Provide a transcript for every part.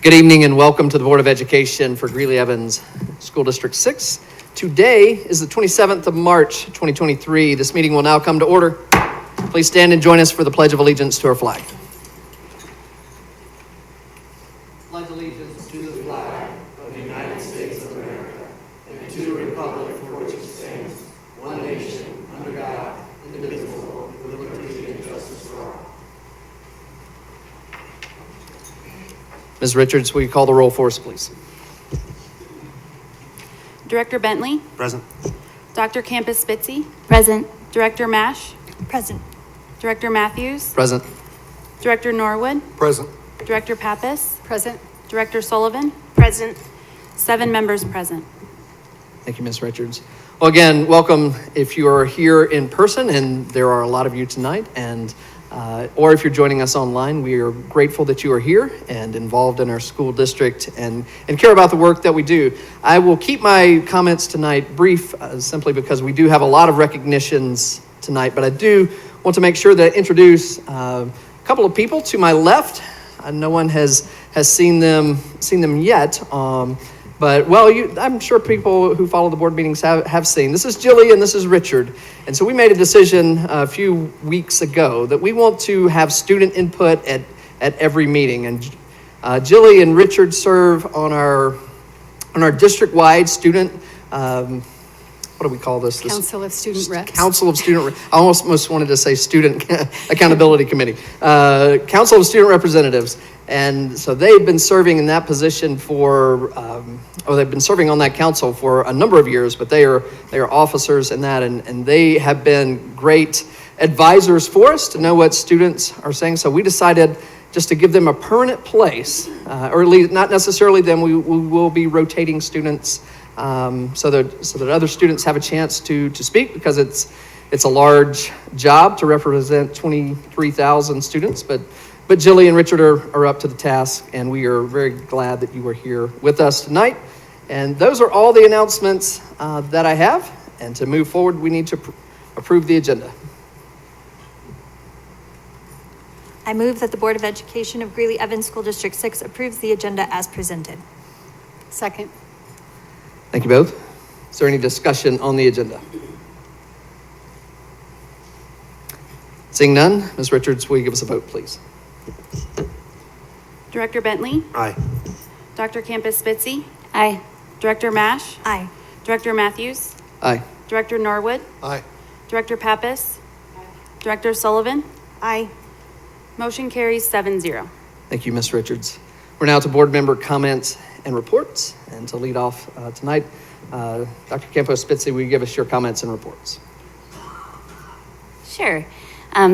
Good evening and welcome to the Board of Education for Greeley-Evans School District 6. Today is the 27th of March, 2023. This meeting will now come to order. Please stand and join us for the Pledge of Allegiance to our flag. Pledge allegiance to the flag of the United States of America and to the republic for which it stands, one nation, under God, indivisible, with liberty and justice for all. Ms. Richards, will you call the roll for us, please? Director Bentley? Present. Dr. Campus Spitzy? Present. Director Mash? Present. Director Matthews? Present. Director Norwood? Present. Director Pappas? Present. Director Sullivan? Present. 7 members present. Thank you, Ms. Richards. Well, again, welcome if you are here in person, and there are a lot of you tonight, and or if you're joining us online. We are grateful that you are here and involved in our school district and care about the work that we do. I will keep my comments tonight brief simply because we do have a lot of recognitions tonight, but I do want to make sure that I introduce a couple of people to my left. No one has seen them yet. But, well, I'm sure people who follow the board meetings have seen. This is Jilly and this is Richard. And so we made a decision a few weeks ago that we want to have student input at every meeting. And Jilly and Richard serve on our district-wide student, what do we call this? Council of Student Reps. Council of Student Reps. I almost wanted to say Student Accountability Committee. Council of Student Representatives. And so they've been serving in that position they've been serving on that council for a number of years, but they are officers in that, and they have been great advisors for us to know what students are saying. So we decided just to give them a permanent place, or at least not necessarily them, we will be rotating students so that other students have a chance to speak, because it's a large job to represent 23,000 students, but Jilly and Richard are up to the task, and we are very glad that you are here with us tonight. And those are all the announcements that I have. And to move forward, we need to approve the agenda. I move that the Board of Education of Greeley-Evans School District 6 approves the agenda as presented. Second. Thank you both. Is there any discussion on the agenda? Seeing none, Ms. Richards, will you give us a vote, please? Director Bentley? Aye. Dr. Campus Spitzy? Aye. Director Mash? Aye. Director Matthews? Aye. Director Norwood? Aye. Director Pappas? Director Sullivan? Aye. Motion carries 7-0. Thank you, Ms. Richards. We're now to board member comments and reports. And to lead off tonight, Dr. Campos Spitzy, will you give us your comments and reports? Sure.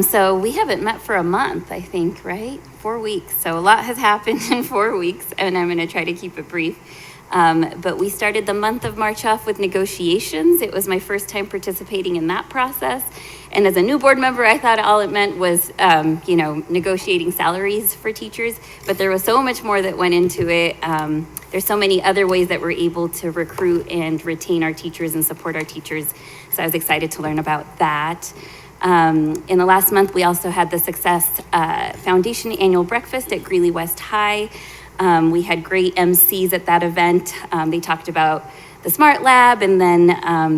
So we haven't met for a month, I think, right? 4 weeks. So a lot has happened in 4 weeks, and I'm going to try to keep it brief. But we started the month of March off with negotiations. It was my first time participating in that process. And as a new board member, I thought all it meant was, negotiating salaries for teachers. But there was so much more that went into it. There's so many other ways that we're able to recruit and retain our teachers and support our teachers. So I was excited to learn about that. In the last month, we also had the Success Foundation annual breakfast at Greeley-West High. We had great MCs at that event. They talked about the Smart Lab and then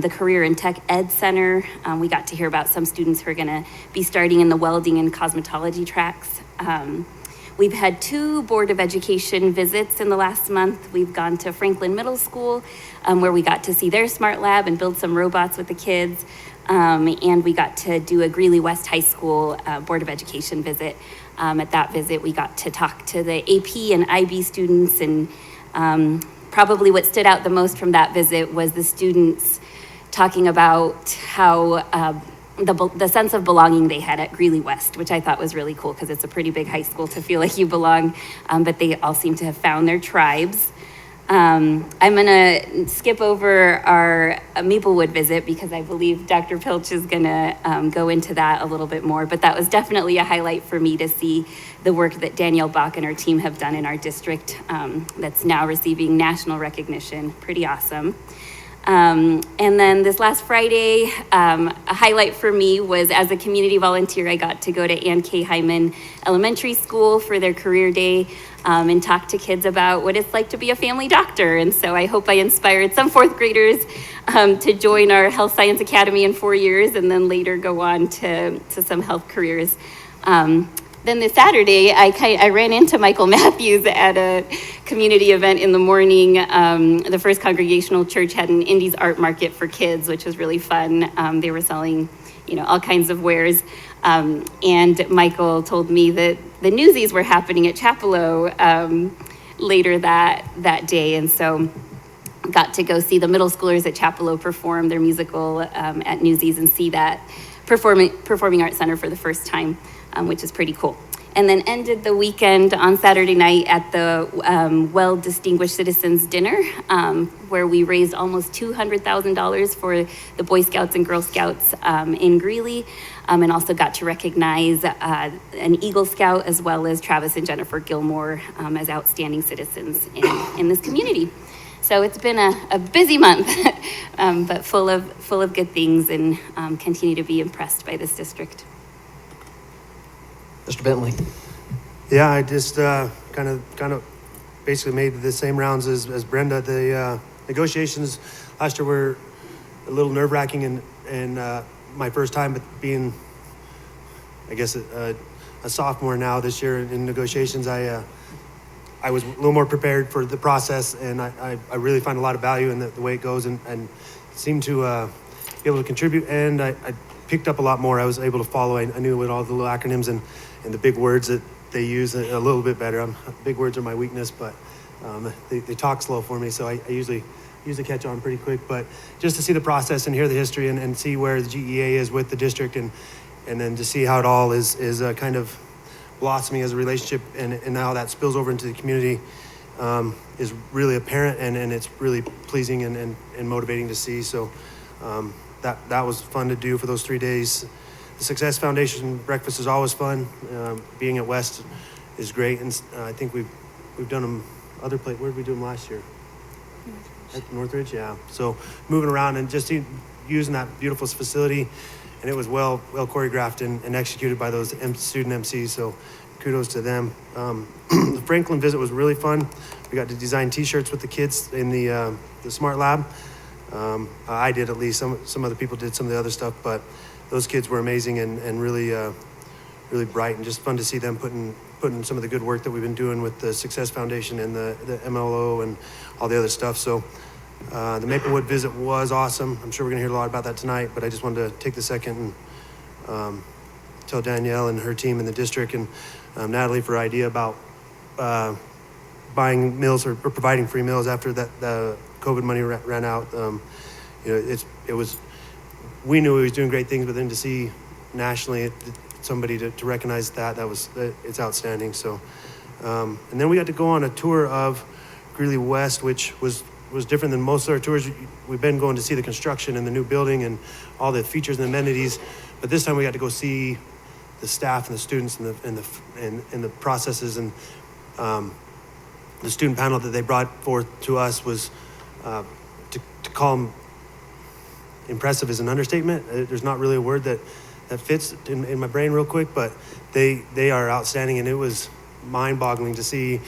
the Career and Tech Ed Center. We got to hear about some students who are going to be starting in the welding and cosmetology tracks. We've had 2 Board of Education visits in the last month. We've gone to Franklin Middle School, where we got to see their Smart Lab and build some robots with the kids. And we got to do a Greeley-West High School Board of Education visit. At that visit, we got to talk to the AP and IB students, and probably what stood out the most from that visit was the students talking about how the sense of belonging they had at Greeley-West, which I thought was really cool because it's a pretty big high school to feel like you belong, but they all seem to have found their tribes. I'm going to skip over our Maplewood visit because I believe Dr. Pilch is going to go into that a little bit more, but that was definitely a highlight for me to see the work that Danielle Bach and her team have done in our district that's now receiving national recognition. Pretty awesome. And then this last Friday, a highlight for me was as a community volunteer, I got to go to Ann K. Hyman Elementary School for their career day and talk to kids about what it's like to be a family doctor. And so I hope I inspired some fourth graders to join our Health Science Academy in 4 years and then later go on to some health careers. Then this Saturday, I ran into Michael Matthews at a community event in the morning. The First Congregational Church had an Indies art market for kids, which was really fun. They were selling, all kinds of wares. And Michael told me that the Newsies were happening at Chapelleau later that day. And so got to go see the middle schoolers at Chapelleau perform their musical at Newsies and see that Performing Arts Center for the first time. Which is pretty cool. And then ended the weekend on Saturday night at the Well-Distinguished Citizens Dinner, where we raised almost $200,000 for the Boy Scouts and Girl Scouts in Greeley, and also got to recognize an Eagle Scout as well as Travis and Jennifer Gilmore as outstanding citizens in this community. So it's been a busy month, but full of good things, and continue to be impressed by this district. Mr. Bentley. Yeah, I just kind of basically made the same rounds as Brenda. The negotiations last year were a little nerve-wracking, and my first time being, I guess, a sophomore now this year in negotiations, I was a little more prepared for the process, and I really find a lot of value in the way it goes, and seem to be able to contribute, and I picked up a lot more. I was able to follow. I knew what all the little acronyms and the big words that they use a little bit better. Big words are my weakness, but they talk slow for me, so I usually catch on pretty quick. But just to see the process and hear the history and see where the GEA is with the district, and then to see how it all is kind of blossoming as a relationship, and how that spills over into the community is really apparent, and it's really pleasing and motivating to see. So that was fun to do for those 3 days. The Success Foundation breakfast is always fun. Being at West is great, and I think we've done them other places. Where did we do them last year? At Northridge, yeah. So moving around and just using that beautiful facility, and it was well choreographed and executed by those student MCs. So kudos to them. The Franklin visit was really fun. We got to design T-shirts with the kids in the Smart Lab. I did, at least. Some other people did some of the other stuff, but those kids were amazing and really bright, and just fun to see them putting some of the good work that we've been doing with the Success Foundation and the MLO and all the other stuff. So the Maplewood visit was awesome. I'm sure we're gonna hear a lot about that tonight, but I just wanted to take the second and tell Danielle and her team in the district and Natalie for idea about buying meals or providing free meals after the COVID money ran out. We knew he was doing great things, but then to see nationally somebody to recognize it's outstanding. So, and then we got to go on a tour of Greeley West, which was different than most of our tours. We've been going to see the construction and the new building and all the features and amenities, but this time we got to go see the staff and the students and the processes, and the student panel that they brought forth to us was to call them impressive is an understatement. There's not really a word that fits in my brain real quick, but they are outstanding, and it was mind-boggling to see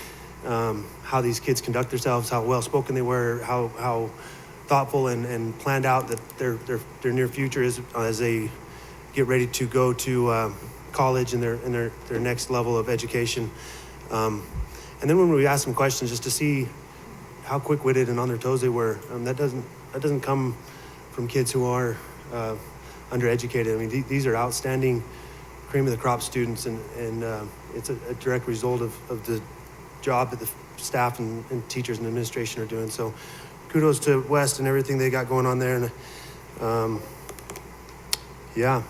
how these kids conduct themselves, how well-spoken they were, how thoughtful and planned out that their near future is as they get ready to go to college and their next level of education. And then when we asked them questions, just to see how quick-witted and on their toes they were, that doesn't come from kids who are undereducated. I mean, these are outstanding cream of the crop students, and it's a direct result of the job that the staff and teachers and administration are doing. So kudos to West and everything they got going on there. And yeah,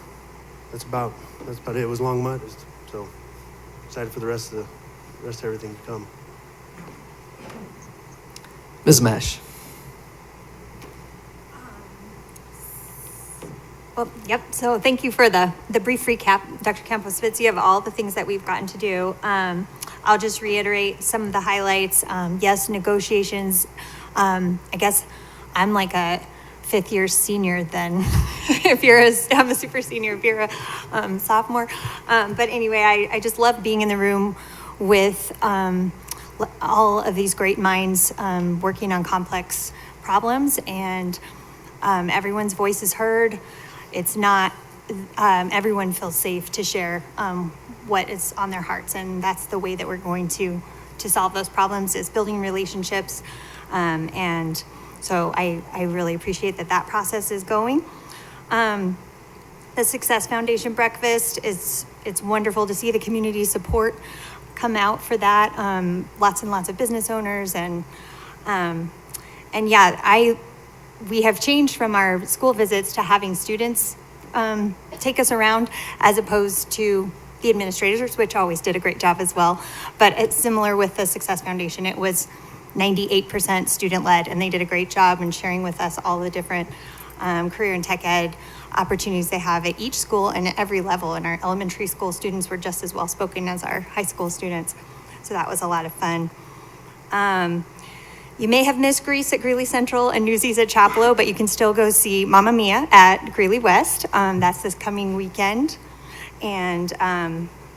that's about it. It was long month, so excited for the rest of everything to come. Ms. Mash. Well, yep. So thank you for the brief recap, Dr. Campos-Fitz, of all the things that we've gotten to do. I'll just reiterate some of the highlights. Yes, negotiations. I guess I'm like fifth year senior than I'm a super senior if you're a sophomore. But anyway, I just love being in the room with all of these great minds working on complex problems, and everyone's voice is heard. It's not, everyone feels safe to share what is on their hearts, and that's the way that we're going to solve those problems, is building relationships. And so I really appreciate that process is going. The Success Foundation breakfast it's wonderful to see the community support come out for that. Lots and lots of business owners and yeah, we have changed from our school visits to having students take us around, as opposed to the administrators, which always did a great job as well. But it's similar with the Success Foundation. It was 98% student-led, and they did a great job in sharing with us all the different career and tech ed opportunities they have at each school and at every level. And our elementary school students were just as well spoken as our high school students. So that was a lot of fun. You may have missed Grease at Greeley Central and Newsies at Chapelo, but you can still go see Mamma Mia at Greeley West. That's this coming weekend. And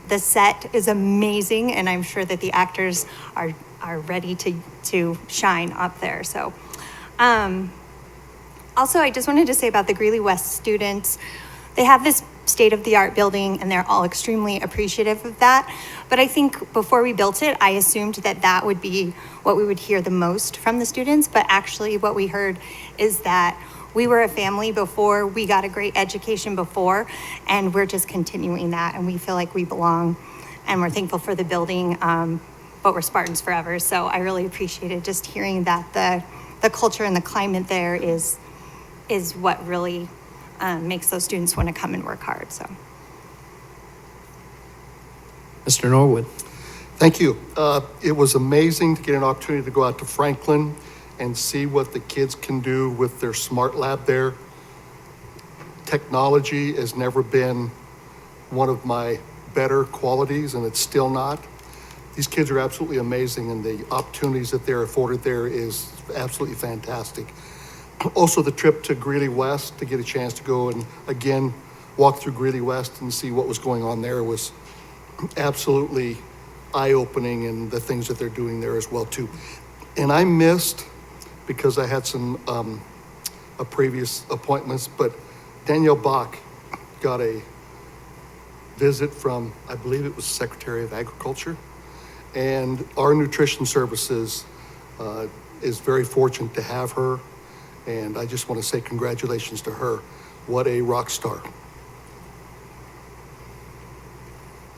the set is amazing, and I'm sure that the actors are ready to shine up there. So also, I just wanted to say about the Greeley West students, they have this state-of-the-art building, and they're all extremely appreciative of that. But I think before we built it, I assumed that would be what we would hear the most from the students. But actually what we heard is that we were a family before, we got a great education before, and we're just continuing that, and we feel like we belong, and we're thankful for the building, but we're Spartans forever. So I really appreciated just hearing that the culture and the climate there is what really makes those students want to come and work hard. So, Mr. Norwood. Thank you. It was amazing to get an opportunity to go out to Franklin and see what the kids can do with their smart lab there. Technology has never been one of my better qualities, and it's still not. These kids are absolutely amazing, and the opportunities that they're afforded there is absolutely fantastic. Also, the trip to Greeley West to get a chance to go and again walk through Greeley West and see what was going on there was absolutely eye-opening, and the things that they're doing there as well too. And I missed, because I had some previous appointments, but Danielle Bach got a visit from, I believe it was Secretary of Agriculture, and our nutrition services is very fortunate to have her, and I just want to say congratulations to her. What a rock star.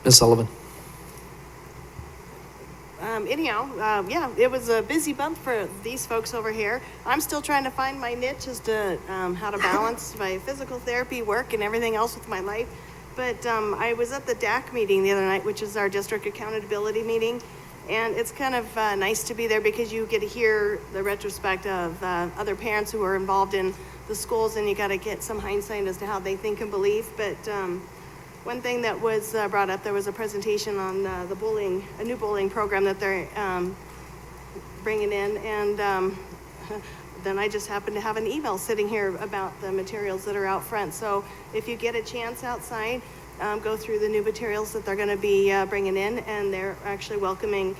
Ms. Sullivan. Yeah, it was a busy month for these folks over here. I'm still trying to find my niche as to how to balance my physical therapy work and everything else with my life. But I was at the DAC meeting the other night, which is our district accountability meeting. And it's kind of nice to be there because you get to hear the retrospect of other parents who are involved in the schools, and you got to get some hindsight as to how they think and believe. But one thing that was brought up, there was a presentation on the bullying, a new bullying program that they're bringing in, and then I just happened to have an email sitting here about the materials that are out front. So if you get a chance outside, go through the new materials that they're going to be bringing in, and they're actually welcoming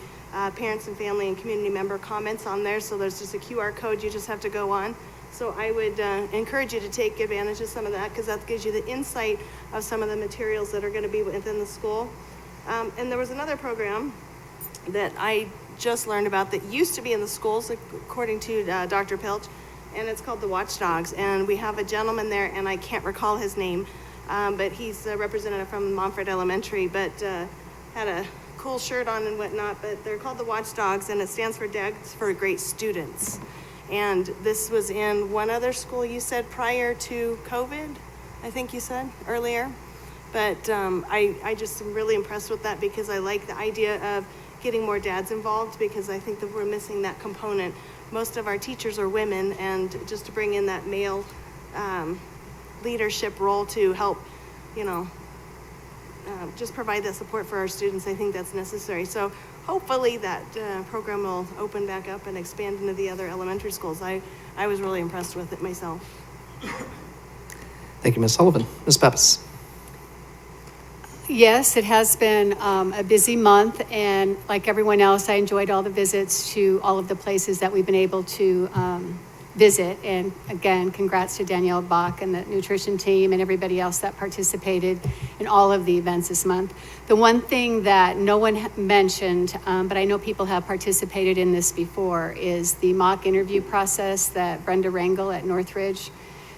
parents and family and community member comments on there. So there's just a QR code you just have to go on. So I would encourage you to take advantage of some of that, because that gives you the insight of some of the materials that are going to be within the school. And there was another program that I just learned about that used to be in the schools, according to Dr. Pilch, and it's called the Watchdogs. And we have a gentleman there, and I can't recall his name, but he's a representative from Montford Elementary, but had a cool shirt on and whatnot. But they're called the Watchdogs, and it stands for DAGS for Great Students. And this was in one other school, you said, prior to COVID, I think you said earlier. But I just am really impressed with that, because I like the idea of getting more dads involved, because I think that we're missing that component. Most of our teachers are women, and just to bring in that male leadership role to help, just provide that support for our students, I think that's necessary. So hopefully that program will open back up and expand into the other elementary schools. I was really impressed with it myself. Thank you, Ms. Sullivan. Ms. Pappas. Yes, it has been a busy month, and like everyone else, I enjoyed all the visits to all of the places that we've been able to visit. And again, congrats to Danielle Bach and the nutrition team and everybody else that participated in all of the events this month. The one thing that no one mentioned, but I know people have participated in this before, is the mock interview process that Brenda Rangel at Northridge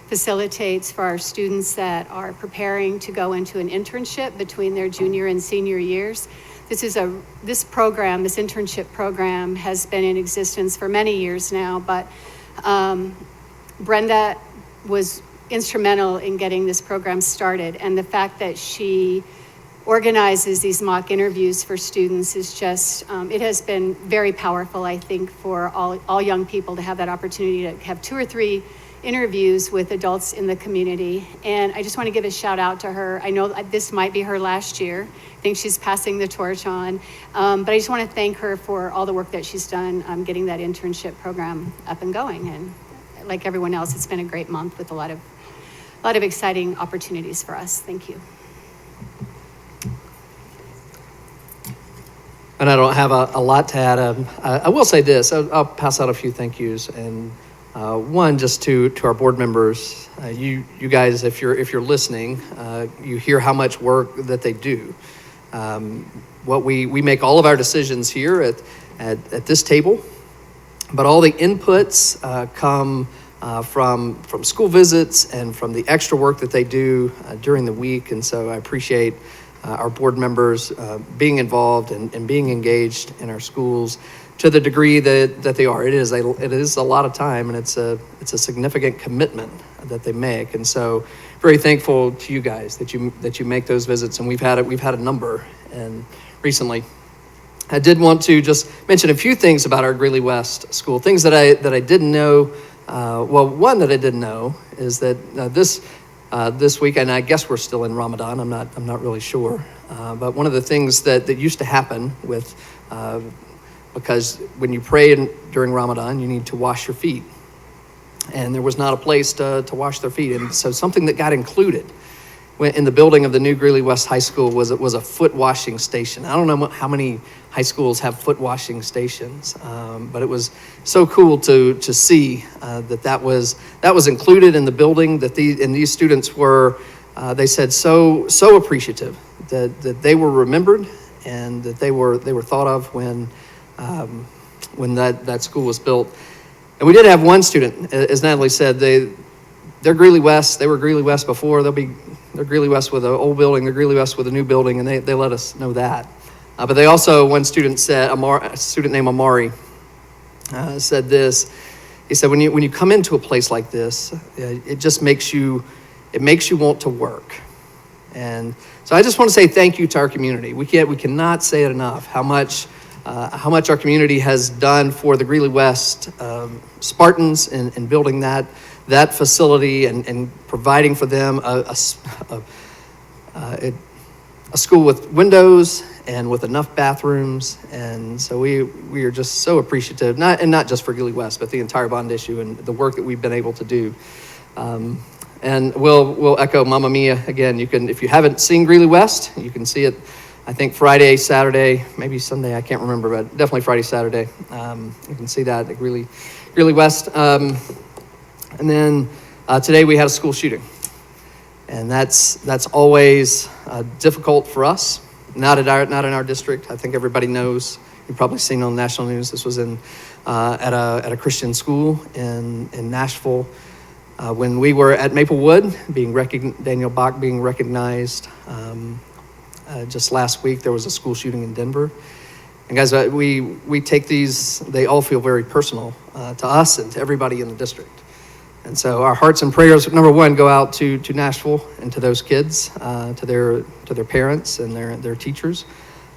facilitates for our students that are preparing to go into an internship between their junior and senior years. This internship program has been in existence for many years now, but Brenda was instrumental in getting this program started, and the fact that she organizes these mock interviews for students is just, it has been very powerful, I think, for all young people to have that opportunity to have 2 or 3 interviews with adults in the community. And I just want to give a shout out to her. I know this might be her last year. I think she's passing the torch on. But I just want to thank her for all the work that she's done getting that internship program up and going. And like everyone else, it's been a great month with a lot of exciting opportunities for us. Thank you. And I don't have a lot to add. I will say this. I'll pass out a few thank yous. And one, just to our board members, you guys, if you're listening, you hear how much work that they do. What we make all of our decisions here at this table, but all the inputs come from school visits and from the extra work that they do during the week. And so I appreciate our board members being involved and being engaged in our schools to the degree that they are. It is a lot of time, and it's a significant commitment that they make. And so very thankful to you guys that you make those visits, and we've had a number. And recently I did want to just mention a few things about our Greeley West school, things that I didn't know. One that I didn't know is that this week, and I guess we're still in Ramadan, I'm not really sure, but one of the things that used to happen with because when you pray during Ramadan, you need to wash your feet. And there was not a place to wash their feet. And so something that got included in the building of the new Greeley West High School was a foot washing station. I don't know how many high schools have foot washing stations, but it was so cool to see that was included in the building, that these students were, they said, so appreciative that they were remembered and that they were thought of when that school was built. And we did have one student, as Natalie said, they're Greeley West. They were Greeley West before. They're Greeley West with an old building. They're Greeley West with a new building, and they let us know that. But they also, one student said, a student named Amari, said this. He said, when you come into a place like this, it just makes you want to work. And so I just want to say thank you to our community. We cannot say it enough how much our community has done for the Greeley West Spartans in building that facility and providing for them a school with windows and with enough bathrooms. And so we are just so appreciative, not just for Greeley West, but the entire bond issue and the work that we've been able to do. And we'll echo Mamma Mia again. You can, if you haven't seen Greeley West, you can see it, I think Friday, Saturday, maybe Sunday, I can't remember, but definitely Friday, Saturday. You can see that at Greeley West. And then today we had a school shooting. And that's always difficult for us, not in our district. I think everybody knows, you've probably seen on national news, this was at a Christian school in Nashville. When we were at Maplewood, Daniel Bach being recognized, just last week there was a school shooting in Denver. And guys, we take these, they all feel very personal to us and to everybody in the district. And so our hearts and prayers, number one, go out to Nashville and to those kids, to their parents and their teachers.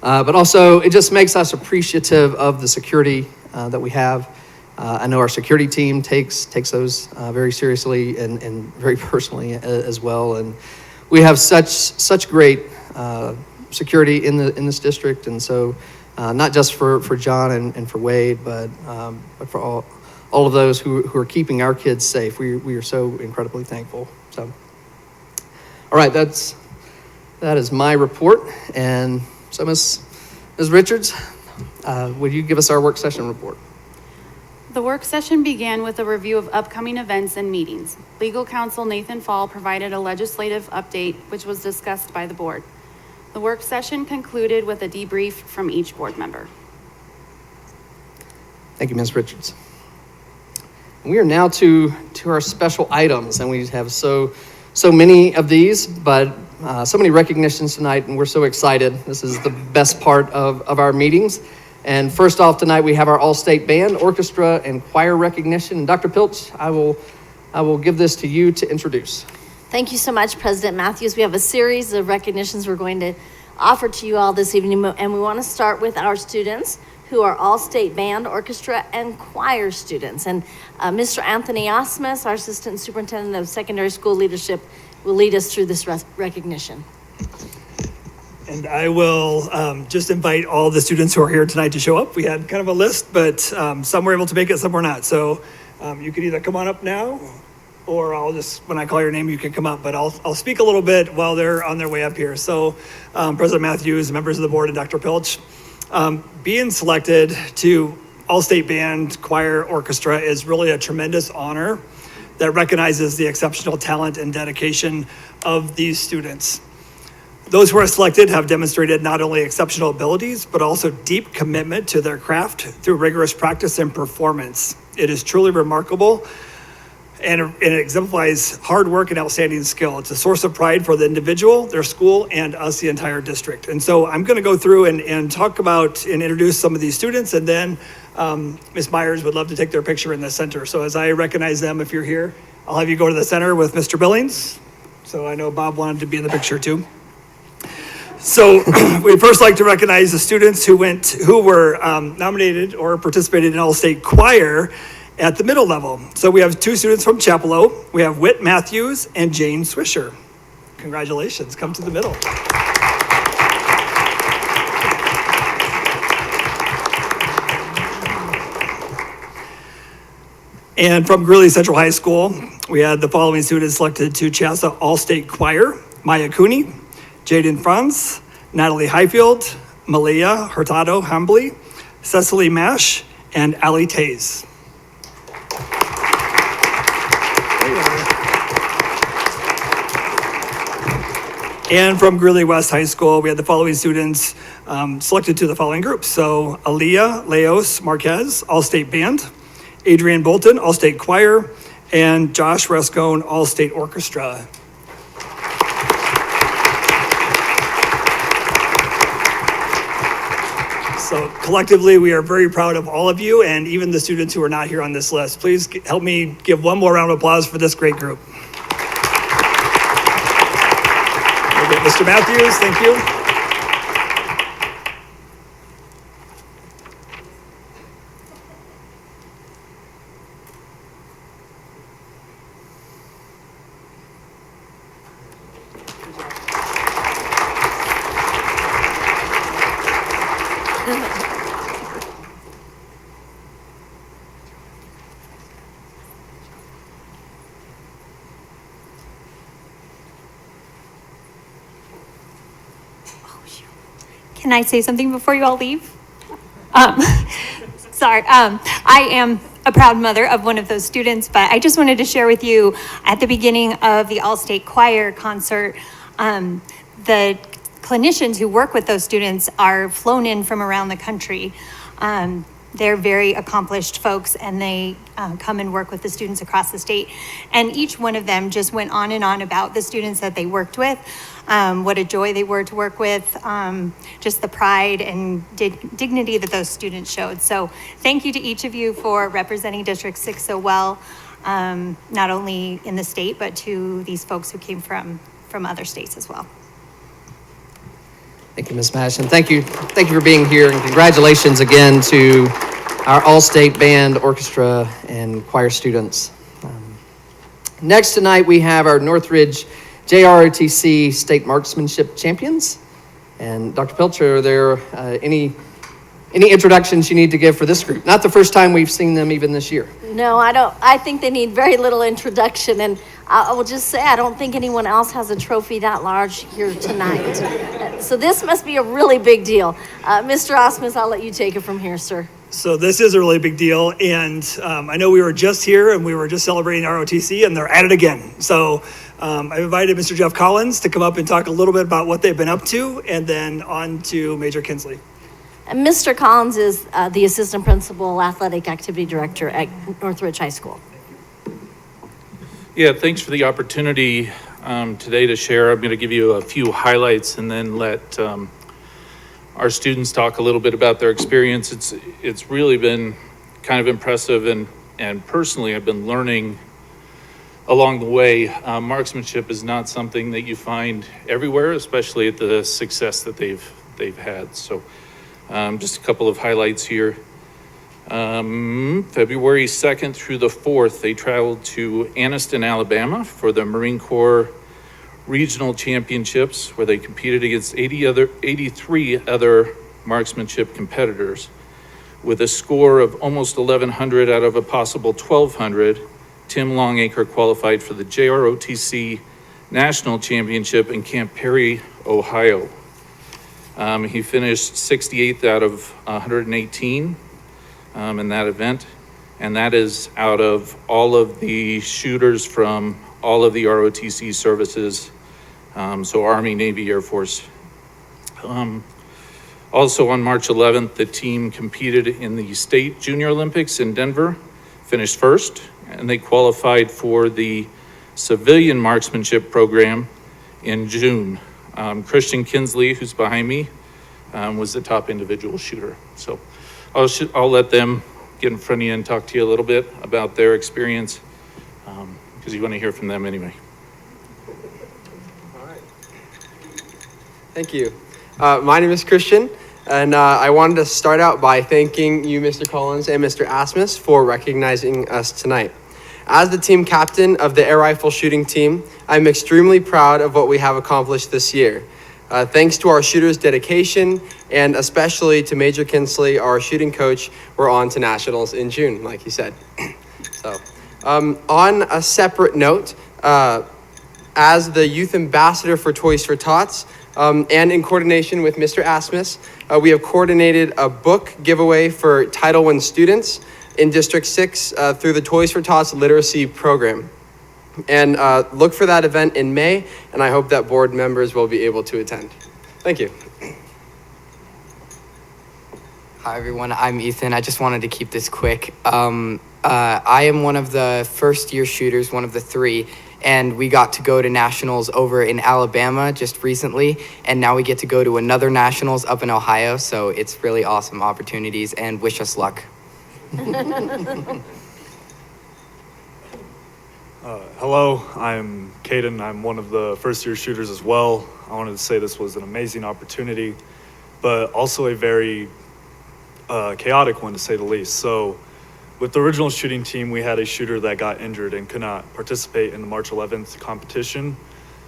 But also it just makes us appreciative of the security that we have. I know our security team takes those very seriously and very personally as well. And we have such great security in this district. And so not just for John and for Wade, but for all of those who are keeping our kids safe. We are so incredibly thankful. So, all right, that is my report. And so, Ms. Richards, would you give us our work session report? The work session began with a review of upcoming events and meetings. Legal counsel Nathan Fall provided a legislative update, which was discussed by the board. The work session concluded with a debrief from each board member. Thank you, Ms. Richards. We are now to our special items, and we have so many of these, but so many recognitions tonight, and we're so excited. This is the best part of our meetings. And first off tonight, we have our all-state band, orchestra, and choir recognition. And Dr. Pilch, I will give this to you to introduce. Thank you so much, President Matthews. We have a series of recognitions we're going to offer to you all this evening, and we want to start with our students who are all-state band, orchestra, and choir students. And Mr. Anthony Osmus, our Assistant Superintendent of Secondary School Leadership, will lead us through this recognition. And I will just invite all the students who are here tonight to show up. We had kind of a list, but some were able to make it, some were not. So you can either come on up now, or I'll just, when I call your name, you can come up. But I'll speak a little bit while they're on their way up here. So President Matthews, members of the board, and Dr. Pilch, being selected to all-state band, choir, orchestra is really a tremendous honor that recognizes the exceptional talent and dedication of these students. Those who are selected have demonstrated not only exceptional abilities, but also deep commitment to their craft through rigorous practice and performance. It is truly remarkable, and it exemplifies hard work and outstanding skill. It's a source of pride for the individual, their school, and us, the entire district. And so I'm gonna go through and talk about and introduce some of these students, and then Ms. Myers would love to take their picture in the center. So as I recognize them, if you're here, I'll have you go to the center with Mr. Billings. So I know Bob wanted to be in the picture too. So we'd first like to recognize the students who were nominated or participated in all-state choir at the middle level. So we have two students from Chapelo. We have Whit Matthews and Jane Swisher. Congratulations, come to the middle. And from Greeley Central High School, we had the following students selected to CHSA All-State Choir: Maya Cooney, Jaden Franz, Natalie Highfield, Malia Hurtado Hambly, Cecily Mash, and Ali Tays. And from Greeley West High School, we had the following students selected to the following groups. So Aaliyah Leos Marquez, All-State Band, Adrian Bolton, All-State Choir, and Josh Rescone, All-State Orchestra. So collectively, we are very proud of all of you, and even the students who are not here on this list. Please help me give one more round of applause for this great group. Okay, Mr. Matthews, thank you. Can I say something before you all leave? Sorry, I am a proud mother of one of those students, but I just wanted to share with you at the beginning of the All-State Choir concert, the clinicians who work with those students are flown in from around the country. They're very accomplished folks, and they come and work with the students across the state. And each one of them just went on and on about the students that they worked with, what a joy they were to work with, just the pride and dignity that those students showed. So thank you to each of you for representing District 6 so well, not only in the state, but to these folks who came from other states as well. Thank you, Ms. Mash, and thank you for being here, and congratulations again to our all-state band, orchestra, and choir students. Next tonight, we have our Northridge JROTC State Marksmanship Champions. And Dr. Pilcher, are there any Any introductions you need to give for this group? Not the first time we've seen them even this year. No, I don't. I think they need very little introduction, and I will just say I don't think anyone else has a trophy that large here tonight. So this must be a really big deal. Mr. Osmus, I'll let you take it from here, sir. So this is a really big deal, and I know we were just here and we were just celebrating ROTC, and they're at it again. So I've invited Mr. Jeff Collins to come up and talk a little bit about what they've been up to, and then on to Major Kinsley. And Mr. Collins is the Assistant Principal Athletic Activity Director at Northridge High School. Yeah, thanks for the opportunity today to share. I'm going to give you a few highlights and then let our students talk a little bit about their experience. It's really been kind of impressive, and personally I've been learning along the way. Marksmanship is not something that you find everywhere, especially at the success that they've had. So just a couple of highlights here. February 2nd through the 4th, they traveled to Anniston, Alabama for the Marine Corps Regional Championships, where they competed against 83 other marksmanship competitors. With a score of almost 1,100 out of a possible 1,200, Tim Longacre qualified for the JROTC National Championship in Camp Perry, Ohio. He finished 68th out of 118 in that event, and that is out of all of the shooters from all of the ROTC services, so Army, Navy, Air Force. Also on March 11th, the team competed in the State Junior Olympics in Denver, finished first, and they qualified for the Civilian Marksmanship Program in June. Christian Kinsley, who's behind me, was the top individual shooter. So I'll let them get in front of you and talk to you a little bit about their experience, because you want to hear from them anyway. All right. Thank you. My name is Christian, and I wanted to start out by thanking you, Mr. Collins and Mr. Asmus, for recognizing us tonight. As the team captain of the air rifle shooting team, I'm extremely proud of what we have accomplished this year. Thanks to our shooters' dedication, and especially to Major Kinsley, our shooting coach, we're on to nationals in June, like he said. So, on a separate note, as the youth ambassador for Toys for Tots, and in coordination with Mr. Asmus, we have coordinated a book giveaway for Title I students in District 6 through the Toys for Tots literacy program. And look for that event in May, and I hope that board members will be able to attend. Thank you. Hi everyone, I'm Ethan. I just wanted to keep this quick. I am one of the first year shooters, one of the 3, and we got to go to nationals over in Alabama just recently, and now we get to go to another nationals up in Ohio, so it's really awesome opportunities, and wish us luck. Hello, I'm Caden. I'm one of the first year shooters as well. I wanted to say this was an amazing opportunity, but also a very chaotic one to say the least. So with the original shooting team, we had a shooter that got injured and could not participate in the March 11th competition.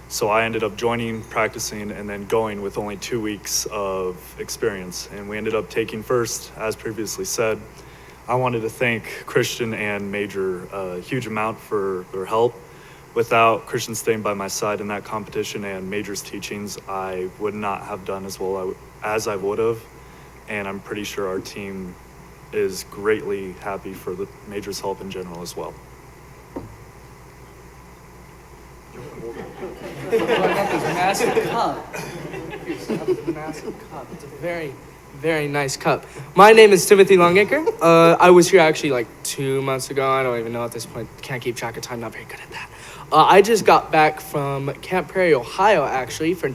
So I ended up joining, practicing, and then going with only 2 weeks of experience. And we ended up taking first, as previously said. I wanted to thank Christian and Major a huge amount for their help. Without Christian staying by my side in that competition and Major's teachings, I would not have done as well as I would have. And I'm pretty sure our team is greatly happy for the Major's help in general as well. I got this massive cup. Massive cup. It's a very, very nice cup. My name is Timothy Longacre. I was here actually like 2 months ago. I don't even know at this point. Can't keep track of time. Not very good at that. I just got back from Camp Perry, Ohio, actually, for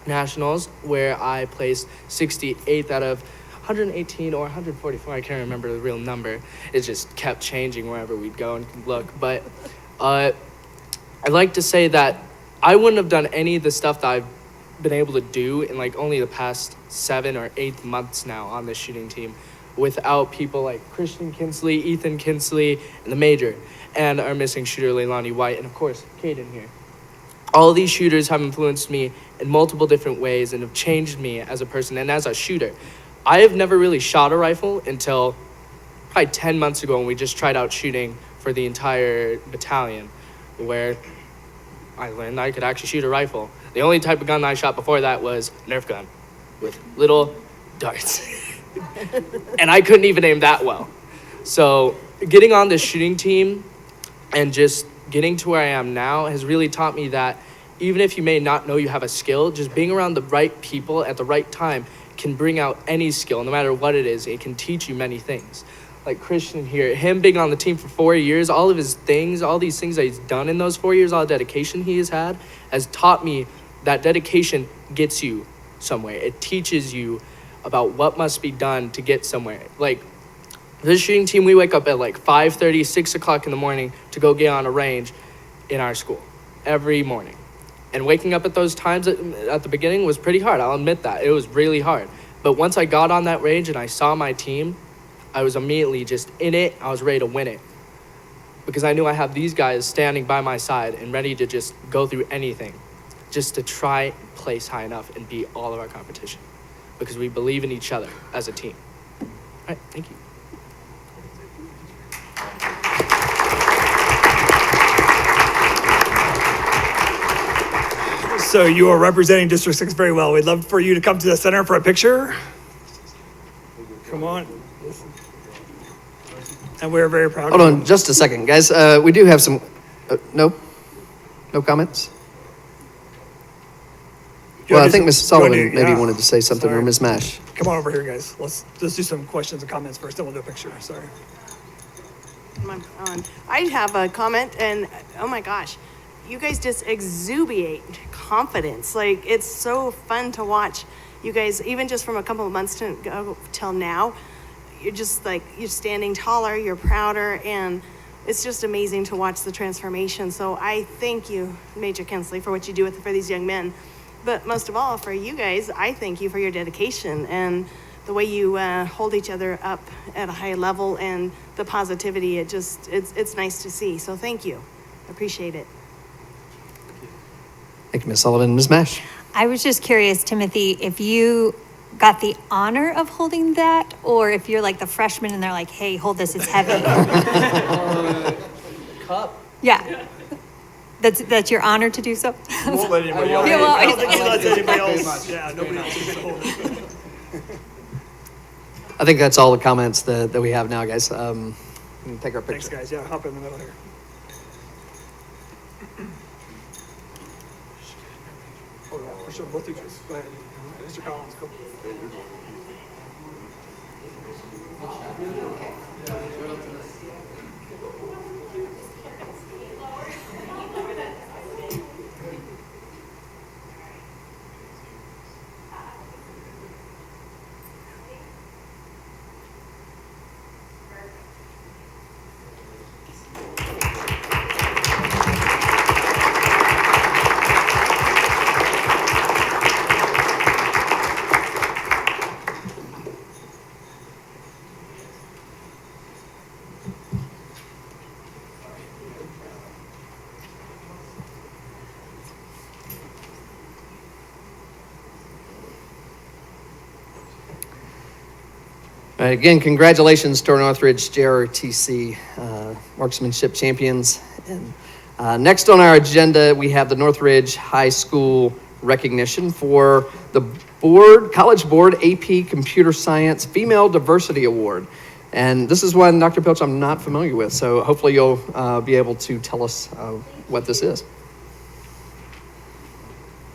nationals, where I placed 68th out of 118 or 144. I can't remember the real number. It just kept changing wherever we'd go and look. But I'd like to say that I wouldn't have done any of the stuff that I've been able to do in like only the past 7 or 8 months now on this shooting team without people like Christian Kinsley, Ethan Kinsley, and the Major, and our missing shooter Leilani White, and of course Caden here. All of these shooters have influenced me in multiple different ways and have changed me as a person and as a shooter. I have never really shot a rifle until probably 10 months ago when we just tried out shooting for the entire battalion, where I learned I could actually shoot a rifle. The only type of gun that I shot before that was Nerf gun with little darts. And I couldn't even aim that well. So getting on this shooting team and just getting to where I am now has really taught me that even if you may not know you have a skill, just being around the right people at the right time can bring out any skill, no matter what it is. It can teach you many things. Like Christian here, him being on the team for 4 years, all of his things, all these things that he's done in those 4 years, all the dedication he has taught me that dedication gets you somewhere. It teaches you about what must be done to get somewhere. Like this shooting team, we wake up at like 5:30, 6 o'clock in the morning to go get on a range in our school every morning. And waking up at those times at the beginning was pretty hard. I'll admit that. It was really hard. But once I got on that range and I saw my team, I was immediately just in it. I was ready to win it. Because I knew I have these guys standing by my side and ready to just go through anything, just to try and place high enough and beat all of our competition. Because we believe in each other as a team. All right, thank you. So you are representing District 6 very well. We'd love for you to come to the center for a picture. Come on. And we're very proud Hold of you. on just a second, guys. We do have some, no comments? Well, I think Ms. Sullivan maybe wanted to say something, or Ms. Mash. Come on over here, guys. Let's do some questions and comments first, then we'll do a picture. Sorry. I'm on. I have a comment, and oh my gosh, you guys just exuberate confidence. Like, it's so fun to watch you guys, even just from a couple of months to go till now. You're just like, you're standing taller, you're prouder, and it's just amazing to watch the transformation. So I thank you, Major Kinsley, for what you do for these young men. But most of all, for you guys, I thank you for your dedication and the way you hold each other up at a high level, and the positivity. It's nice to see. So thank you. I appreciate it. Thank you, Ms. Sullivan. Ms. Mash? I was just curious, Timothy, if you got the honor of holding that, or if you're like the freshman and they're like, hey, hold this, it's heavy. Cup. Yeah. That's your honor to do so? Won't let anybody else. Yeah, well, I don't think he lets anybody else. Yeah, nobody else is hold it. I think that's all the comments that we have now, guys. We can take our picture. Thanks, guys. Yeah, hop in the middle here. Oh, yeah, for sure. Both teachers. Go ahead. Mr. Collins, go. All right, again, congratulations to our Northridge JRTC marksmanship champions. And next on our agenda, we have the Northridge High School recognition for the College Board AP Computer Science Female Diversity Award. And this is one, Dr. Pilch, I'm not familiar with, so hopefully you'll be able to tell us what this is.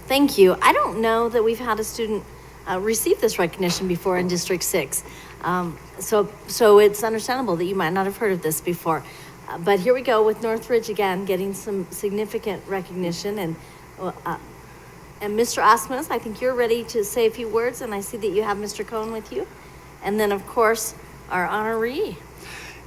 Thank you. I don't know that we've had a student receive this recognition before in District 6. So it's understandable that you might not have heard of this before. But here we go with Northridge again, getting some significant recognition. And Mr. Asmus, I think you're ready to say a few words, and I see that you have Mr. Cohn with you. And then, of course, our honoree.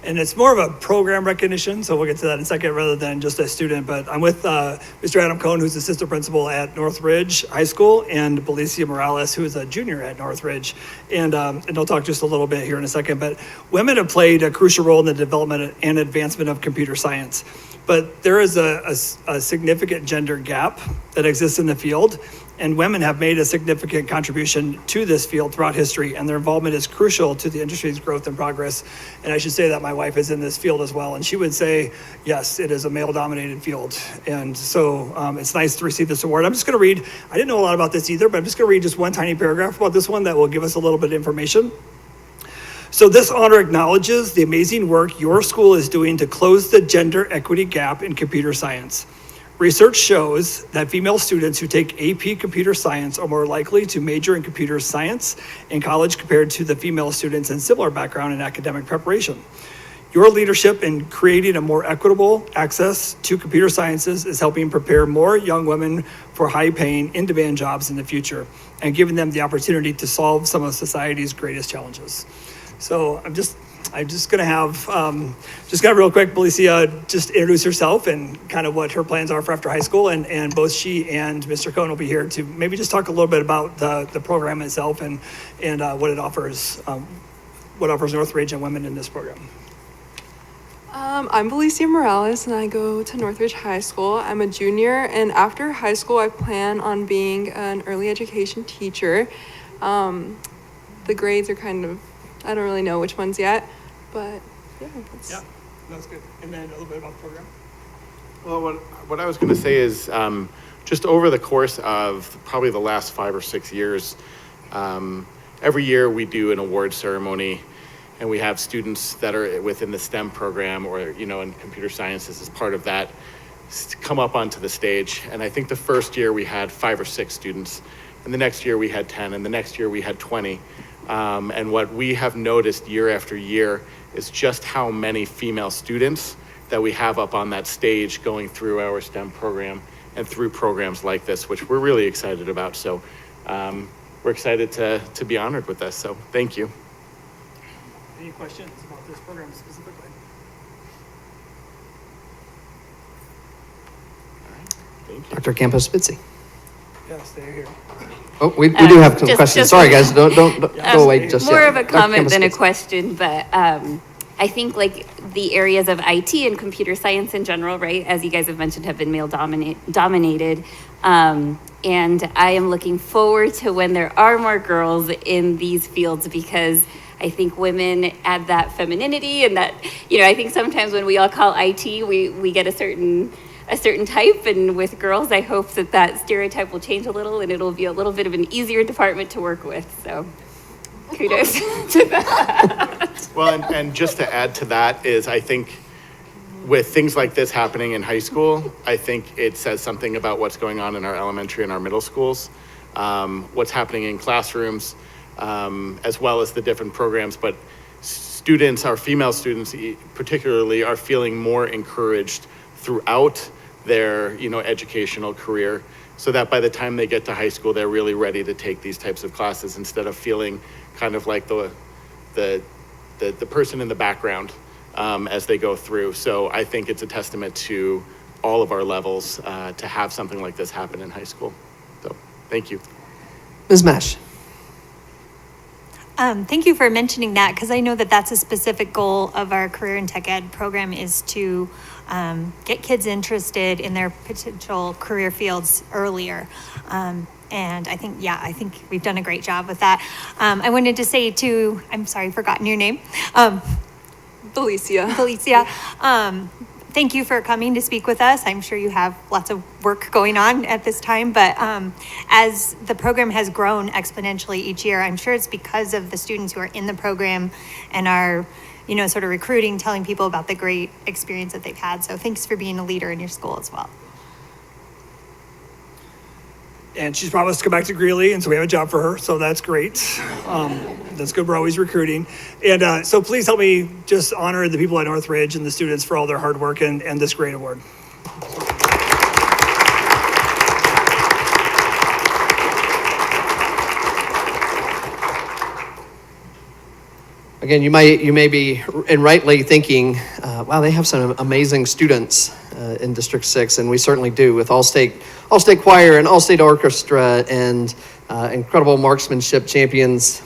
And it's more of a program recognition, so we'll get to that in a second rather than just a student. But I'm with Mr. Adam Cohn, who's assistant principal at Northridge High School, and Belicia Morales, who is a junior at Northridge. And I'll talk just a little bit here in a second. But women have played a crucial role in the development and advancement of computer science. But there is a significant gender gap that exists in the field. and women have made a significant contribution to this field throughout history, and their involvement is crucial to the industry's growth and progress. And I should say that my wife is in this field as well, and she would say, yes, it is a male-dominated field. And so it's nice to receive this award. I'm just going to read, I didn't know a lot about this either, but I'm just going to read just one tiny paragraph about this one that will give us a little bit of information. So this honor acknowledges the amazing work your school is doing to close the gender equity gap in computer science. Research shows that female students who take AP Computer Science are more likely to major in computer science in college compared to the female students in similar background in academic preparation. Your leadership in creating a more equitable access to computer sciences is helping prepare more young women for high-paying, in-demand jobs in the future and giving them the opportunity to solve some of society's greatest challenges. So I'm just gonna have, real quick, Belicia just introduce herself and kind of what her plans are for after high school, and both she and Mr. Cohn will be here to maybe just talk a little bit about the program itself and what it offers, what offers Northridge and women in this program. I'm Belicia Morales, and I go to Northridge High School. I'm a junior, and after high school, I plan on being an early education teacher. The grades are kind of, I don't really know which ones yet, but yeah. That's good. And then a little bit about the program. Well, what I was going to say is just over the course of probably the last 5 or 6 years, every year we do an award ceremony, and we have students that are within the STEM program or, in computer sciences as part of that come up onto the stage. And I think the first year we had 5 or 6 students, and the next year we had 10, and the next year we had 20. And what we have noticed year after year is just how many female students that we have up on that stage going through our STEM program and through programs like this, which we're really excited about. So we're excited to be honored with this. So thank you. Any questions about this program specifically? All right, thank you. Dr. Campos-Spitzy. Yeah, stay here. Oh, we do have some questions. Sorry, guys, don't go away just more yet. of a Dr. comment than a Campos-Spitzy. question, but I think like the areas of IT and computer science in general, right, as you guys have mentioned, have been male dominated. And I am looking forward to when there are more girls in these fields, because I think women add that femininity and that, I think sometimes when we all call IT, we get a certain type, and with girls, I hope that stereotype will change a little and it'll be a little bit of an easier department to work with. So kudos to that. Well, and just to add to that is, I think with things like this happening in high school, I think it says something about what's going on in our elementary and our middle schools, what's happening in classrooms, as well as the different programs. But students, our female students particularly, are feeling more encouraged throughout their educational career, so that by the time they get to high school, they're really ready to take these types of classes instead of feeling kind of like the person in the background as they go through. So I think it's a testament to all of our levels to have something like this happen in high school. So thank you. Ms. Mash. Thank you for mentioning that, because I know that that's a specific goal of our career and tech ed program, is to get kids interested in their potential career fields earlier. And I think we've done a great job with that. I wanted to say I'm sorry, I've forgotten your name. Belicia. Thank you for coming to speak with us. I'm sure you have lots of work going on at this time, but as the program has grown exponentially each year, I'm sure it's because of the students who are in the program and are, sort of recruiting, telling people about the great experience that they've had. So thanks for being a leader in your school as well. And she's promised to come back to Greeley, and so we have a job for her, so that's great. That's good, we're always recruiting. And so please help me just honor the people at Northridge and the students for all their hard work and this great award. Again, you may be, and rightly thinking, wow, they have some amazing students in District 6, and we certainly do, with all-state choir and all-state orchestra and incredible marksmanship champions.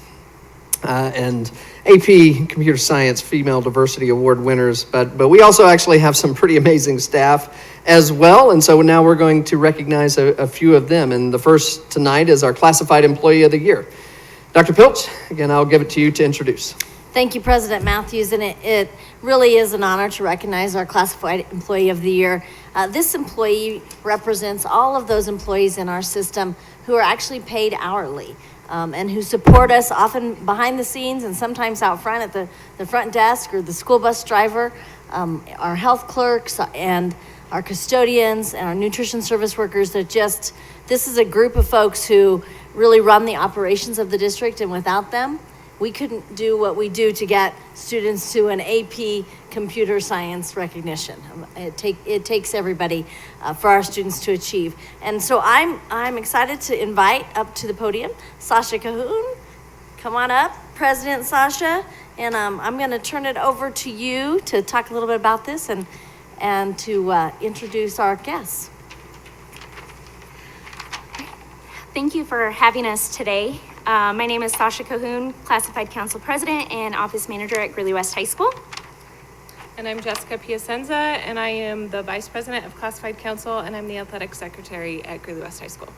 and AP Computer Science Female Diversity Award winners, but we also actually have some pretty amazing staff as well, and so now we're going to recognize a few of them, and the first tonight is our Classified Employee of the Year. Dr. Pilch, again, I'll give it to you to introduce. Thank you, President Matthews, and it really is an honor to recognize our Classified Employee of the Year. This employee represents all of those employees in our system who are actually paid hourly and who support us often behind the scenes and sometimes out front at the front desk or the school bus driver, our health clerks and our custodians and our nutrition service workers. This is a group of folks who really run the operations of the district, and without them, we couldn't do what we do to get students to an AP computer science recognition. It takes everybody for our students to achieve. And so I'm excited to invite up to the podium Sasha Cahoon. Come on up, President Sasha. And I'm going to turn it over to you to talk a little bit about this and to introduce our guests. Thank you for having us today. My name is Sasha Cahoon, Classified Council President and Office Manager at Greeley-West High School. And I'm Jessica Piacenza, and I am the Vice President of Classified Council, and I'm the Athletic Secretary at Greeley-West High School.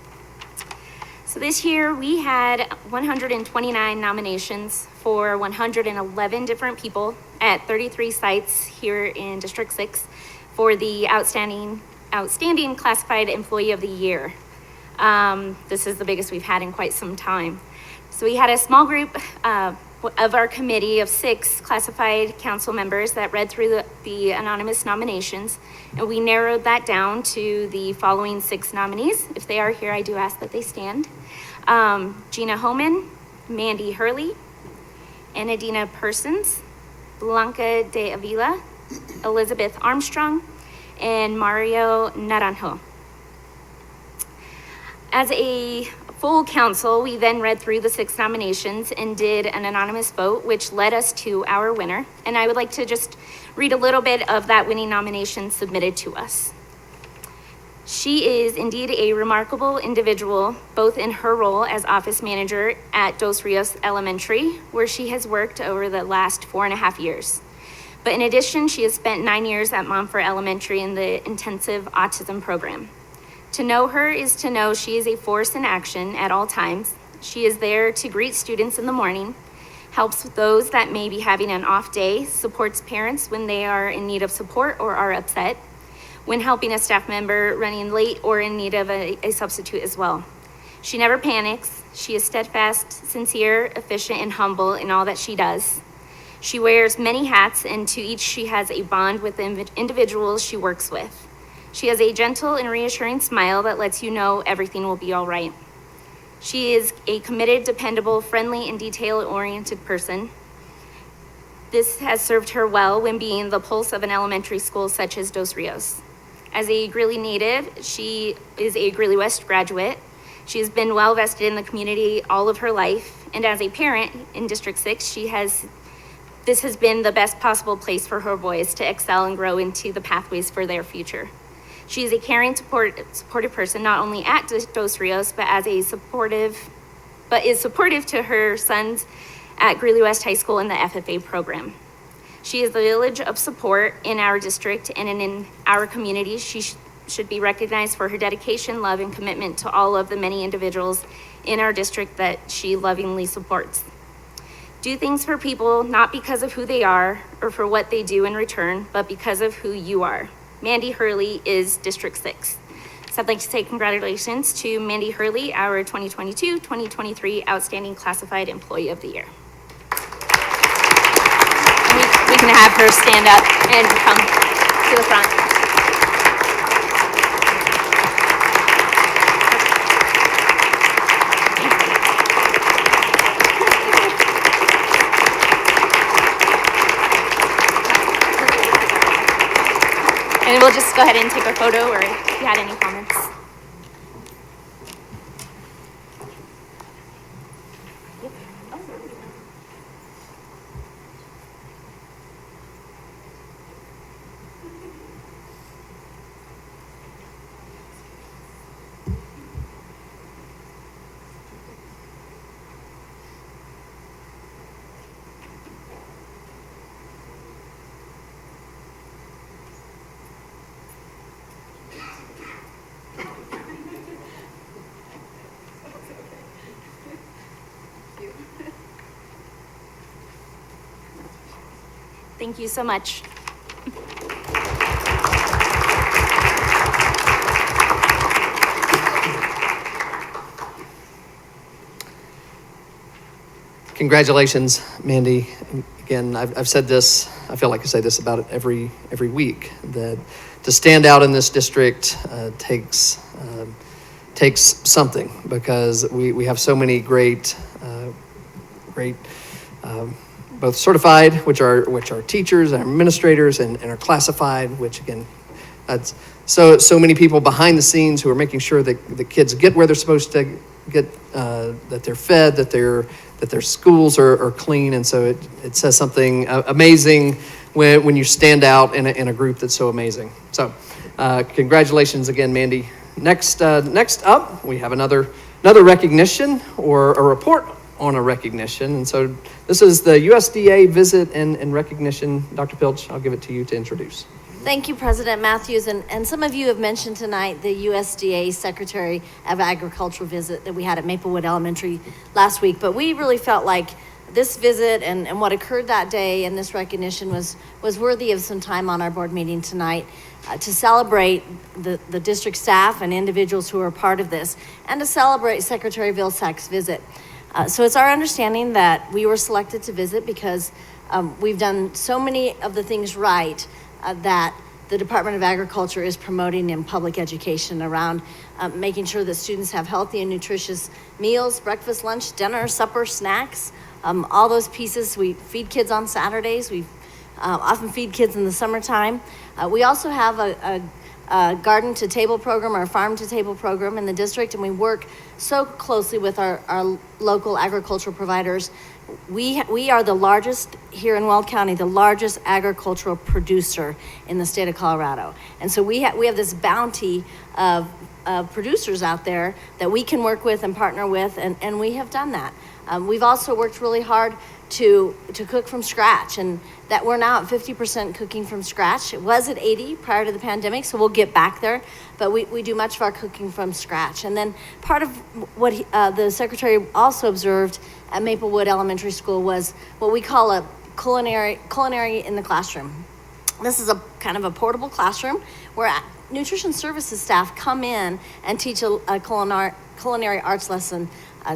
So this year we had 129 nominations for 111 different people at 33 sites here in District 6 for the Outstanding Classified Employee of the Year. This is the biggest we've had in quite some time. So we had a small group of our committee of 6 classified council members that read through the anonymous nominations, and we narrowed that down to the following 6 nominees. If they are here, I do ask that they stand. Gina Homan, Mandy Hurley, Anadina Persons, Blanca de Avila, Elizabeth Armstrong, and Mario Naranjo. As a full council, we then read through the 6 nominations and did an anonymous vote, which led us to our winner. And I would like to just read a little bit of that winning nomination submitted to us. She is indeed a remarkable individual, both in her role as office manager at Dos Rios Elementary, where she has worked over the last 4.5 years. But in addition, she has spent 9 years at Montfort Elementary in the intensive autism program. To know her is to know she is a force in action at all times. She is there to greet students in the morning, helps those that may be having an off day, supports parents when they are in need of support or are upset, when helping a staff member running late or in need of a substitute as well. She never panics. She is steadfast, sincere, efficient, and humble in all that she does. She wears many hats, and to each she has a bond with the individuals she works with. She has a gentle and reassuring smile that lets you know everything will be all right. She is a committed, dependable, friendly, and detail-oriented person. This has served her well when being the pulse of an elementary school such as Dos Rios. As a Greeley native, she is a Greeley-West graduate. She has been well vested in the community all of her life, and as a parent in District 6, this has been the best possible place for her boys to excel and grow into the pathways for their future. She is a caring, supportive person, not only at Dos Rios, but is supportive to her sons at Greeley-West High School in the FFA program. She is the village of support in our district and in our community. She should be recognized for her dedication, love, and commitment to all of the many individuals in our district that she lovingly supports. Do things for people, not because of who they are or for what they do in return, but because of who you are. Mandy Hurley is District 6. So I'd like to say congratulations to Mandy Hurley, our 2022-2023 Outstanding Classified Employee of the Year. We can have her stand up and come to the front. And we'll just go ahead and take a photo, or if you had any comments. Thank you so much. Congratulations, Mandy. Again, I've said this, I feel like I say this about it every week, that to stand out in this district takes something, because we have so many great both certified, which are teachers and administrators, and are classified, which again, that's so many people behind the scenes who are making sure that the kids get where they're supposed to get, that they're fed, that their schools are clean. And so it says something amazing when you stand out in a group that's so amazing. So congratulations again, Mandy. Next up, we have another recognition, or a report on a recognition. And so this is the USDA visit and recognition. Dr. Pilch, I'll give it to you to introduce. Thank you, President Matthews. And some of you have mentioned tonight the USDA Secretary of Agriculture visit that we had at Maplewood Elementary last week. But we really felt like this visit and what occurred that day and this recognition was worthy of some time on our board meeting tonight to celebrate the district staff and individuals who are part of this, and to celebrate Secretary Vilsack's visit. So it's our understanding that we were selected to visit because we've done so many of the things right that the Department of Agriculture is promoting in public education around making sure that students have healthy and nutritious meals, breakfast, lunch, dinner, supper, snacks, all those pieces. We feed kids on Saturdays. We often feed kids in the summertime. We also have a garden to table program, or a farm to table program in the district, and we work so closely with our local agricultural providers. We are the largest here in Weld County, the largest agricultural producer in the state of Colorado. And so we have this bounty of producers out there that we can work with and partner with, and we have done that. We've also worked really hard to cook from scratch, and that we're now at 50% cooking from scratch. It was at 80 prior to the pandemic, so we'll get back there, but we do much of our cooking from scratch. And then part of what the Secretary also observed at Maplewood Elementary School was what we call a culinary in the classroom. This is a kind of a portable classroom where nutrition services staff come in and teach a culinary arts lesson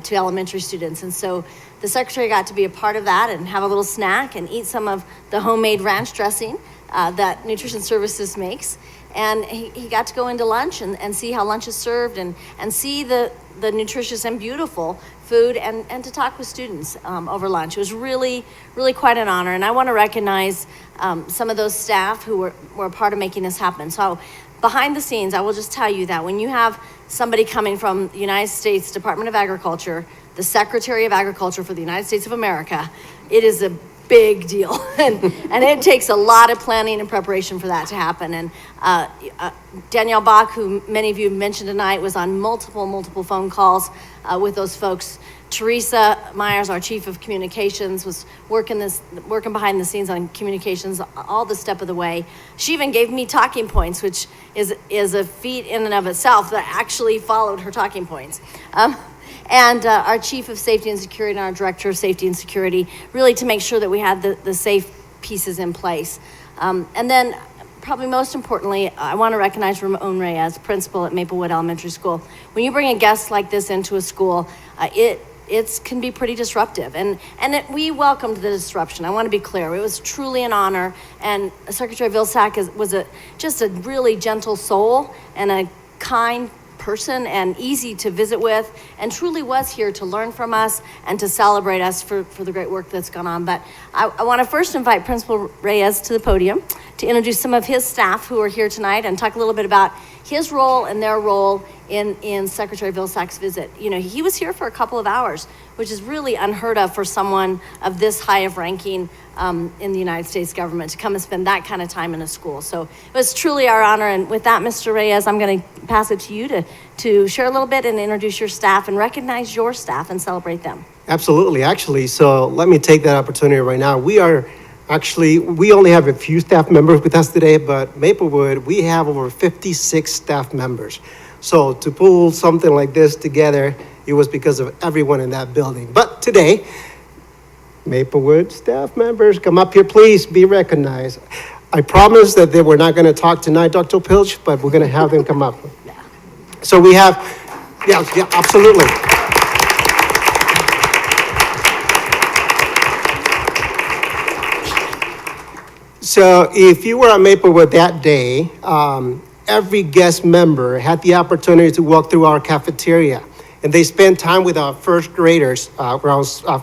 to elementary students. And so the Secretary got to be a part of that and have a little snack and eat some of the homemade ranch dressing that Nutrition Services makes. And he got to go into lunch and see how lunch is served and see the nutritious and beautiful food and to talk with students over lunch. It was really, really quite an honor. And I want to recognize some of those staff who were a part of making this happen. So behind the scenes, I will just tell you that when you have somebody coming from the United States Department of Agriculture, the Secretary of Agriculture for the United States of America, it is a big deal. and it takes a lot of planning and preparation for that to happen. And Danielle Bach, who many of you mentioned tonight, was on multiple phone calls with those folks. Teresa Myers, our Chief of Communications, was working behind the scenes on communications all the step of the way. She even gave me talking points, which is a feat in and of itself, that actually followed her talking points. And our Chief of Safety and Security and our Director of Safety and Security, really to make sure that we had the safe pieces in place. And then probably most importantly, I want to recognize Ramon Reyes, principal at Maplewood Elementary School. When you bring a guest like this into a school, it can be pretty disruptive. And we welcomed the disruption. I want to be clear. It was truly an honor. And Secretary Vilsack was just a really gentle soul and a kind person and easy to visit with, and truly was here to learn from us and to celebrate us for the great work that's gone on. But I want to first invite Principal Reyes to the podium to introduce some of his staff who are here tonight and talk a little bit about his role and their role in Secretary Vilsack's visit. You know, he was here for a couple of hours, which is really unheard of for someone of this high of ranking in the United States government to come and spend that kind of time in a school. So it was truly our honor. And with that, Mr. Reyes, I'm going to pass it to you to share a little bit and introduce your staff and recognize your staff and celebrate them. Absolutely, actually. So let me take that opportunity right now. We only have a few staff members with us today, but Maplewood, we have over 56 staff members. So to pull something like this together, it was because of everyone in that building. But today, Maplewood staff members, come up here, please, be recognized. I promise that we're not going to talk tonight, Dr. Pilch, but we're going to have them come up. So we have, yeah, absolutely. So if you were at Maplewood that day, every guest member had the opportunity to walk through our cafeteria. And they spent time with our first graders,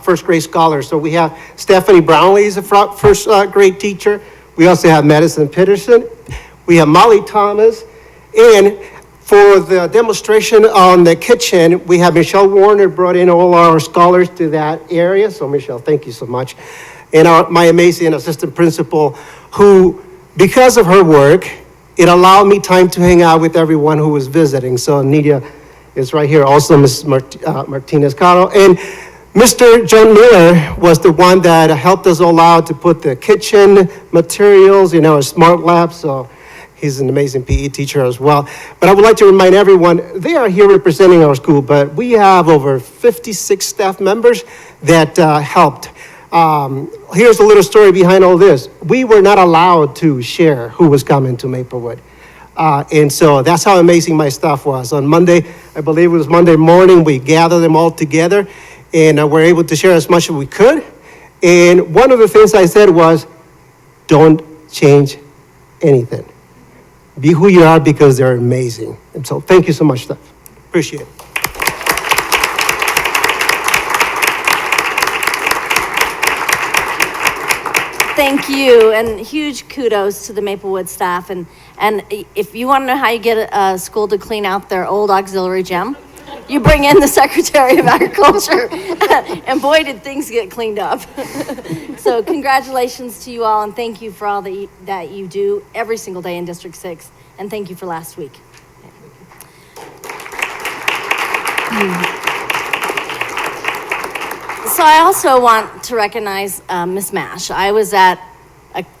first grade scholars. So we have Stephanie Brownlee is a first grade teacher. We also have Madison Peterson. We have Molly Thomas. And for the demonstration on the kitchen, we have Michelle Warner brought in all our scholars to that area. So Michelle, thank you so much. And my amazing assistant principal, who, because of her work, it allowed me time to hang out with everyone who was visiting. So Nidia is right here, also Ms. Martinez-Caro. And Mr. John Miller was the one that helped us all out to put the kitchen materials in our smart lab. So he's an amazing PE teacher as well. But I would like to remind everyone, they are here representing our school, but we have over 56 staff members that helped. Here's a little story behind all this. We were not allowed to share who was coming to Maplewood. And so that's how amazing my staff was. On Monday, I believe it was Monday morning, we gathered them all together and were able to share as much as we could. And one of the things I said was, don't change anything. Be who you are because they're amazing. And so thank you so much, staff. Appreciate it. Thank you, and huge kudos to the Maplewood staff. And if you want to know how you get a school to clean out their old auxiliary gym, you bring in the Secretary of Agriculture, and boy, did things get cleaned up. So congratulations to you all, and thank you for all that you do every single day in District 6, and thank you for last week. So I also want to recognize Miss Mash. I was at,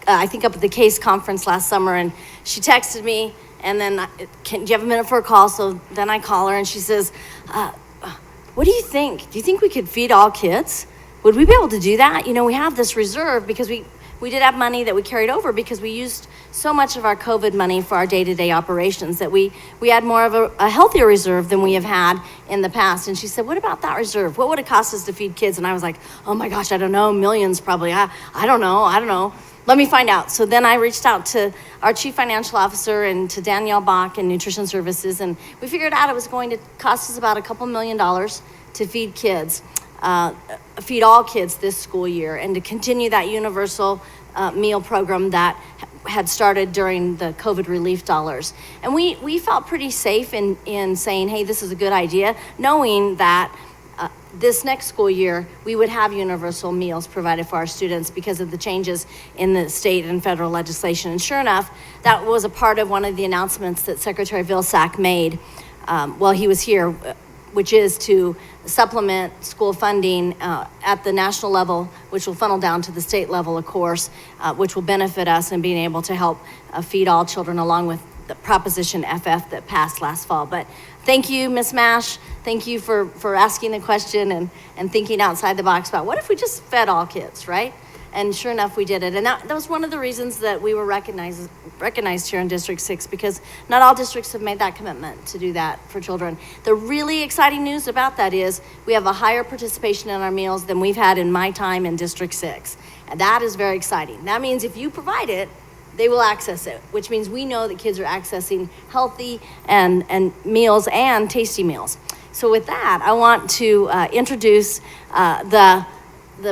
I think up at the CASE conference last summer, and she texted me, and then, do you have a minute for a call? So then I call her, and she says, what do you think? Do you think we could feed all kids? Would we be able to do that? You know, we have this reserve because we did have money that we carried over because we used so much of our COVID money for our day-to-day operations that we had more of a healthier reserve than we have had in the past. And she said, what about that reserve? What would it cost us to feed kids? And I was like, oh my gosh, I don't know, millions probably. I don't know. Let me find out. So then I reached out to our chief financial officer and to Danielle Bach in Nutrition Services, and we figured out it was going to cost us about a couple $1 million to feed kids. Feed all kids this school year, and to continue that universal meal program that had started during the COVID relief dollars. And we felt pretty safe in saying, hey, this is a good idea, knowing that this next school year we would have universal meals provided for our students because of the changes in the state and federal legislation. And sure enough, that was a part of one of the announcements that Secretary Vilsack made while he was here, which is to supplement school funding at the national level, which will funnel down to the state level, of course, which will benefit us in being able to help feed all children, along with the Proposition FF that passed last fall. But thank you, Ms. Mash. Thank you for asking the question and thinking outside the box about what if we just fed all kids, right? And sure enough, we did it. And that was one of the reasons that we were recognized here in District 6, because not all districts have made that commitment to do that for children. The really exciting news about that is we have a higher participation in our meals than we've had in my time in District 6. And that is very exciting. That means if you provide it, they will access it, which means we know that kids are accessing healthy and meals and tasty meals. So with that, I want to introduce the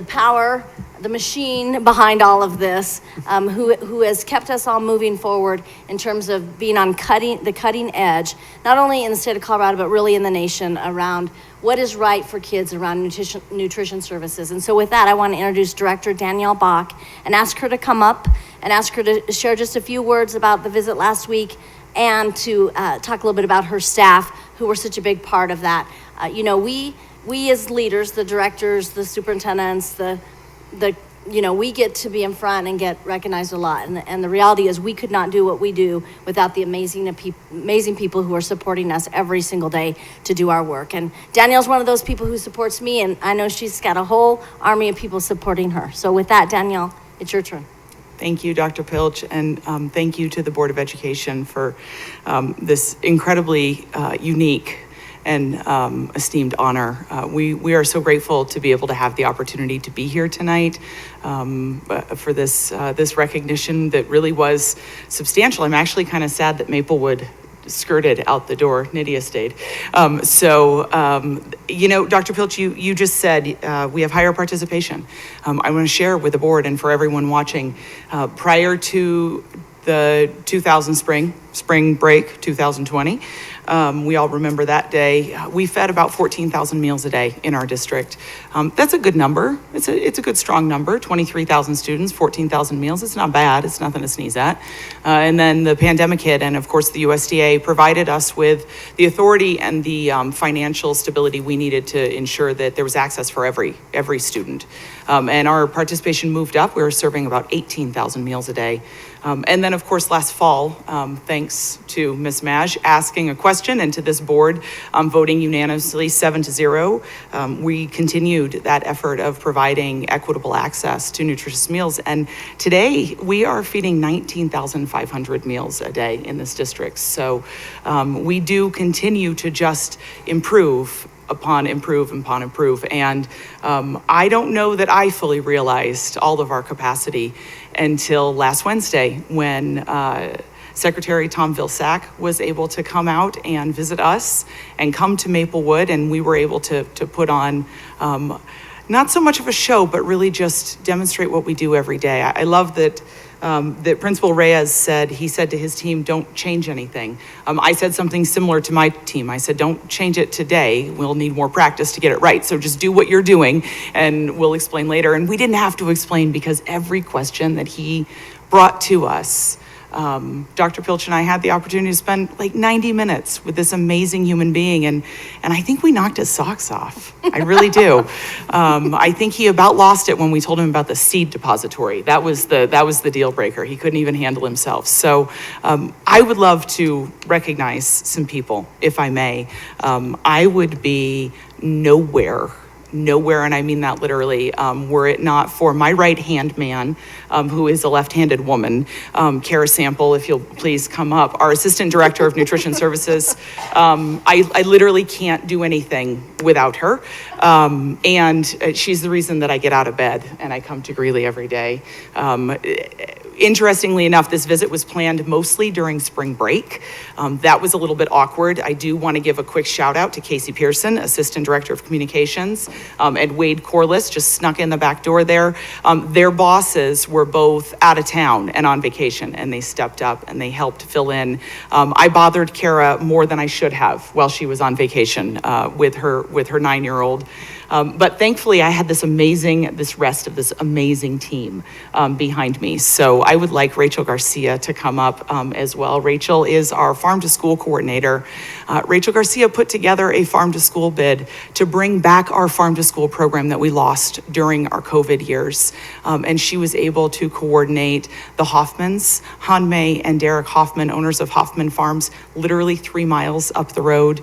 power, the machine behind all of this, who has kept us all moving forward in terms of being on the cutting edge, not only in the state of Colorado, but really in the nation, around what is right for kids around nutrition services. And so with that, I want to introduce Director Danielle Bach and ask her to come up and ask her to share just a few words about the visit last week, and to talk a little bit about her staff, who were such a big part of that. We as leaders, the directors, the superintendents, the you know, we get to be in front and get recognized a lot. And the reality is we could not do what we do without the amazing people who are supporting us every single day to do our work. And Danielle's one of those people who supports me, and I know she's got a whole army of people supporting her. So with that, Danielle, it's your turn. Thank you, Dr. Pilch, and thank you to the Board of Education for this incredibly unique and esteemed honor. We are so grateful to be able to have the opportunity to be here tonight for this recognition that really was substantial. I'm actually kind of sad that Maplewood skirted out the door. Nydia stayed. You know, Dr. Pilch, you just said we have higher participation. I want to share with the board and for everyone watching, prior to the 2000 spring break, 2020, we all remember that day. We fed about 14,000 meals a day in our district. That's a good number. It's a good strong number. 23,000 students, 14,000 meals. It's not bad. It's nothing to sneeze at. And then the pandemic hit, and of course the USDA provided us with the authority and the financial stability we needed to ensure that there was access for every student. And our participation moved up. We were serving about 18,000 meals a day. And then, of course, last fall, thanks to Ms. Maj asking a question and to this board voting unanimously 7-0, we continued that effort of providing equitable access to nutritious meals. And today, we are feeding 19,500 meals a day in this district. So we do continue to just improve upon improve. And I don't know that I fully realized all of our capacity until last Wednesday when Secretary Tom Vilsack was able to come out and visit us and come to Maplewood, and we were able to put on not so much of a show, but really just demonstrate what we do every day. I love that that Principal Reyes said, he said to his team, don't change anything. I said something similar to my team. I said, don't change it today. We'll need more practice to get it right. So just do what you're doing and we'll explain later. And we didn't have to explain because every question that he brought to us, Dr. Pilch and I had the opportunity to spend like 90 minutes with this amazing human being, and I think we knocked his socks off. I really do. I think he about lost it when we told him about the seed depository. That was the deal breaker. He couldn't even handle himself. So I would love to recognize some people, if I may. I would be nowhere, and I mean that literally, were it not for my right-hand man, who is a left-handed woman, Kara Sample, if you'll please come up, our Assistant Director of Nutrition Services. I literally can't do anything without her, and she's the reason that I get out of bed and I come to Greeley every day. Interestingly enough, this visit was planned mostly during spring break. That was a little bit awkward. I do want to give a quick shout out to Casey Pearson, Assistant Director of Communications, and Wade Corliss just snuck in the back door there. Their bosses were both out of town and on vacation, and they stepped up and they helped fill in. I bothered Kara more than I should have while she was on vacation with her 9-year-old. But thankfully, I had this rest of this amazing team behind me. So I would like Rachel Garcia to come up as well. Rachel is our Farm to School coordinator. Rachel Garcia put together a Farm to School bid to bring back our Farm to School program that we lost during our COVID years. And she was able to coordinate the Hoffmans, Han May and Derek Hoffman, owners of Hoffman Farms, literally 3 miles up the road.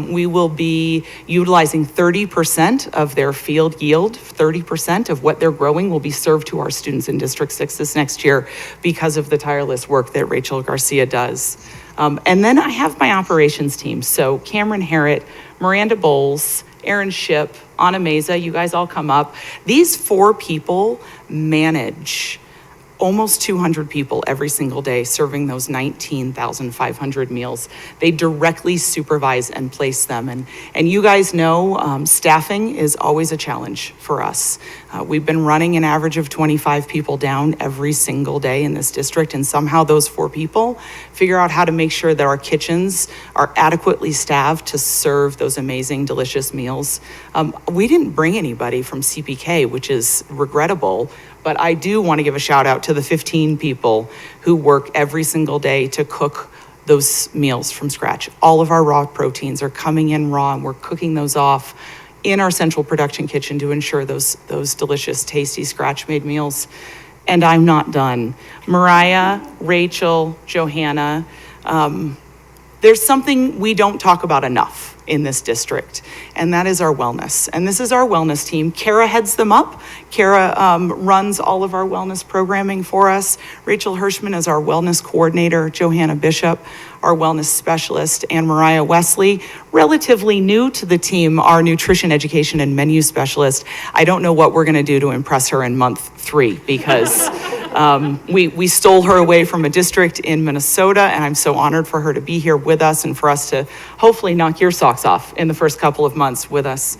We will be utilizing 30% of their field yield, 30% of what they're growing will be served to our students in District 6 this next year because of the tireless work that Rachel Garcia does. And then I have my operations team. So Cameron Harrett, Miranda Bowles, Aaron Ship, Anna Meza, you guys all come up. These 4 people manage almost 200 people every single day serving those 19,500 meals. They directly supervise and place them. And you guys know staffing is always a challenge for us. We've been running an average of 25 people down every single day in this district, and somehow those 4 people figure out how to make sure that our kitchens are adequately staffed to serve those amazing, delicious meals. We didn't bring anybody from CPK, which is regrettable, but I do want to give a shout out to the 15 people who work every single day to cook those meals from scratch. All of our raw proteins are coming in raw and we're cooking those off in our central production kitchen to ensure those delicious, tasty, scratch-made meals. And I'm not done. Mariah, Rachel, Johanna, there's something we don't talk about enough in this district, and that is our wellness. And this is our wellness team. Kara heads them up. Kara runs all of our wellness programming for us. Rachel Hirschman is our wellness coordinator. Johanna Bishop, our wellness specialist, and Mariah Wesley, relatively new to the team, our nutrition education and menu specialist. I don't know what we're gonna do to impress her in month 3 because we stole her away from a district in Minnesota, and I'm so honored for her to be here with us and for us to hopefully knock your socks off in the first couple of months with us.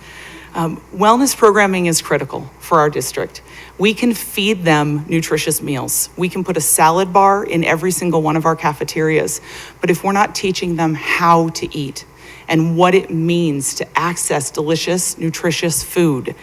Wellness programming is critical for our district. We can feed them nutritious meals. We can put a salad bar in every single one of our cafeterias, but if we're not teaching them how to eat and what it means to access delicious, nutritious food,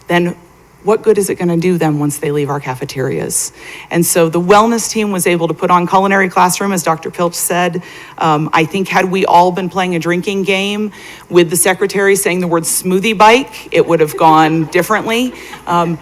then what good is it going to do them once they leave our cafeterias? And so the wellness team was able to put on Culinary Classroom, as Dr. Pilch said. I think had we all been playing a drinking game with the secretary saying the word smoothie bike, it would have gone differently.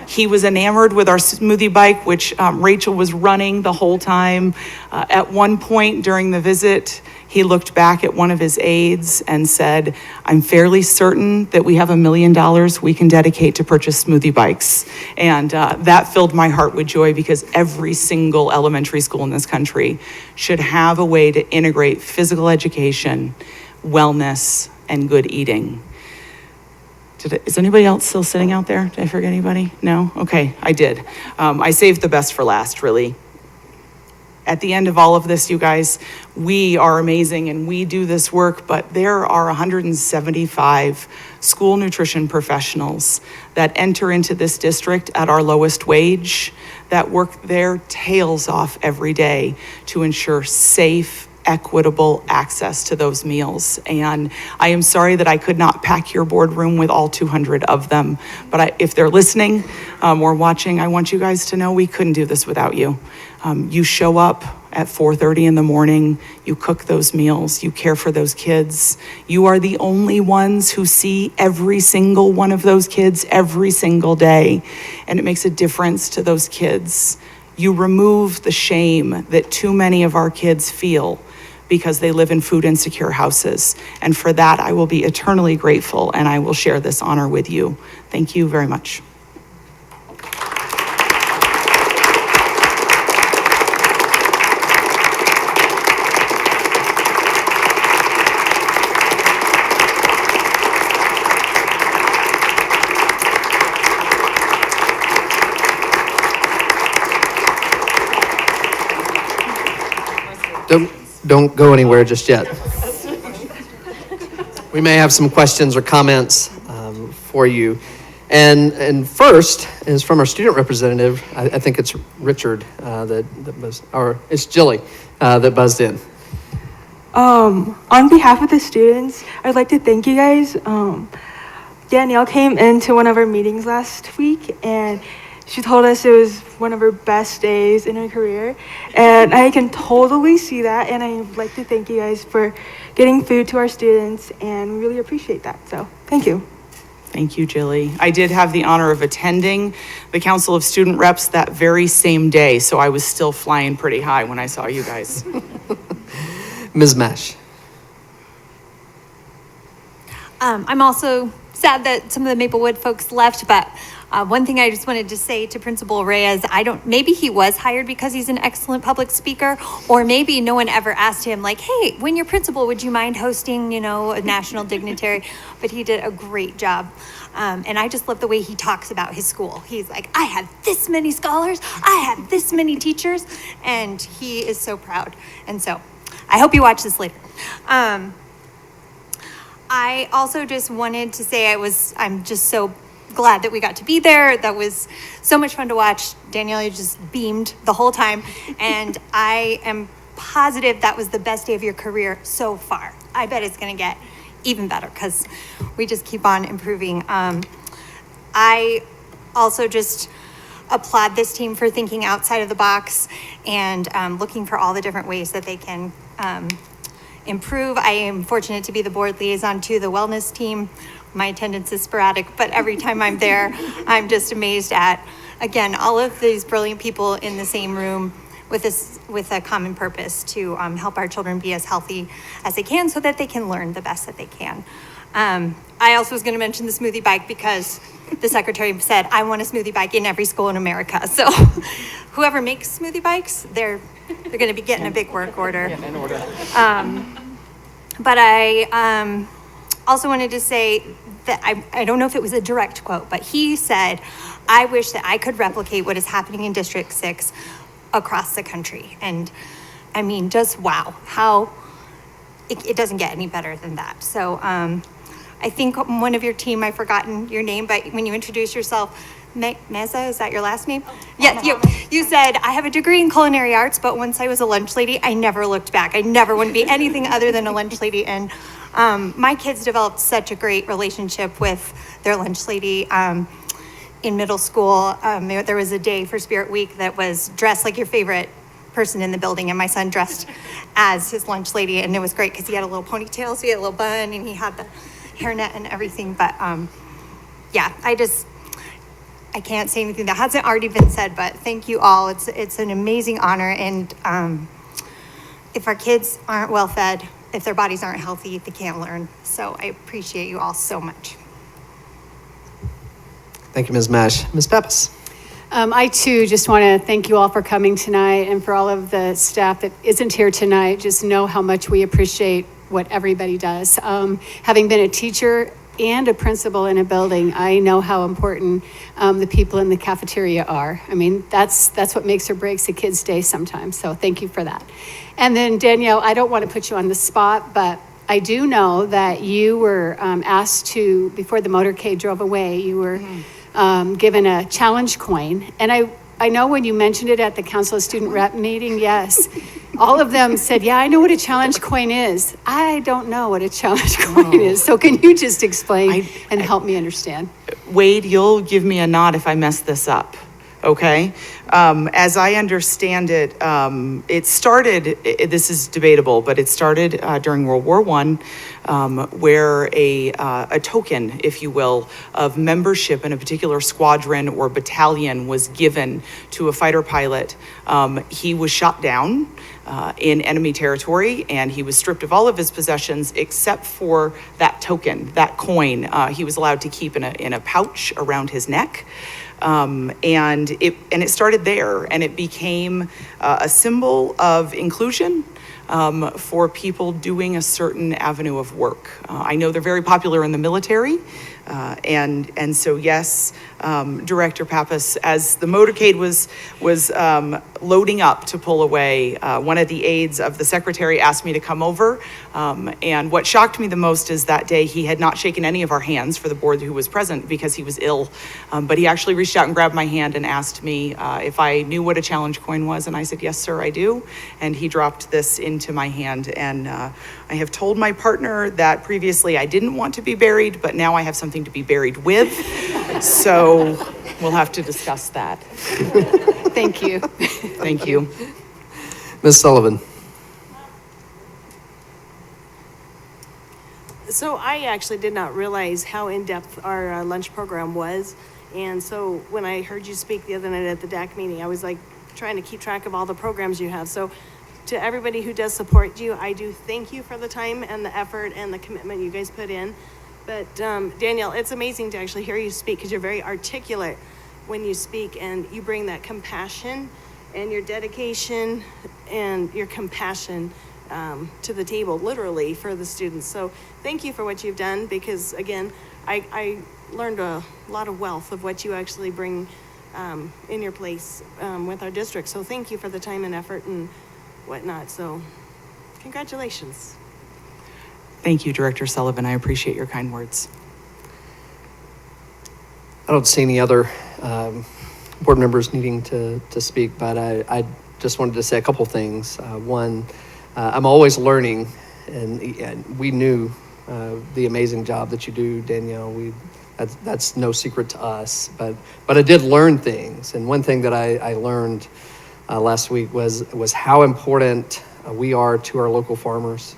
He was enamored with our smoothie bike, which Rachel was running the whole time. At one point during the visit, he looked back at one of his aides and said, I'm fairly certain that we have $1 million we can dedicate to purchase smoothie bikes. And that filled my heart with joy because every single elementary school in this country should have a way to integrate physical education, wellness, and good eating. Is anybody else still sitting out there? Did I forget anybody? No? Okay, I did. I saved the best for last, really. At the end of all of this, you guys, we are amazing and we do this work, but there are 175 school nutrition professionals that enter into this district at our lowest wage, that work their tails off every day to ensure safe, equitable access to those meals. And I am sorry that I could not pack your boardroom with all 200 of them, but if they're listening or watching, I want you guys to know we couldn't do this without you. You show up at 4:30 in the morning, you cook those meals, you care for those kids. You are the only ones who see every single one of those kids every single day, and it makes a difference to those kids. You remove the shame that too many of our kids feel because they live in food insecure houses. And for that, I will be eternally grateful, and I will share this honor with you. Thank you very much. Don't go anywhere just yet. We may have some questions or comments for you. And first is from our student representative. I think it's Richard that buzzed, or it's Jilly that buzzed in. On behalf of the students, I'd like to thank you guys. Danielle came into one of our meetings last week and she told us it was one of her best days in her career, and I can totally see that, and I'd like to thank you guys for getting food to our students, and we really appreciate that, so thank you. Thank you, Jilly. I did have the honor of attending the Council of Student Reps that very same day, so I was still flying pretty high when I saw you guys. Ms. Mash. I'm also sad that some of the Maplewood folks left, but one thing I just wanted to say to Principal Reyes, maybe he was hired because he's an excellent public speaker, or maybe no one ever asked him like, hey, when you're principal, would you mind hosting, a national dignitary? But he did a great job. And I just love the way he talks about his school. He's like, I have this many scholars, I have this many teachers, and he is so proud. And so I hope you watch this later. I also just wanted to say I'm just so glad that we got to be there. That was so much fun to watch. Danielle, you just beamed the whole time. And I am positive that was the best day of your career so far. I bet it's going to get even better because we just keep on improving. I also just applaud this team for thinking outside of the box and looking for all the different ways that they can improve. I am fortunate to be the board liaison to the wellness team. my attendance is sporadic, but every time I'm there, I'm just amazed at, again, all of these brilliant people in the same room with a common purpose to help our children be as healthy as they can so that they can learn the best that they can. I also was going to mention the smoothie bike because the secretary said, I want a smoothie bike in every school in America. So whoever makes smoothie bikes, they're going to be getting a big work order. But I also wanted to say that I don't know if it was a direct quote, but he said, I wish that I could replicate what is happening in District 6 across the country. And I mean, just wow, how it doesn't get any better than that. So I think one of your team, I've forgotten your name, but when you introduced yourself, Meza, is that your last name? Yeah, you said, I have a degree in culinary arts, but once I was a lunch lady, I never looked back. I never want to be anything other than a lunch lady. And my kids developed such a great relationship with their lunch lady in middle school. There was a day for Spirit Week that was dressed like your favorite person in the building, and my son dressed as his lunch lady, and it was great because he had a little ponytail, so he had a little bun, and he had the hairnet and everything. But yeah, I can't say anything that hasn't already been said, but thank you all. It's an amazing honor, and if our kids aren't well fed, if their bodies aren't healthy, they can't learn. So I appreciate you all so much. Thank you, Ms. Mesh. Ms. Pappas. I too just want to thank you all for coming tonight, and for all of the staff that isn't here tonight. Just know how much we appreciate what everybody does. Having been a teacher and a principal in a building, I know how important the people in the cafeteria are. I mean, that's what makes or breaks a kid's day sometimes. So thank you for that. And then Danielle, I don't want to put you on the spot, but I do know that you were asked to, before the motorcade drove away, you were given a challenge coin. And I know when you mentioned it at the Council of Student Rep meeting, yes, all of them said, yeah, I know what a challenge coin is. I don't know what a challenge coin is. So can you just explain and help me understand? Wade, you'll give me a nod if I mess this up, okay? As I understand it, it started, this is debatable, but it started during World War I, where a token, if you will, of membership in a particular squadron or battalion was given to a fighter pilot. He was shot down in enemy territory, and he was stripped of all of his possessions except for that token, that coin. He was allowed to keep in a pouch around his neck. And it started there, and it became a symbol of inclusion for people doing a certain avenue of work. I know they're very popular in the military, and so yes, Director Pappas, as the motorcade was loading up to pull away, one of the aides of the secretary asked me to come over, and what shocked me the most is that day he had not shaken any of our hands for the board who was present because he was ill, but he actually reached out and grabbed my hand and asked me if I knew what a challenge coin was, and I said, yes, sir, I do, and he dropped this into my hand, and I have told my partner that previously I didn't want to be buried, but now I have something to be buried with, so we'll have to discuss that. Thank you. Thank you. Ms. Sullivan. So I actually did not realize how in-depth our lunch program was. And so when I heard you speak the other night at the DAC meeting, I was like trying to keep track of all the programs you have. So to everybody who does support you, I do thank you for the time and the effort and the commitment you guys put in. But Danielle, it's amazing to actually hear you speak because you're very articulate when you speak, and you bring that compassion and your dedication and your compassion to the table, literally, for the students. So thank you for what you've done, because again, I learned a lot of wealth of what you actually bring in your place with our district. So thank you for the time and effort and whatnot. So congratulations. Thank you, Director Sullivan. I appreciate your kind words. I don't see any other board members needing to speak, but I just wanted to say a couple things. One, I'm always learning, and we knew the amazing job that you do, Danielle. That's no secret to us, but I did learn things, and one thing that I learned last week was how important we are to our local farmers.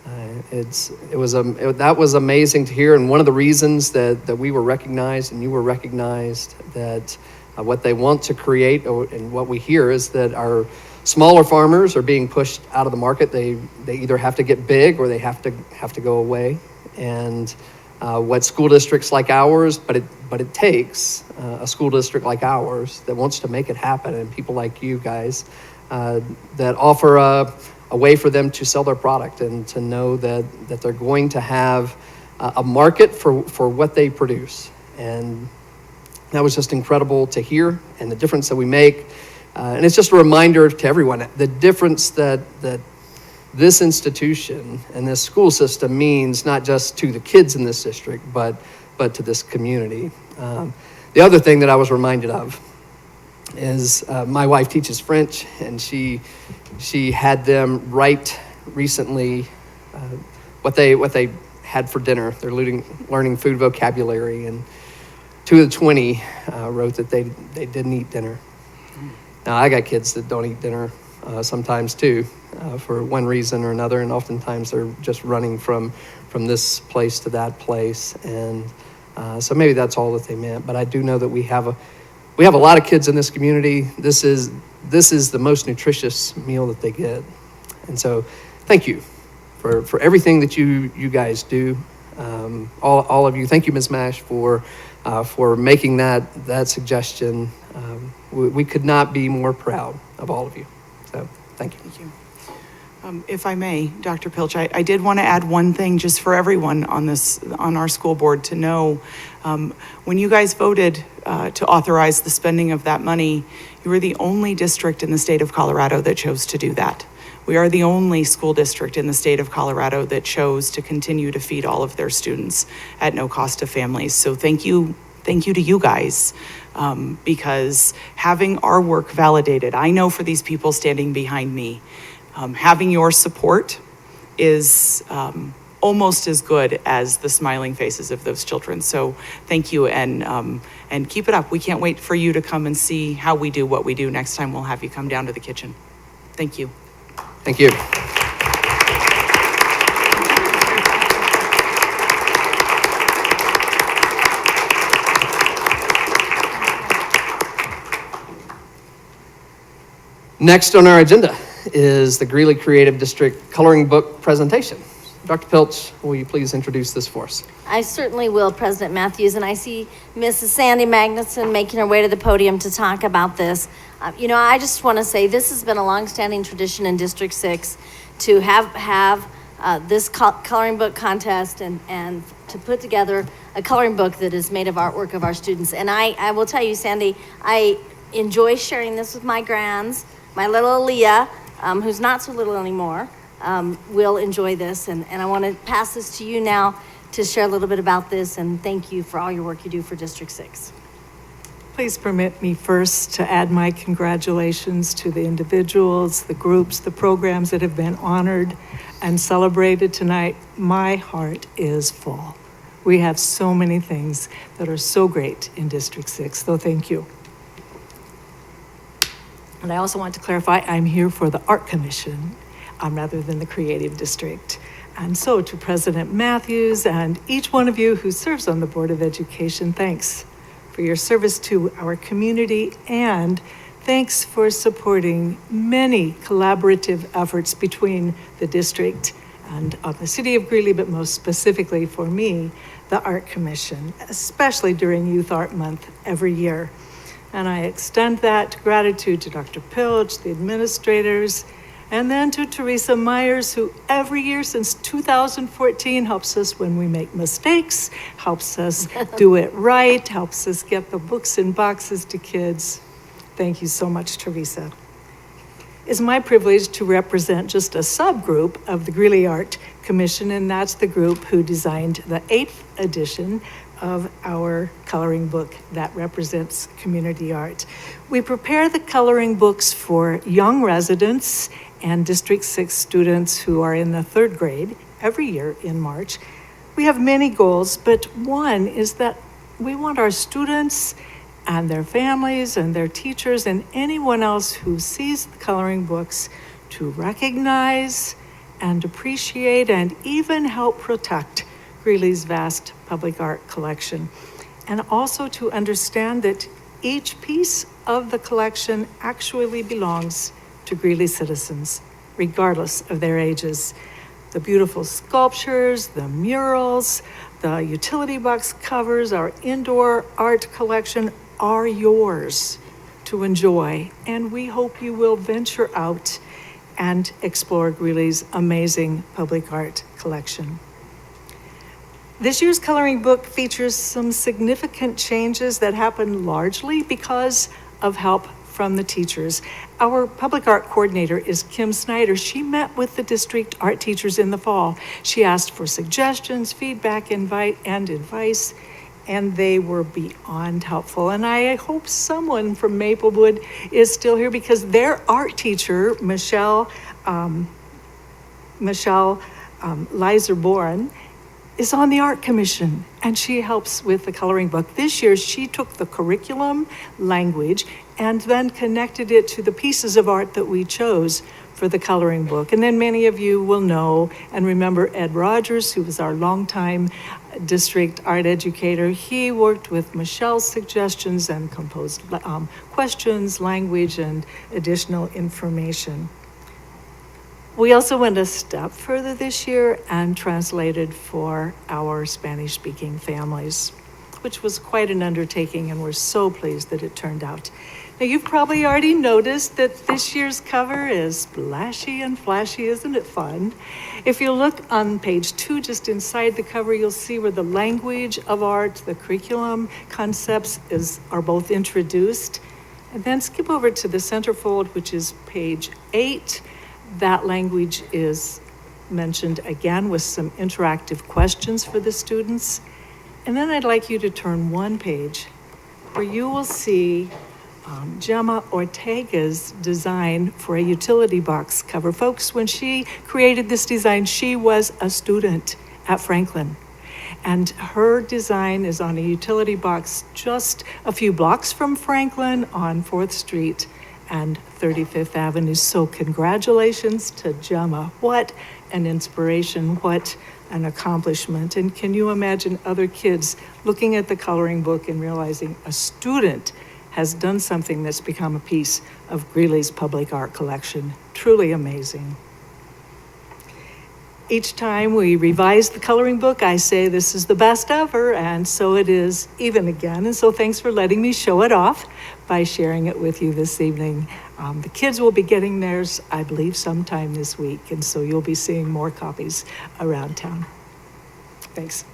That was amazing to hear, and one of the reasons that we were recognized and you were recognized, that what they want to create, and what we hear is that our smaller farmers are being pushed out of the market. They either have to get big or they have to go away. And what school districts like ours, but it takes a school district like ours that wants to make it happen, and people like you guys that offer a way for them to sell their product and to know that they're going to have a market for what they produce. And that was just incredible to hear, and the difference that we make. And it's just a reminder to everyone, the difference that this institution and this school system means, not just to the kids in this district, but to this community. The other thing that I was reminded of is my wife teaches French, and she had them write recently what they had for dinner. They're learning food vocabulary, and 2 of the 20 wrote that they didn't eat dinner. Now, I got kids that don't eat dinner sometimes too, for one reason or another, and oftentimes they're just running from this place to that place, and so maybe that's all that they meant. But I do know that we have a lot of kids in this community. This is the most nutritious meal that they get, and so thank you for everything that you guys do, all of you. Thank you, Ms. Mash, for making that suggestion. We could not be more proud of all of you. So thank you. Thank you. If I may, Dr. Pilch, I did want to add one thing just for everyone on our school board to know. When you guys voted to authorize the spending of that money, you were the only district in the state of Colorado that chose to do that. We are the only school district in the state of Colorado that chose to continue to feed all of their students at no cost to families. So thank you to you guys, because having our work validated, I know for these people standing behind me, having your support is almost as good as the smiling faces of those children. So thank you, and keep it up. We can't wait for you to come and see how we do what we do. Next time we'll have you come down to the kitchen. Thank you. Thank you. Next on our agenda is the Greeley Creative District coloring book presentation. Dr. Pilch, will you please introduce this for us? I certainly will, President Matthews, and I see Mrs. Sandy Magnuson making her way to the podium to talk about this. I just want to say this has been a longstanding tradition in District 6 to have this coloring book contest and to put together a coloring book that is made of artwork of our students. And I will tell you, Sandy, I enjoy sharing this with my grands. My little Aaliyah, who's not so little anymore, will enjoy this. And I want to pass this to you now to share a little bit about this, and thank you for all your work you do for District 6. Please permit me first to add my congratulations to the individuals, the groups, the programs that have been honored and celebrated tonight. My heart is full. We have so many things that are so great in District 6, so thank you. And I also want to clarify, I'm here for the Art Commission rather than the Creative District. And so to President Matthews and each one of you who serves on the Board of Education, thanks for your service to our community, and thanks for supporting many collaborative efforts between the district and the city of Greeley, but most specifically for me, the Art Commission, especially during Youth Art Month every year. And I extend that gratitude to Dr. Pilch, the administrators, and then to Teresa Myers, who every year since 2014 helps us when we make mistakes, helps us do it right, helps us get the books in boxes to kids. Thank you so much, Teresa. It's my privilege to represent just a subgroup of the Greeley Art Commission, and that's the group who designed the 8th edition of our coloring book that represents community art. We prepare the coloring books for young residents and District 6 students who are in the 3rd grade every year in March. We have many goals, but one is that we want our students and their families and their teachers and anyone else who sees the coloring books to recognize and appreciate and even help protect Greeley's vast public art collection. And also to understand that each piece of the collection actually belongs to Greeley citizens, regardless of their ages. The beautiful sculptures, the murals, the utility box covers, our indoor art collection are yours to enjoy. And we hope you will venture out and explore Greeley's amazing public art collection. This year's coloring book features some significant changes that happened largely because of help from the teachers. Our public art coordinator is Kim Snyder. She met with the district art teachers in the fall. She asked for suggestions, feedback, and advice, and they were beyond helpful. And I hope someone from Maplewood is still here because their art teacher, Michelle Lizer-Boren, is on the art commission, and she helps with the coloring book. This year, she took the curriculum language and then connected it to the pieces of art that we chose for the coloring book. And then many of you will know and remember Ed Rogers, who was our longtime district art educator. He worked with Michelle's suggestions and composed questions, language, and additional information. We also went a step further this year and translated for our Spanish-speaking families, which was quite an undertaking, and we're so pleased that it turned out. Now, you've probably already noticed that this year's cover is splashy and flashy. Isn't it fun? If you look on page 2, just inside the cover, you'll see where the language of art, the curriculum concepts are both introduced. And then skip over to the centerfold, which is page 8. That language is mentioned again with some interactive questions for the students. And then I'd like you to turn one page where you will see Gemma Ortega's design for a utility box cover. Folks, when she created this design, she was a student at Franklin. And her design is on a utility box just a few blocks from Franklin on 4th Street and 35th Avenue. So congratulations to Gemma. What an inspiration, what an accomplishment. And can you imagine other kids looking at the coloring book and realizing a student has done something that's become a piece of Greeley's public art collection? Truly amazing. Each time we revise the coloring book, I say this is the best ever, and so it is even again. And so thanks for letting me show it off by sharing it with you this evening. The kids will be getting theirs, I believe, sometime this week, and so you'll be seeing more copies around town. Thanks.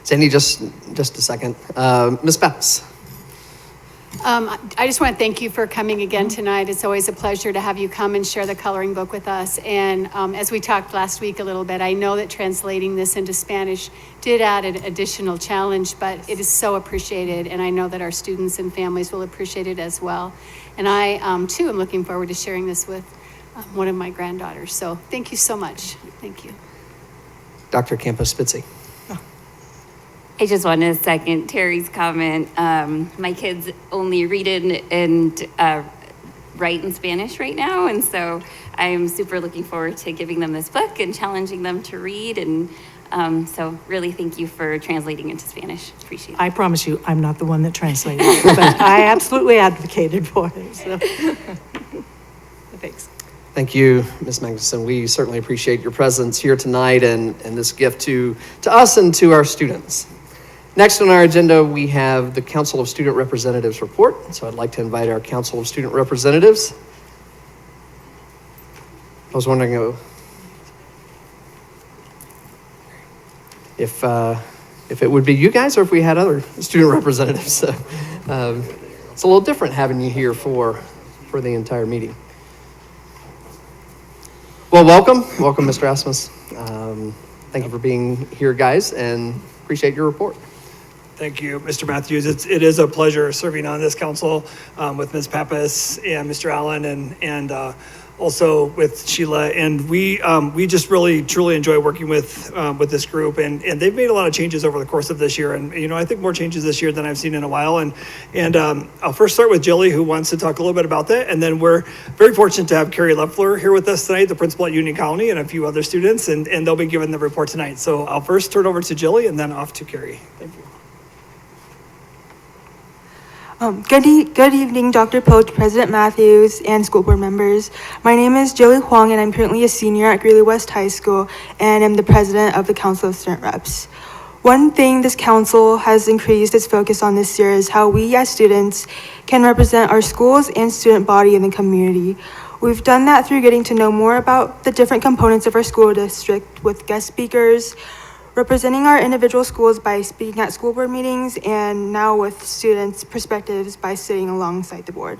Sandy, just a second. Ms. Betts. I just want to thank you for coming again tonight. It's always a pleasure to have you come and share the coloring book with us. And as we talked last week a little bit, I know that translating this into Spanish did add an additional challenge, but it is so appreciated. And I know that our students and families will appreciate it as well. And I, too, am looking forward to sharing this with one of my granddaughters. So thank you so much. Thank you. Dr. Campos-Spitzy. I just want to second Terry's comment. My kids only read and write in Spanish right now, and so I'm super looking forward to giving them this book and challenging them to read. And so really thank you for translating into Spanish. Appreciate it. I promise you, I'm not the one that translated it, but I absolutely advocated for it. So. Thanks. Thank you, Ms. Magnuson. We certainly appreciate your presence here tonight and this gift to us and to our students. Next on our agenda, we have the Council of Student Representatives report. So I'd like to invite our Council of Student Representatives. I was wondering if it would be you guys or if we had other student representatives. So, it's a little different having you here for the entire meeting. Well, welcome, Mr. Asmus. Thank you for being here, guys, and appreciate your report. Thank you, Mr. Matthews. It is a pleasure serving on this council with Ms. Pappas and Mr. Allen and also with Sheila, and we just really truly enjoy working with this group, and they've made a lot of changes over the course of this year, and I think more changes this year than I've seen in a while, and I'll first start with Jilly, who wants to talk a little bit about that, and then we're very fortunate to have Carrie Leffler here with us tonight, the principal at Union Colony, and a few other students, and they'll be giving the report tonight. So I'll first turn over to Jilly and then off to Carrie. Thank you. Good evening, Dr. Pilch, President Matthews, and school board members. My name is Jilly Huang, and I'm currently a senior at Greeley-West High School, and I'm the president of the Council of Student Reps. One thing this council has increased its focus on this year is how we as students can represent our schools and student body in the community. We've done that through getting to know more about the different components of our school district with guest speakers, representing our individual schools by speaking at school board meetings, and now with students' perspectives by sitting alongside the board.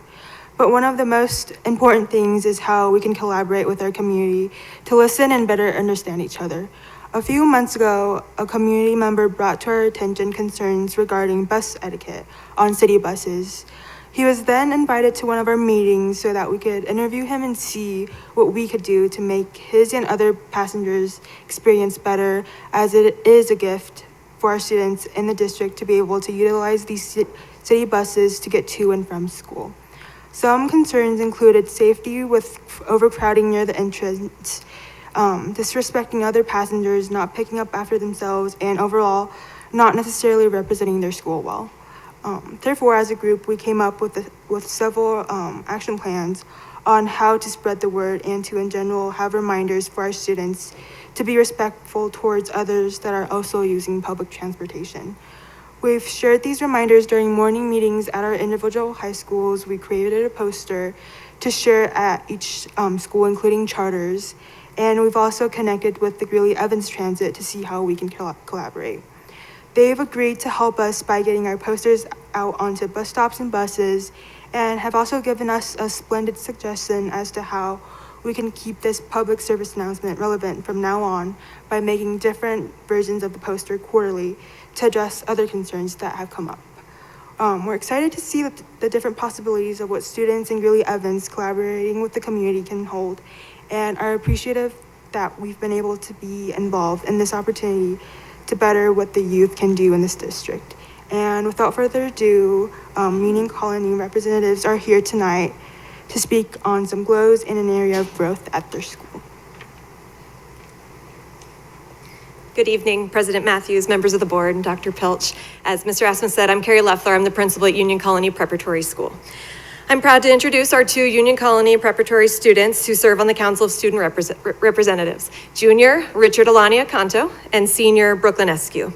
But one of the most important things is how we can collaborate with our community to listen and better understand each other. A few months ago, a community member brought to our attention concerns regarding bus etiquette on city buses. He was then invited to one of our meetings so that we could interview him and see what we could do to make his and other passengers' experience better, as it is a gift for our students in the district to be able to utilize these city buses to get to and from school. Some concerns included safety with overcrowding near the entrance, disrespecting other passengers, not picking up after themselves, and overall not necessarily representing their school well. Therefore, as a group, we came up with several action plans on how to spread the word and to, in general, have reminders for our students to be respectful towards others that are also using public transportation. We've shared these reminders during morning meetings at our individual high schools. We created a poster to share at each school, including charters, and we've also connected with the Greeley-Evans Transit to see how we can collaborate. They've agreed to help us by getting our posters out onto bus stops and buses, and have also given us a splendid suggestion as to how we can keep this public service announcement relevant from now on by making different versions of the poster quarterly to address other concerns that have come up. We're excited to see the different possibilities of what students in Greeley-Evans collaborating with the community can hold, and are appreciative that we've been able to be involved in this opportunity to better what the youth can do in this district. And without further ado, Union Colony representatives are here tonight to speak on some goals in an area of growth at their school. Good evening, President Matthews, members of the board, and Dr. Pilch. As Mr. Asmus said, I'm Carrie Leffler. I'm the principal at Union Colony Preparatory School. I'm proud to introduce our two Union Colony Preparatory students who serve on the Council of Student Representatives, Junior Richard Alania Canto and Senior Brooklyn Eskew.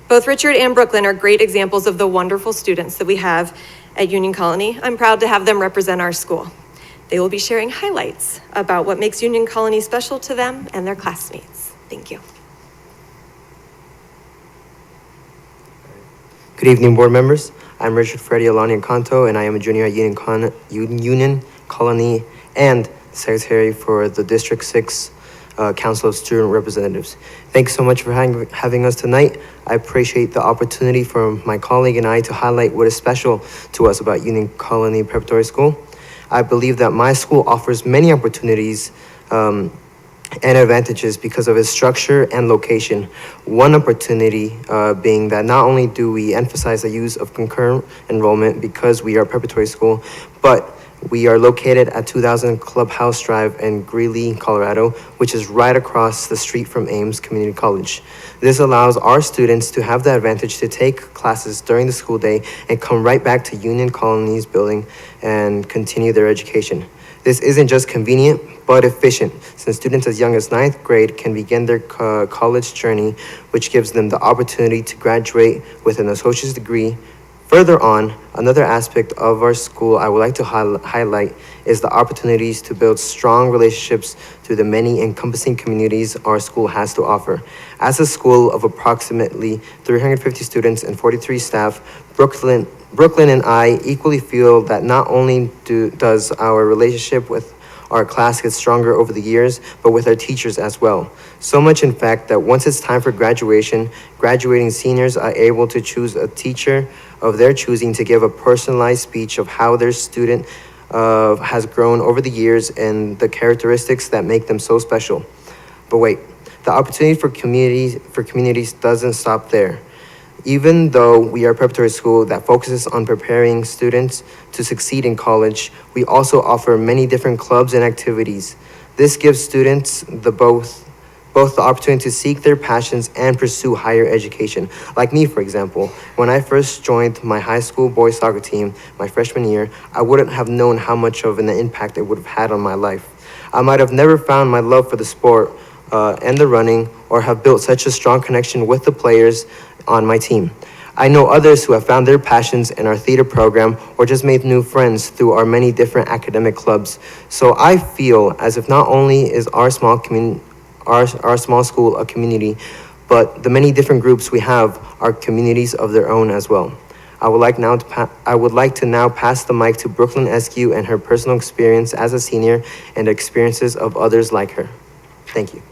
Both Richard and Brooklyn are great examples of the wonderful students that we have at Union Colony. I'm proud to have them represent our school. They will be sharing highlights about what makes Union Colony special to them and their classmates. Thank you. Good evening, board members. I'm Richard Freddie Alani Canto, and I am a junior at Union Colony and secretary for the District 6 Council of Student Representatives. Thanks so much for having us tonight. I appreciate the opportunity for my colleague and I to highlight what is special to us about Union Colony Preparatory School. I believe that my school offers many opportunities and advantages because of its structure and location. One opportunity being that not only do we emphasize the use of concurrent enrollment because we are a preparatory school, but we are located at 2000 Clubhouse Drive in Greeley, Colorado, which is right across the street from Ames Community College. This allows our students to have the advantage to take classes during the school day and come right back to Union Colony's building and continue their education. This isn't just convenient, but efficient, since students as young as 9th grade can begin their college journey, which gives them the opportunity to graduate with an associate's degree. Further on, another aspect of our school I would like to highlight is the opportunities to build strong relationships through the many encompassing communities our school has to offer. As a school of approximately 350 students and 43 staff, Brooklyn and I equally feel that not only does our relationship with our class get stronger over the years, but with our teachers as well. So much, in fact, that once it's time for graduation, graduating seniors are able to choose a teacher of their choosing to give a personalized speech of how their student has grown over the years and the characteristics that make them so special. But wait, the opportunity for communities doesn't stop there. Even though we are a preparatory school that focuses on preparing students to succeed in college, we also offer many different clubs and activities. This gives students both the opportunity to seek their passions and pursue higher education. Like me, for example, when I first joined my high school boys soccer team my freshman year, I wouldn't have known how much of an impact it would have had on my life. I might have never found my love for the sport and the running, or have built such a strong connection with the players on my team. I know others who have found their passions in our theater program or just made new friends through our many different academic clubs. So I feel as if not only is our small school a community, but the many different groups we have are communities of their own as well. I would like to now pass the mic to Brooklyn Eskew and her personal experience as a senior and experiences of others like her. Thank you.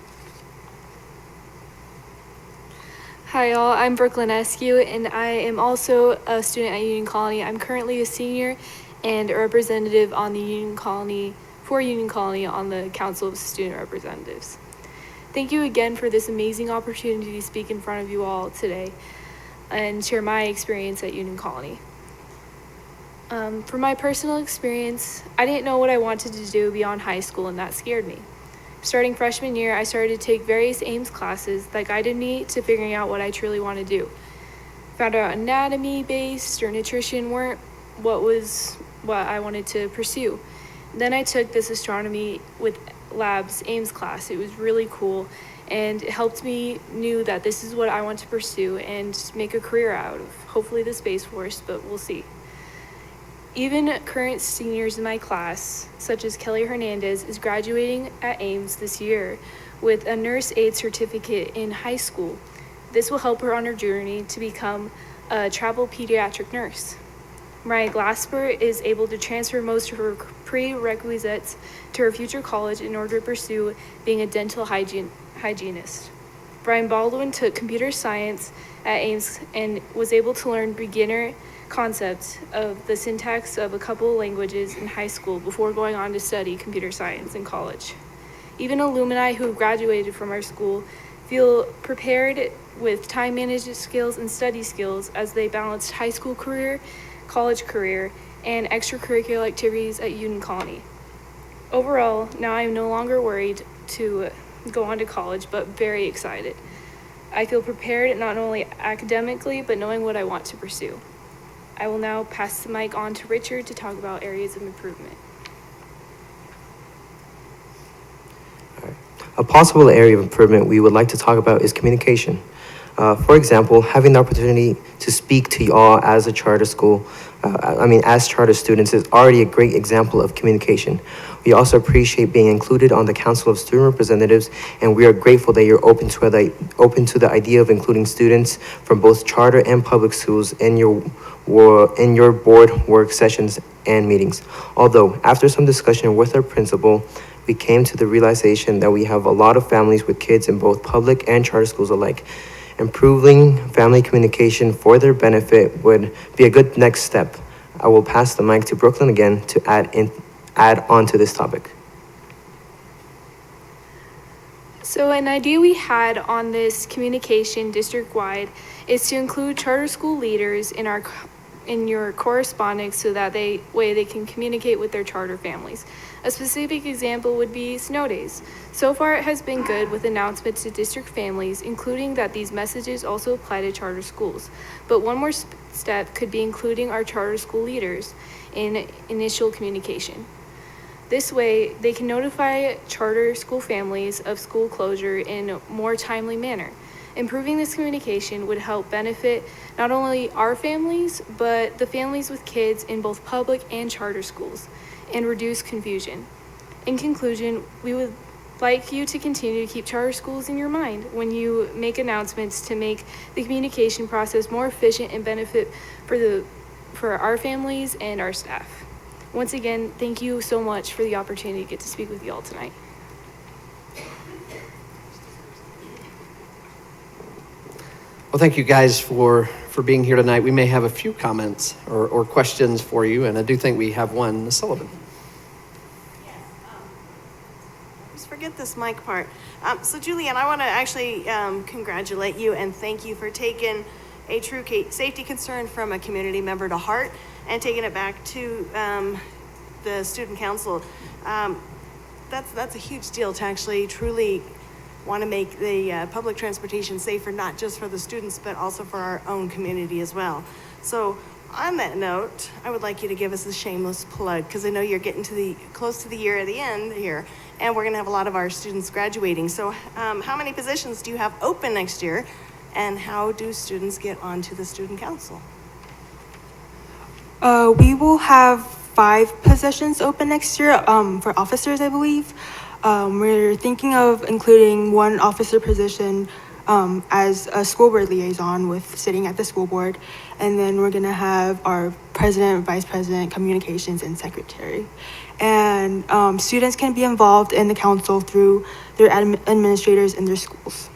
Hi all, I'm Brooklyn Eskew and I am also a student at Union Colony. I'm currently a senior and a representative on the Union Colony on the Council of Student Representatives. Thank you again for this amazing opportunity to speak in front of you all today and share my experience at Union Colony. For my personal experience, I didn't know what I wanted to do beyond high school and that scared me. Starting freshman year, I started to take various AIMS classes that guided me to figuring out what I truly want to do. Found out anatomy-based or nutrition weren't what I wanted to pursue. Then I took this astronomy with labs AIMS class. It was really cool and it helped me knew that this is what I want to pursue and make a career out of. Hopefully the Space Force, but we'll see. Even current seniors in my class, such as Kelly Hernandez, is graduating at AIMS this year with a nurse aide certificate in high school. This will help her on her journey to become a travel pediatric nurse. Mariah Glasper is able to transfer most of her prerequisites to her future college in order to pursue being a dental hygienist. Brian Baldwin took computer science at AIMS and was able to learn beginner concepts of the syntax of a couple of languages in high school before going on to study computer science in college. Even alumni who graduated from our school feel prepared with time management skills and study skills as they balanced high school career, college career, and extracurricular activities at Union Colony. Overall, now I am no longer worried to go on to college, but very excited. I feel prepared not only academically, but knowing what I want to pursue. I will now pass the mic on to Richard to talk about areas of improvement. A possible area of improvement we would like to talk about is communication. For example, having the opportunity to speak to you all as a charter school, as charter students is already a great example of communication. We also appreciate being included on the Council of Student Representatives, and we are grateful that you're open to the idea of including students from both charter and public schools in your board work sessions and meetings. Although, after some discussion with our principal, we came to the realization that we have a lot of families with kids in both public and charter schools alike. Improving family communication for their benefit would be a good next step. I will pass the mic to Brooklyn again to add on to this topic. So an idea we had on this communication district-wide is to include charter school leaders in your correspondence so that they can communicate with their charter families. A specific example would be snow days. So far it has been good with announcements to district families, including that these messages also apply to charter schools. But one more step could be including our charter school leaders in initial communication. This way, they can notify charter school families of school closure in a more timely manner. Improving this communication would help benefit not only our families, but the families with kids in both public and charter schools, and reduce confusion. In conclusion, we would like you to continue to keep charter schools in your mind when you make announcements to make the communication process more efficient and benefit for our families and our staff. Once again, thank you so much for the opportunity to get to speak with you all tonight. Well, thank you guys for being here tonight. We may have a few comments or questions for you, and I do think we have one. Ms. Sullivan. forget this mic part. So Julianne, I want to actually congratulate you and thank you for taking a true safety concern from a community member to heart and taking it back to the student council. That's a huge deal to actually truly want to make the public transportation safer, not just for the students, but also for our own community as well. So on that note, I would like you to give us a shameless plug, because I know you're getting to close to the year at the end here, and we're going to have a lot of our students graduating. So how many positions do you have open next year, and how do students get onto the student council? We will have 5 positions open next year for officers, I believe. We're thinking of including 1 officer position as a school board liaison with sitting at the school board. And then we're going to have our president, vice president, communications, and secretary. And students can be involved in the council through their administrators in their schools.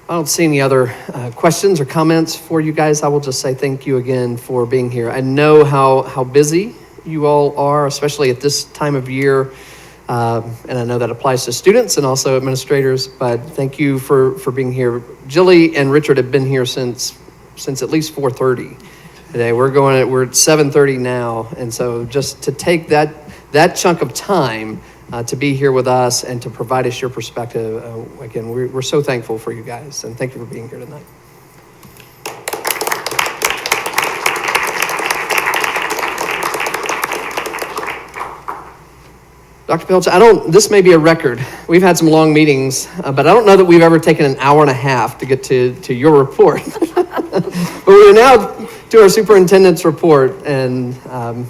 I don't see any other questions or comments for you guys. I will just say thank you again for being here. I know how busy you all are, especially at this time of year. And I know that applies to students and also administrators, but thank you for being here. Jilly and Richard have been here since at least 4:30 today. We're at 7:30 now. And so just to take that chunk of time to be here with us and to provide us your perspective. Again, we're so thankful for you guys, and thank you for being here tonight. Dr. Pilch, this may be a record. We've had some long meetings, but I don't know that we've ever taken an hour and a half to get to your report. But we're now to our superintendent's report, and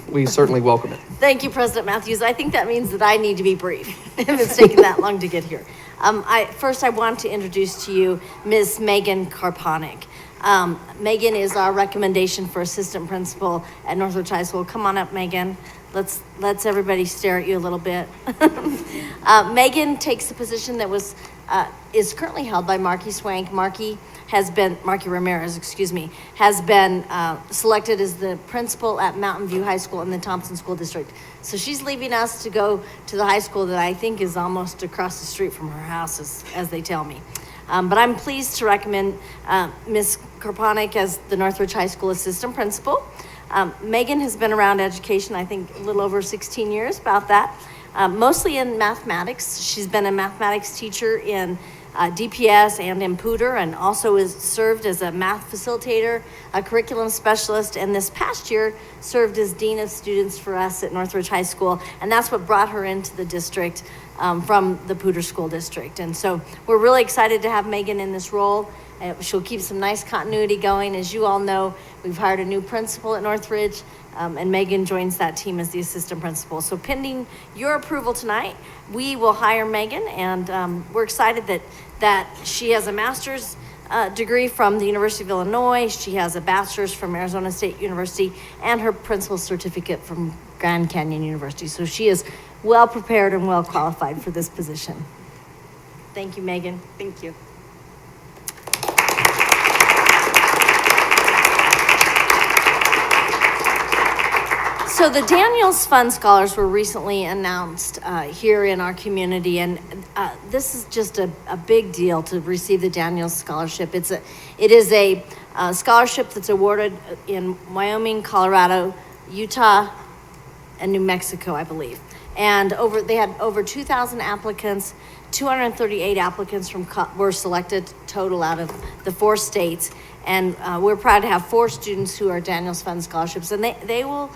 we certainly welcome it. Thank you, President Matthews. I think that means that I need to be brief if it's taken that long to get here. First, I want to introduce to you Ms. Megan Karponik. Megan is our recommendation for assistant principal at Northridge High School. Come on up, Megan. Let's everybody stare at you a little bit. Megan takes a position that is currently held by Marky Swank. Marky Ramirez, has been selected as the principal at Mountain View High School in the Thompson School District. So she's leaving us to go to the high school that I think is almost across the street from her house, as they tell me. But I'm pleased to recommend Ms. Karponik as the Northridge High School assistant principal. Megan has been around education, I think, a little over 16 years, about that. Mostly in mathematics. She's been a mathematics teacher in DPS and in Pooter, and also has served as a math facilitator, a curriculum specialist, and this past year served as dean of students for us at Northridge High School, and that's what brought her into the district from the Pooter School District. And so we're really excited to have Megan in this role. She'll keep some nice continuity going. As you all know, we've hired a new principal at Northridge, and Megan joins that team as the assistant principal. So pending your approval tonight, we will hire Megan, and we're excited that she has a master's degree from the University of Illinois. She has a bachelor's from Arizona State University and her principal's certificate from Grand Canyon University. So she is well prepared and well qualified for this position. Thank you, Megan. Thank you. So the Daniels Fund Scholars were recently announced here in our community, and this is just a big deal to receive the Daniels Scholarship. It is a scholarship that's awarded in Wyoming, Colorado, Utah, and New Mexico, I believe. And they had over 2,000 applicants. 238 applicants were selected total out of the 4 states, and we're proud to have 4 students who are Daniels Fund Scholarships, and they will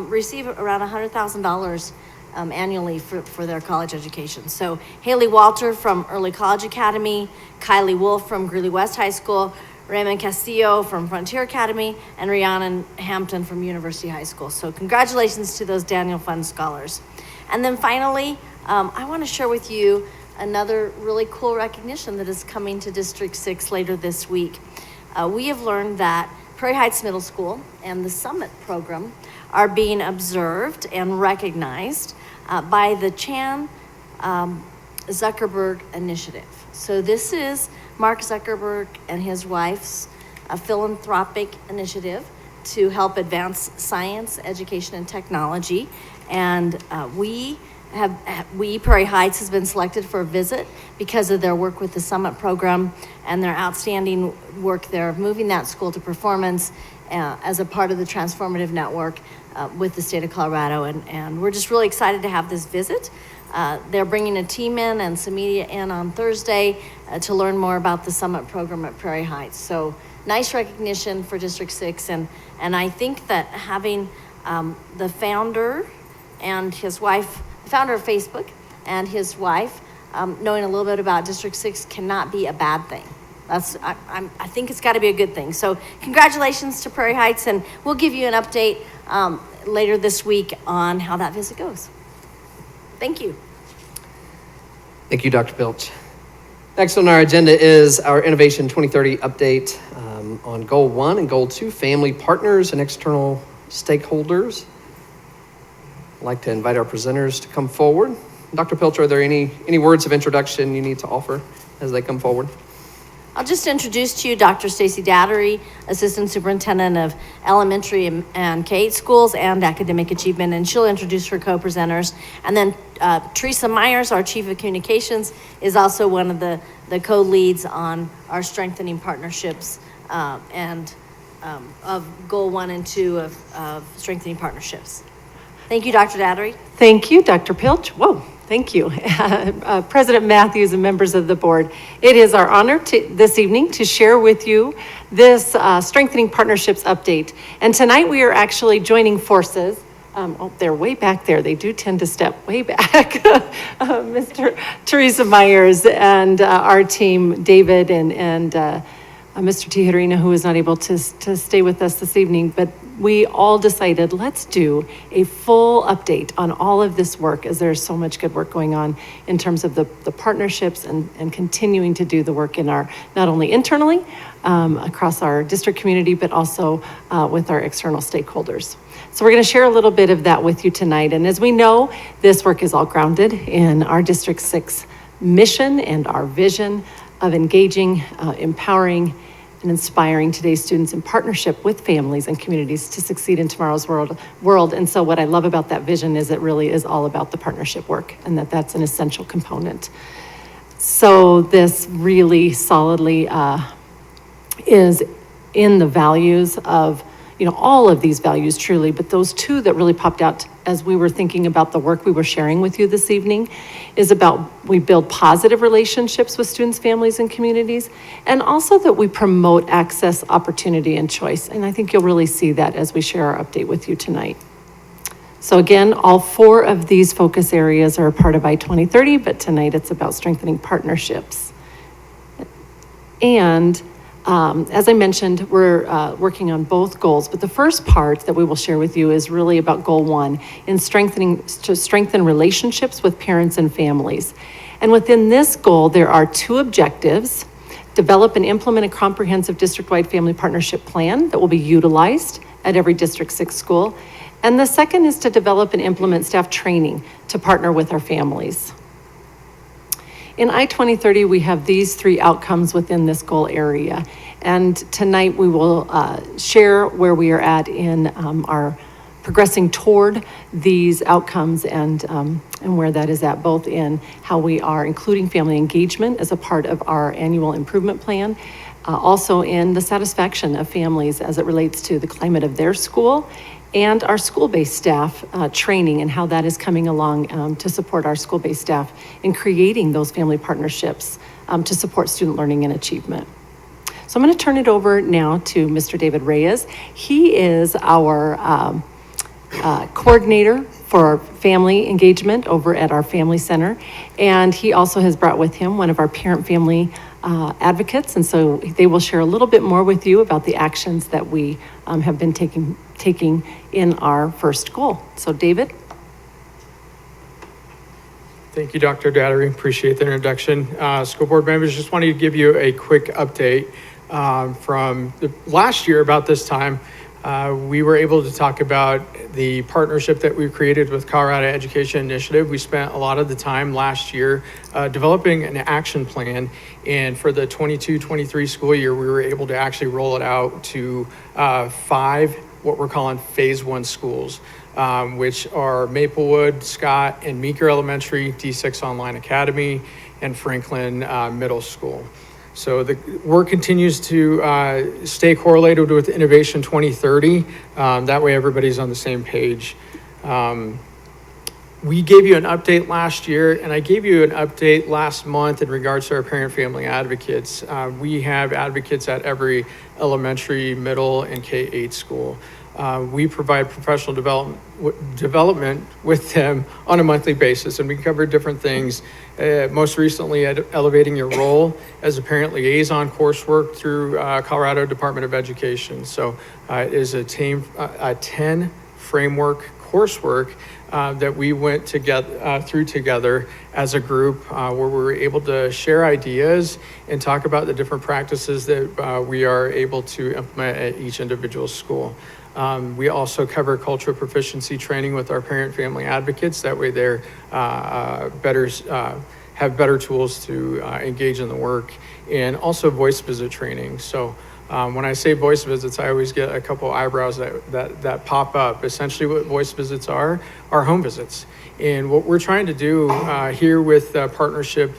receive around $100,000 annually for their college education. So Haley Walter from Early College Academy, Kylie Wolf from Greeley-West High School, Raymond Castillo from Frontier Academy, and Rhiannon Hampton from University High School. So congratulations to those Daniel Fund Scholars. And then finally, I want to share with you another really cool recognition that is coming to District 6 later this week. We have learned that Prairie Heights Middle School and the Summit program are being observed and recognized by the Chan Zuckerberg Initiative. So this is Mark Zuckerberg and his wife's philanthropic initiative to help advance science, education, and technology. And we, Prairie Heights, has been selected for a visit because of their work with the Summit program and their outstanding work there, moving that school to performance as a part of the transformative network with the state of Colorado. And we're just really excited to have this visit. They're bringing a team in and some media in on Thursday to learn more about the Summit program at Prairie Heights. So nice recognition for District 6. And I think that having the founder and his wife, the founder of Facebook and his wife, knowing a little bit about District 6 cannot be a bad thing. I think it's got to be a good thing. So congratulations to Prairie Heights, and we'll give you an update later this week on how that visit goes. Thank you. Thank you, Dr. Pilch. Next on our agenda is our Innovation 2030 update on Goal 1 and Goal 2, family partners and external stakeholders. I'd like to invite our presenters to come forward. Dr. Pilch, are there any words of introduction you need to offer as they come forward? I'll just introduce to you Dr. Stacy Dattery, Assistant Superintendent of Elementary and K-8 Schools and Academic Achievement, and she'll introduce her co-presenters. And then Teresa Myers, our Chief of Communications, is also one of the co-leads on our strengthening partnerships and of Goal 1 and 2 of strengthening partnerships. Thank you, Dr. Dattery. Thank you, Dr. Pilch. Whoa, thank you. President Matthews and members of the board, it is our honor this evening to share with you this Strengthening Partnerships update. And tonight we are actually joining forces. They're way back there. They do tend to step way back. Mr. Teresa Myers and our team, David and Mr. Tijerina, who is not able to stay with us this evening, but we all decided let's do a full update on all of this work, as there's so much good work going on in terms of the partnerships and continuing to do the work in our, not only internally across our district community, but also with our external stakeholders. So we're going to share a little bit of that with you tonight. And as we know, this work is all grounded in our District 6 mission and our vision of engaging, empowering, and inspiring today's students in partnership with families and communities to succeed in tomorrow's world. And so what I love about that vision is it really is all about the partnership work, and that's an essential component. So this really solidly is in the values of, all of these values truly, but those two that really popped out as we were thinking about the work we were sharing with you this evening is about we build positive relationships with students, families, and communities, and also that we promote access, opportunity, and choice. And I think you'll really see that as we share our update with you tonight. So again, all 4 of these focus areas are a part of I-2030, but tonight it's about strengthening partnerships. And as I mentioned, we're working on both goals, but the first part that we will share with you is really about Goal 1 in to strengthen relationships with parents and families. And within this goal, there are 2 objectives: develop and implement a comprehensive district-wide family partnership plan that will be utilized at every District 6 school. And the second is to develop and implement staff training to partner with our families. In I-2030, we have these 3 outcomes within this goal area. And tonight we will share where we are at in our progressing toward these outcomes and where that is at, both in how we are including family engagement as a part of our annual improvement plan, also in the satisfaction of families as it relates to the climate of their school, and our school-based staff training and how that is coming along to support our school-based staff in creating those family partnerships to support student learning and achievement. So I'm going to turn it over now to Mr. David Reyes. He is our coordinator for family engagement over at our family center, and he also has brought with him one of our parent-family advocates, and so they will share a little bit more with you about the actions that we have been taking in our first goal. So David. Thank you, Dr. Dattery. Appreciate the introduction. School board members, just wanted to give you a quick update from last year about this time. We were able to talk about the partnership that we created with Colorado Education Initiative. We spent a lot of the time last year developing an action plan, and for the 22-23 school year, we were able to actually roll it out to 5 what we're calling Phase 1 schools, which are Maplewood, Scott, and Meeker Elementary, D6 Online Academy, and Franklin Middle School. So the work continues to stay correlated with Innovation 2030. That way everybody's on the same page. We gave you an update last year, and I gave you an update last month in regards to our parent family advocates. We have advocates at every elementary, middle, and K-8 school. We provide professional development with them on a monthly basis, and we cover different things. Most recently, elevating your role as a parent liaison coursework through Colorado Department of Education. So it is a 10 framework coursework that we went through together as a group, where we were able to share ideas and talk about the different practices that we are able to implement at each individual school. We also cover cultural proficiency training with our parent family advocates. That way they're have better tools to engage in the work, and also voice visit training. So when I say voice visits, I always get a couple eyebrows that pop up. Essentially what voice visits are home visits. And what we're trying to do here with partnership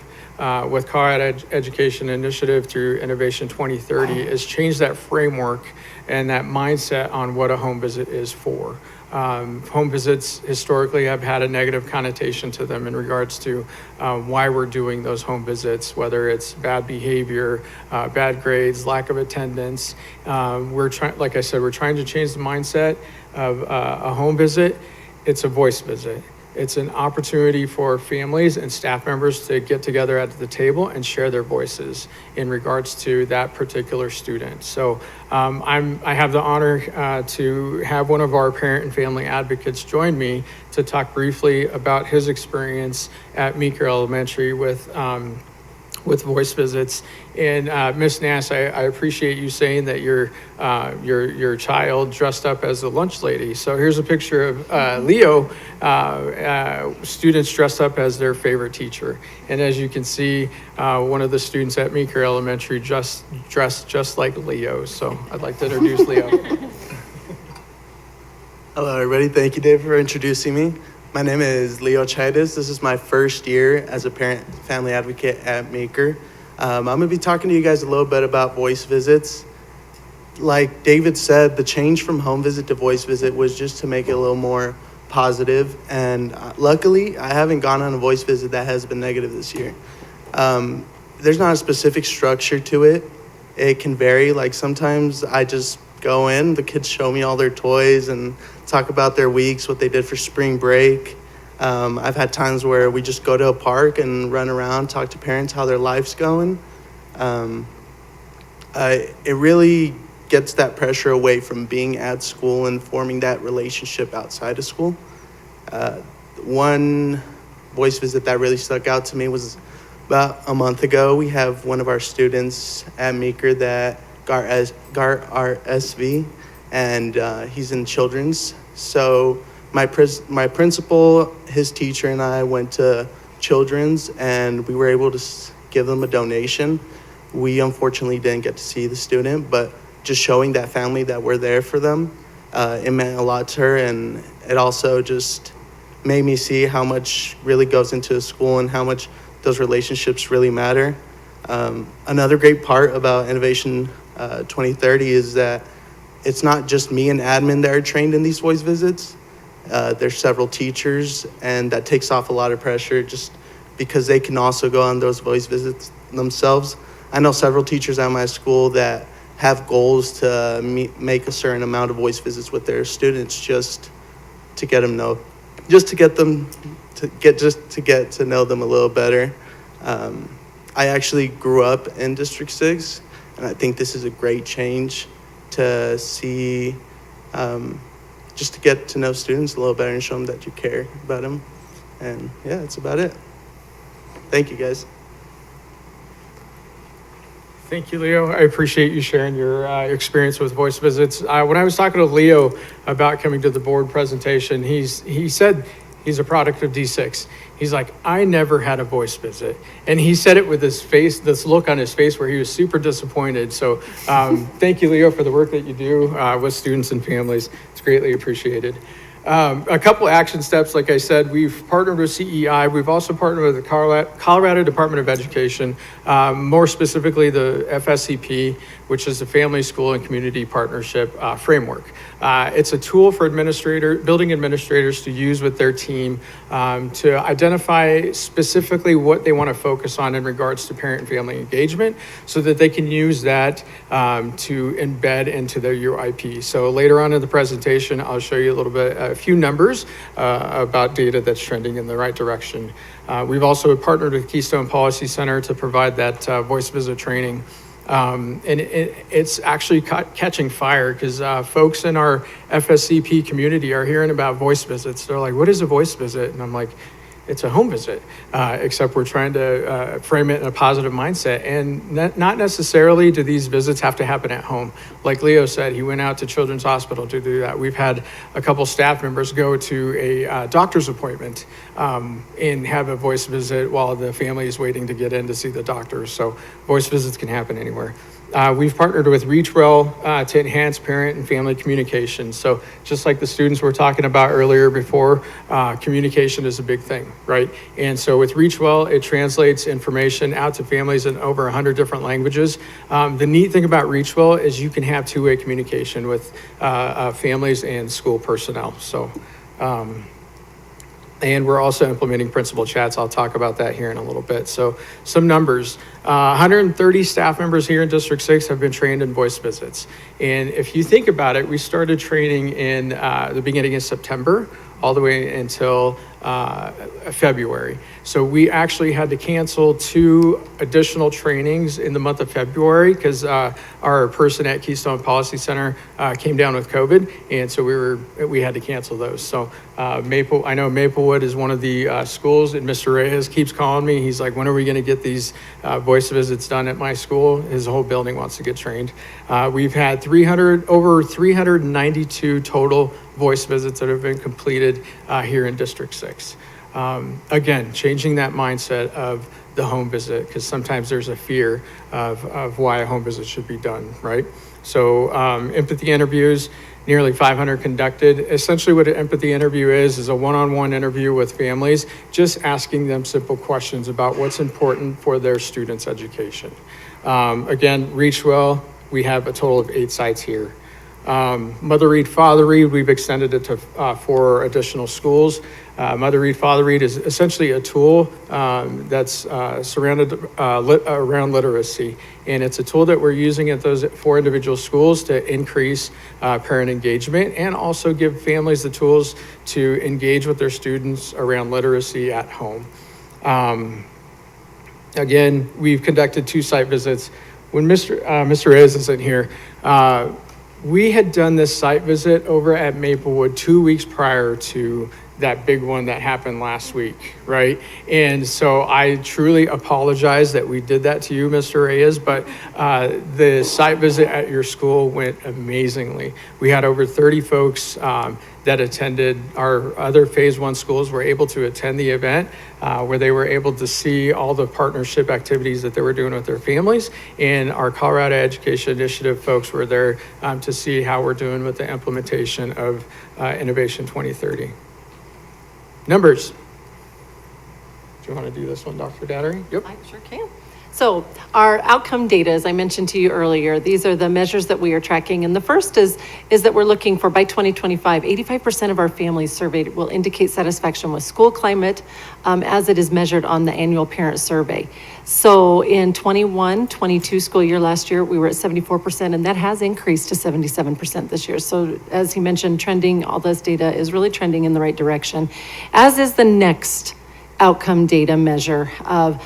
with Colorado Education Initiative through Innovation 2030 is change that framework and that mindset on what a home visit is for. Home visits historically have had a negative connotation to them in regards to why we're doing those home visits, whether it's bad behavior, bad grades, lack of attendance. Like I said, we're trying to change the mindset of a home visit. It's a voice visit. It's an opportunity for families and staff members to get together at the table and share their voices in regards to that particular student. So I have the honor to have one of our parent and family advocates join me to talk briefly about his experience at Meeker Elementary with voice visits. And Ms. Nass, I appreciate you saying that your child dressed up as a lunch lady. So here's a picture of Leo, students dressed up as their favorite teacher. And as you can see, one of the students at Meeker Elementary dressed just like Leo. So I'd like to introduce Leo. Hello, everybody. Thank you, Dave, for introducing me. My name is Leo Chaitis. This is my first year as a parent family advocate at Meeker. I'm going to be talking to you guys a little bit about voice visits. Like David said, the change from home visit to voice visit was just to make it a little more positive. And luckily, I haven't gone on a voice visit that has been negative this year. There's not a specific structure to it. It can vary. Like sometimes I just go in, the kids show me all their toys and talk about their weeks, what they did for spring break. I've had times where we just go to a park and run around, talk to parents how their life's going. It really gets that pressure away from being at school and forming that relationship outside of school. One voice visit that really stuck out to me was about a month ago. We have one of our students at Meeker that got RSV, and he's in children's. So my principal, his teacher, and I went to children's, and we were able to give them a donation. We unfortunately didn't get to see the student, but just showing that family that we're there for them, it meant a lot to her, and it also just made me see how much really goes into a school and how much those relationships really matter. Another great part about Innovation 2030 is that it's not just me and admin that are trained in these voice visits. There's several teachers, and that takes off a lot of pressure just because they can also go on those voice visits themselves. I know several teachers at my school that have goals to make a certain amount of voice visits with their students just to get them to get to know them a little better. I actually grew up in District 6, and I think this is a great change to see, just to get to know students a little better and show them that you care about them. And yeah, that's about it. Thank you, guys. Thank you, Leo. I appreciate you sharing your experience with voice visits. When I was talking to Leo about coming to the board presentation, he said He's a product of D6. He's like, I never had a voice visit. And he said it with this face, this look on his face where he was super disappointed. So thank you, Leo, for the work that you do with students and families. It's greatly appreciated. A couple action steps, like I said, we've partnered with CEI. We've also partnered with the Colorado Department of Education, more specifically the FSCP, which is the Family, School, and Community Partnership Framework. It's a tool for building administrators to use with their team to identify specifically what they want to focus on in regards to parent and family engagement so that they can use that to embed into their UIP. So later on in the presentation, I'll show you a few numbers about data that's trending in the right direction. We've also partnered with Keystone Policy Center to provide that voice visit training. And it's actually catching fire because folks in our FSCP community are hearing about voice visits. They're like, what is a voice visit? And I'm like, it's a home visit, except we're trying to frame it in a positive mindset. And not necessarily do these visits have to happen at home. Like Leo said, he went out to Children's Hospital to do that. We've had a couple staff members go to a doctor's appointment and have a voice visit while the family is waiting to get in to see the doctor. So voice visits can happen anywhere. We've partnered with ReachWell to enhance parent and family communication. So just like the students were talking about earlier before, communication is a big thing, right? And so with ReachWell, it translates information out to families in over 100 different languages. The neat thing about ReachWell is you can have two-way communication with families and school personnel. So, and we're also implementing principal chats. I'll talk about that here in a little bit. So some numbers, 130 staff members here in District 6 have been trained in voice visits. And if you think about it, we started training in the beginning of September all the way until February. So we actually had to cancel 2 additional trainings in the month of February because our person at Keystone Policy Center came down with COVID, and so we had to cancel those. So I know Maplewood is one of the schools, and Mr. Reyes keeps calling me. He's like, when are we going to get these voice visits done at my school? His whole building wants to get trained. We've had over 392 total voice visits that have been completed here in District 6. Again, changing that mindset of the home visit, because sometimes there's a fear of why a home visit should be done, right? So empathy interviews, nearly 500 conducted. Essentially what an empathy interview is a one-on-one interview with families, just asking them simple questions about what's important for their students' education. Again, ReachWell, we have a total of 8 sites here. Mother Read, Father Read, we've extended it to 4 additional schools. Mother Read, Father Read is essentially a tool that's surrounded around literacy. And it's a tool that we're using at those 4 individual schools to increase parent engagement and also give families the tools to engage with their students around literacy at home. Again, we've conducted 2 site visits. When Mr. Reyes isn't here, we had done this site visit over at Maplewood 2 weeks prior to that big one that happened last week, right? And so I truly apologize that we did that to you, Mr. Reyes, but the site visit at your school went amazingly. We had over 30 folks that attended. Our other Phase 1 schools were able to attend the event where they were able to see all the partnership activities that they were doing with their families. And our Colorado Education Initiative folks were there to see how we're doing with the implementation of Innovation 2030. Numbers. Do you want to do this one, Dr. Dattery? Yep. I sure can. So our outcome data, as I mentioned to you earlier, these are the measures that we are tracking. And the first is that we're looking for, by 2025, 85% of our families surveyed will indicate satisfaction with school climate as it is measured on the annual parent survey. So in 21-22 school year last year, we were at 74%, and that has increased to 77% this year. So as he mentioned, trending, all this data is really trending in the right direction, as is the next outcome data measure of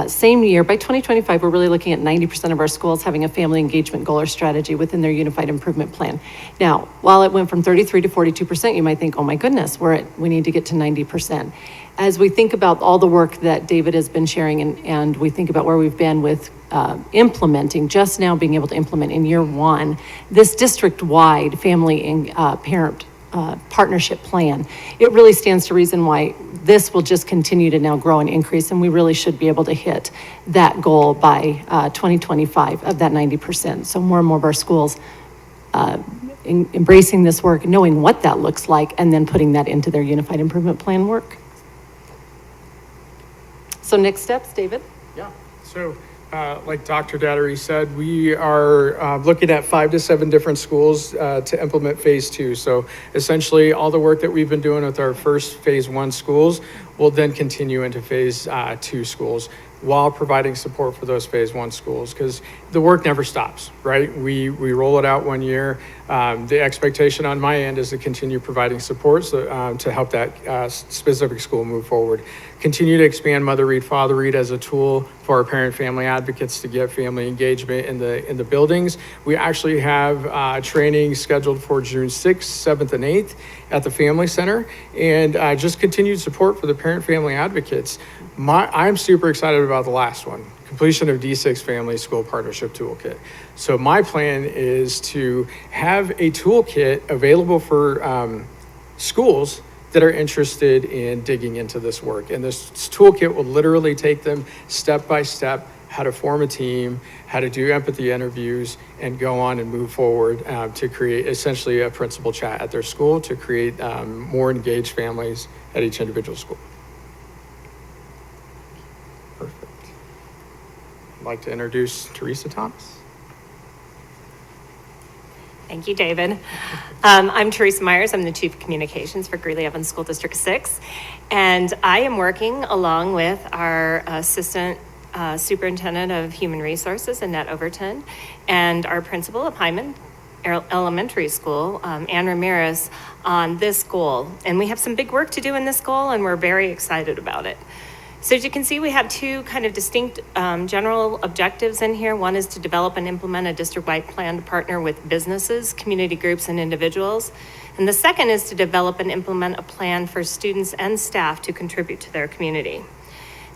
same year. By 2025, we're really looking at 90% of our schools having a family engagement goal or strategy within their unified improvement plan. Now, while it went from 33 to 42%, you might think, oh my goodness, we need to get to 90%. As we think about all the work that David has been sharing and we think about where we've been with implementing, just now being able to implement in year 1, this district-wide family and parent partnership plan. It really stands to reason why this will just continue to now grow and increase, and we really should be able to hit that goal by 2025 of that 90%. So more and more of our schools embracing this work, knowing what that looks like, and then putting that into their Unified Improvement Plan work. So next steps, David? Yeah, so like Dr. Dattery said, we are looking at 5 to 7 different schools to implement phase 2. So essentially all the work that we've been doing with our first phase 1 schools will then continue into phase 2 schools while providing support for those phase 1 schools, because the work never stops, right? We roll it out 1 year. The expectation on my end is to continue providing support to help that specific school move forward. Continue to expand Mother Read, Father Read as a tool for our parent family advocates to get family engagement in the buildings. We actually have training scheduled for June 6th, 7th, and 8th at the Family Center, and just continued support for the parent family advocates. I'm super excited about the last one, completion of D6 Family School Partnership Toolkit. So my plan is to have a toolkit available for schools that are interested in digging into this work. And this toolkit will literally take them step by step, how to form a team, how to do empathy interviews, and go on and move forward to create essentially a principal chat at their school to create more engaged families at each individual school. Perfect. I'd like to introduce Teresa Thomas. Thank you, David. I'm Teresa Myers. I'm the Chief of Communications for Greeley-Evans School District 6. And I am working along with our Assistant Superintendent of Human Resources, Annette Overton, and our principal of Hyman Elementary School, Ann Ramirez, on this goal. And we have some big work to do in this goal, and we're very excited about it. So as you can see, we have two kind of distinct general objectives in here. One is to develop and implement a district-wide plan to partner with businesses, community groups, and individuals. And the second is to develop and implement a plan for students and staff to contribute to their community.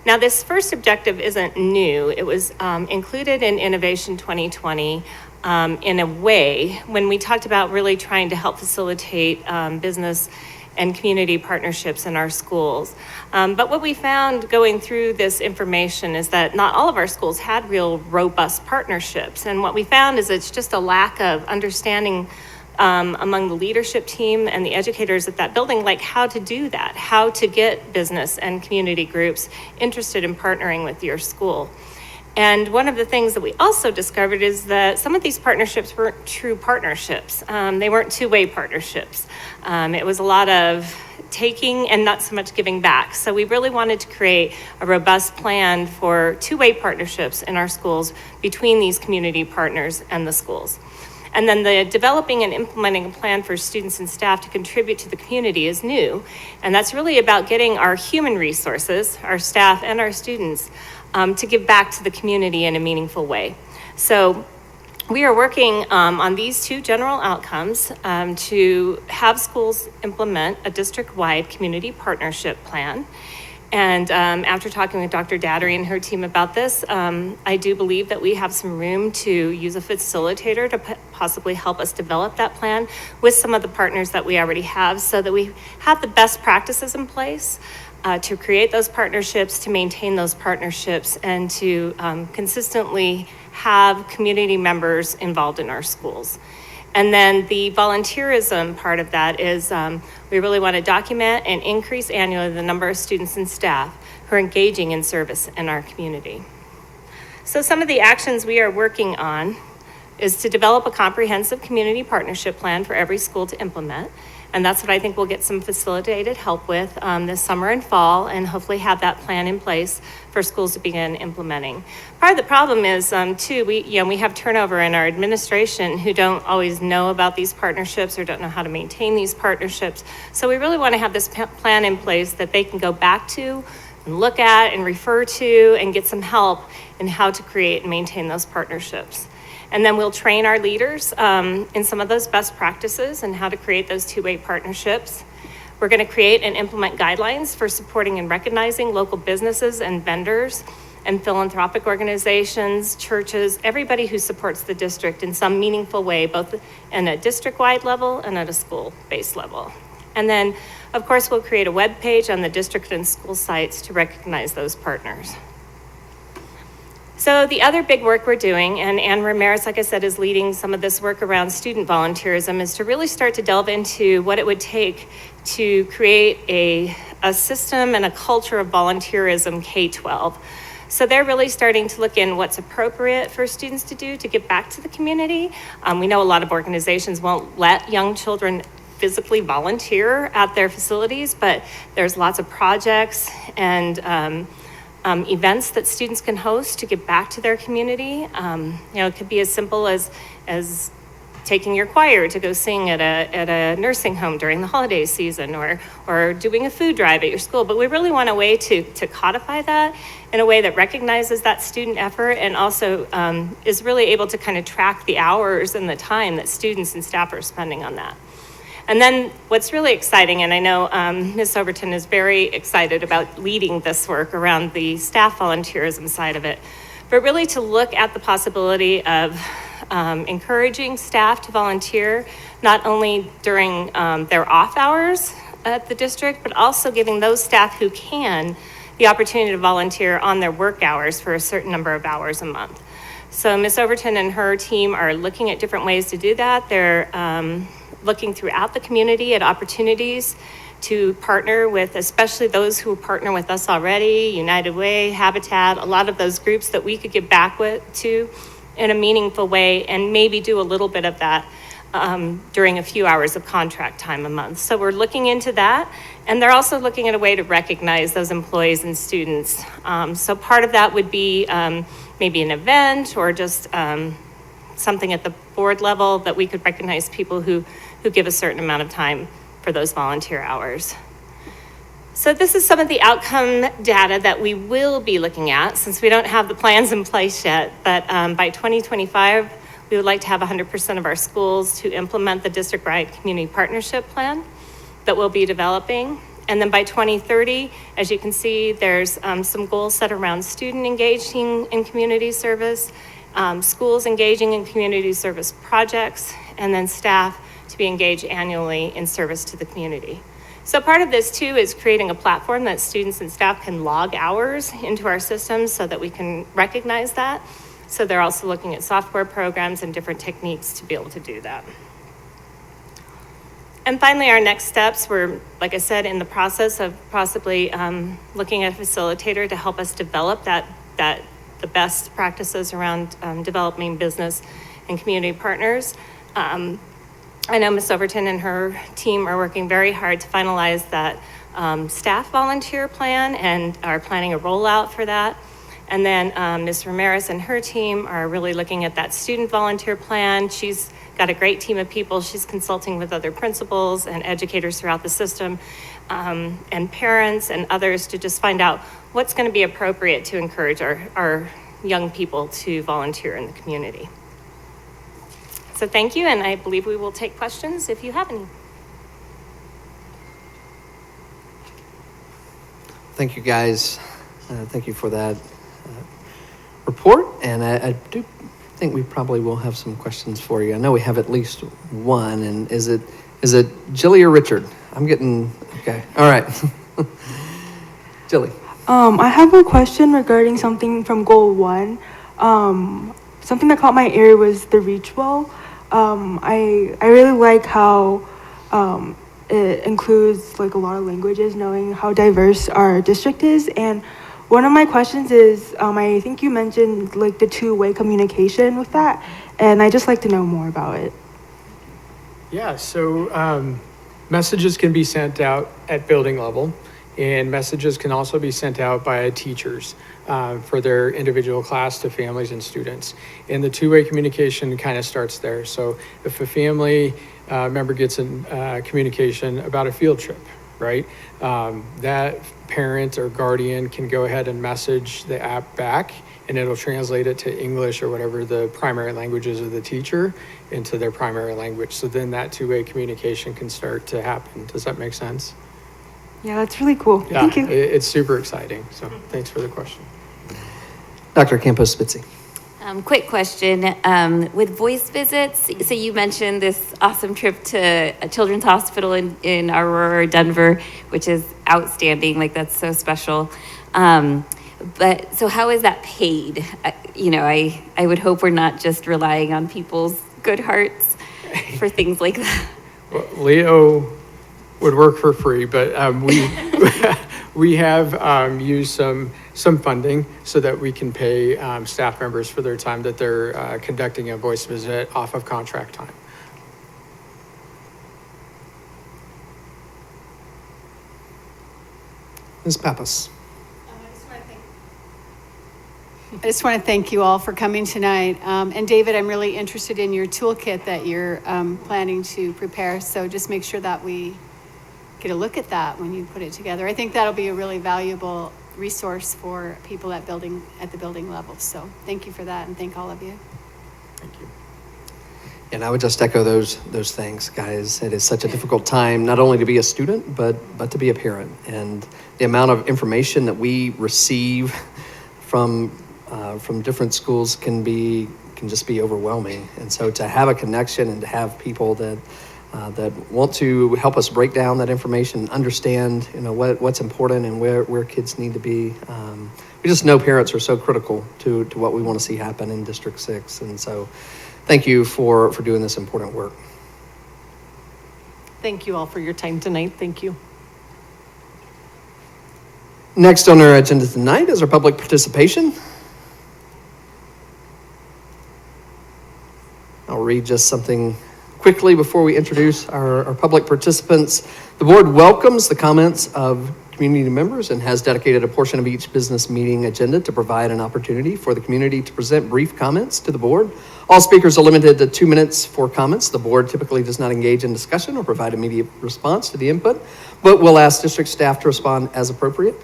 Now, this first objective isn't new. It was included in Innovation 2020 in a way when we talked about really trying to help facilitate business and community partnerships in our schools. But what we found going through this information is that not all of our schools had real robust partnerships. And what we found is it's just a lack of understanding among the leadership team and the educators at that building, like how to do that, how to get business and community groups interested in partnering with your school. And one of the things that we also discovered is that some of these partnerships weren't true partnerships. They weren't two-way partnerships. It was a lot of taking and not so much giving back. So we really wanted to create a robust plan for two-way partnerships in our schools between these community partners and the schools. And then the developing and implementing a plan for students and staff to contribute to the community is new. And that's really about getting our human resources, our staff and our students, to give back to the community in a meaningful way. So we are working on these two general outcomes to have schools implement a district-wide community partnership plan. And after talking with Dr. Dattery and her team about this, I do believe that we have some room to use a facilitator to possibly help us develop that plan with some of the partners that we already have, so that we have the best practices in place to create those partnerships, to maintain those partnerships, and to consistently have community members involved in our schools. And then the volunteerism part of that is we really want to document and increase annually the number of students and staff who are engaging in service in our community. So some of the actions we are working on is to develop a comprehensive community partnership plan for every school to implement. And that's what I think we'll get some facilitated help with this summer and fall, and hopefully have that plan in place for schools to begin implementing. Part of the problem is too, we have turnover in our administration who don't always know about these partnerships or don't know how to maintain these partnerships. So we really want to have this plan in place that they can go back to and look at and refer to and get some help in how to create and maintain those partnerships. And then we'll train our leaders in some of those best practices and how to create those two-way partnerships. We're going to create and implement guidelines for supporting and recognizing local businesses and vendors and philanthropic organizations, churches, everybody who supports the district in some meaningful way, both in a district-wide level and at a school-based level. And then, of course, we'll create a web page on the district and school sites to recognize those partners. So the other big work we're doing, and Ann Ramirez, like I said, is leading some of this work around student volunteerism, is to really start to delve into what it would take to create a system and a culture of volunteerism K-12. So they're really starting to look in what's appropriate for students to do to give back to the community. We know a lot of organizations won't let young children physically volunteer at their facilities, but there's lots of projects and events that students can host to give back to their community. It could be as simple as taking your choir to go sing at a nursing home during the holiday season, or doing a food drive at your school. But we really want a way to codify that in a way that recognizes that student effort and also is really able to kind of track the hours and the time that students and staff are spending on that. And then what's really exciting, and I know Ms. Overton is very excited about leading this work around the staff volunteerism side of it, but really to look at the possibility of encouraging staff to volunteer, not only during their off hours at the district, but also giving those staff who can the opportunity to volunteer on their work hours for a certain number of hours a month. So Ms. Overton and her team are looking at different ways to do that. They're looking throughout the community at opportunities to partner with, especially those who partner with us already, United Way, Habitat, a lot of those groups that we could give back to in a meaningful way and maybe do a little bit of that during a few hours of contract time a month. So we're looking into that. And they're also looking at a way to recognize those employees and students. So part of that would be maybe an event or just something at the board level that we could recognize people who give a certain amount of time for those volunteer hours. So this is some of the outcome data that we will be looking at since we don't have the plans in place yet. But by 2025, we would like to have 100% of our schools to implement the district-wide community partnership plan that we'll be developing. And then by 2030, as you can see, there's some goals set around student engaging in community service, schools engaging in community service projects, and then staff to be engaged annually in service to the community. So part of this too is creating a platform that students and staff can log hours into our systems so that we can recognize that. So they're also looking at software programs and different techniques to be able to do that. And finally, our next steps, we're, like I said, in the process of possibly looking at a facilitator to help us develop the best practices around developing business and community partners. I know Ms. Overton and her team are working very hard to finalize that staff volunteer plan and are planning a rollout for that. And then Ms. Ramirez and her team are really looking at that student volunteer plan. She's got a great team of people. She's consulting with other principals and educators throughout the system and parents and others to just find out what's going to be appropriate to encourage our young people to volunteer in the community. So thank you, and I believe we will take questions if you have any. Thank you, guys. Thank you for that report, and I do think we probably will have some questions for you. I know we have at least one, and is it Jilly or Richard? I'm getting, okay, all right. Jilly. I have a question regarding something from Goal 1. Something that caught my ear was the reach well. I really like how it includes like a lot of languages, knowing how diverse our district is. And one of my questions is, I think you mentioned like the two-way communication with that, and I just like to know more about it. Yeah, so messages can be sent out at building level, and messages can also be sent out by teachers for their individual class to families and students. And the two-way communication kind of starts there. So if a family member gets a communication about a field trip, right? That parent or guardian can go ahead and message the app back, and it'll translate it to English or whatever the primary languages of the teacher into their primary language. So then that two-way communication can start to happen. Does that make sense? Yeah, that's really cool. Yeah, Thank you. It's super exciting. So thanks for the question. Dr. Campos-Spitzy. Quick question, with voice visits, so you mentioned this awesome trip to a children's hospital in Aurora, Denver, which is outstanding, like that's so special. But so how is that paid? I would hope we're not just relying on people's good hearts for things like that. Well, Leo would work for free, but we have used some funding so that we can pay staff members for their time that they're conducting a voice visit off of contract time. Ms. Pappas. I just want to thank you all for coming tonight. And David, I'm really interested in your toolkit that you're planning to prepare. So just make sure that we get a look at that when you put it together. I think that'll be a really valuable resource for people at the building level. So thank you for that, and thank all of you. Thank you. And I would just echo those things, guys. It is such a difficult time, not only to be a student, but to be a parent. And the amount of information that we receive from different schools can just be overwhelming. And so to have a connection and to have people that want to help us break down that information, understand what's important and where kids need to be. We just know parents are so critical to what we want to see happen in District 6. And so thank you for doing this important work. Thank you all for your time tonight. Thank you. Next on our agenda tonight is our public participation. I'll read just something quickly before we introduce our public participants. The board welcomes the comments of community members and has dedicated a portion of each business meeting agenda to provide an opportunity for the community to present brief comments to the board. All speakers are limited to 2 minutes for comments. The board typically does not engage in discussion or provide immediate response to the input, but will ask district staff to respond as appropriate.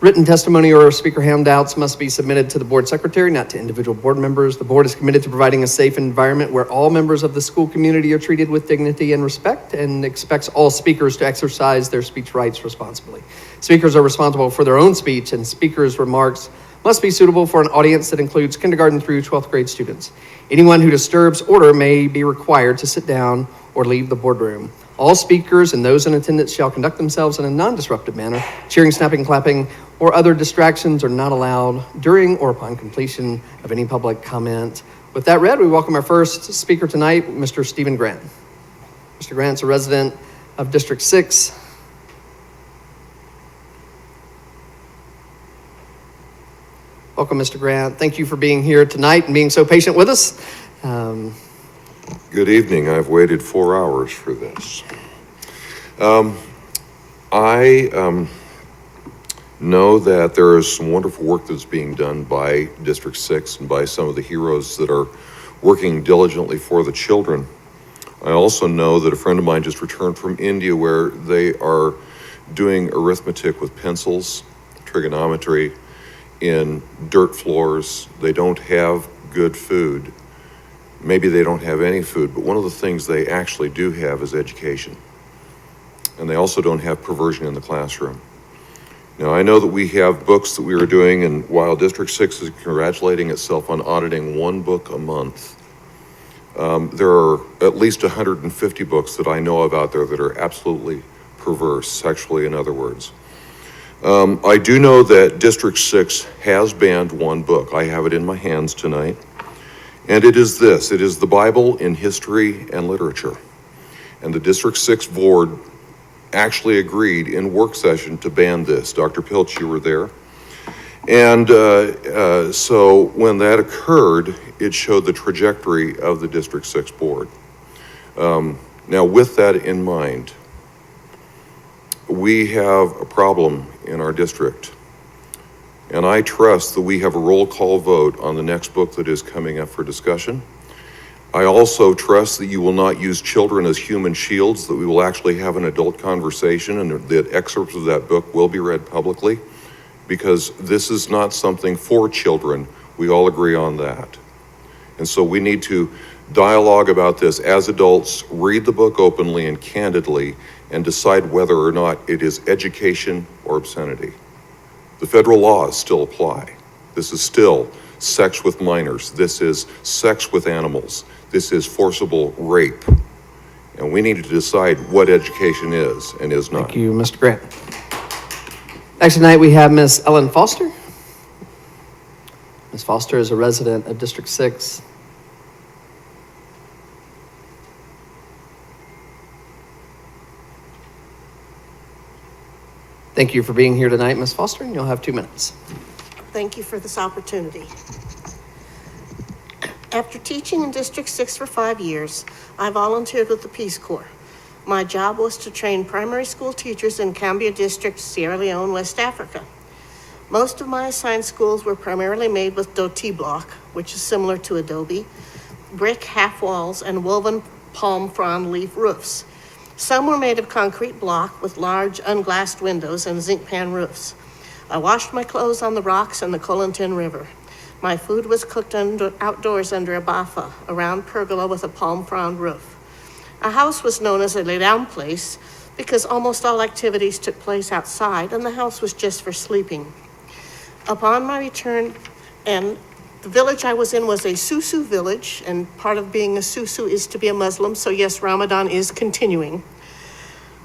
Written testimony or speaker handouts must be submitted to the board secretary, not to individual board members. The board is committed to providing a safe environment where all members of the school community are treated with dignity and respect, and expects all speakers to exercise their speech rights responsibly. Speakers are responsible for their own speech, and speakers' remarks must be suitable for an audience that includes kindergarten through 12th grade students. Anyone who disturbs order may be required to sit down or leave the boardroom. All speakers and those in attendance shall conduct themselves in a non-disruptive manner. Cheering, snapping, clapping, or other distractions are not allowed during or upon completion of any public comment. With that read, we welcome our first speaker tonight, Mr. Stephen Grant. Mr. Grant's a resident of District 6. Welcome, Mr. Grant. Thank you for being here tonight and being so patient with us. Good evening. I've waited 4 hours for this. I know that there is some wonderful work that's being done by District 6 and by some of the heroes that are working diligently for the children. I also know that a friend of mine just returned from India where they are doing arithmetic with pencils, trigonometry, in dirt floors. They don't have good food. Maybe they don't have any food, but one of the things they actually do have is education. And they also don't have perversion in the classroom. Now, I know that we have books that we are doing, and while District 6 is congratulating itself on auditing 1 book a month, there are at least 150 books that I know of out there that are absolutely perverse, sexually in other words. I do know that District 6 has banned 1 book. I have it in my hands tonight. And it is this. It is the Bible in history and literature. And the District 6 board actually agreed in work session to ban this. Dr. Pilch, you were there. And so when that occurred, it showed the trajectory of the District 6 board. Now, with that in mind, we have a problem in our district. And I trust that we have a roll call vote on the next book that is coming up for discussion. I also trust that you will not use children as human shields, that we will actually have an adult conversation and that excerpts of that book will be read publicly, because this is not something for children. We all agree on that. And so we need to dialogue about this as adults, read the book openly and candidly, and decide whether or not it is education or obscenity. The federal laws still apply. This is still sex with minors. This is sex with animals. This is forcible rape. And we need to decide what education is and is not. Thank you, Mr. Grant. Next tonight, we have Ms. Ellen Foster. Ms. Foster is a resident of District 6. Thank you for being here tonight, Ms. Foster, and you'll have 2 minutes. Thank you for this opportunity. After teaching in District 6 for 5 years, I volunteered with the Peace Corps. My job was to train primary school teachers in Cambia District, Sierra Leone, West Africa. Most of my assigned schools were primarily made with doti block, which is similar to adobe, brick half walls, and woven palm frond leaf roofs. Some were made of concrete block with large unglassed windows and zinc pan roofs. I washed my clothes on the rocks in the Colintin River. My food was cooked outdoors under a bafa, a round pergola with a palm frond roof. Our house was known as a lay-down place because almost all activities took place outside and the house was just for sleeping. Upon my return, and the village I was in was a Susu village, and part of being a Susu is to be a Muslim, so yes, Ramadan is continuing.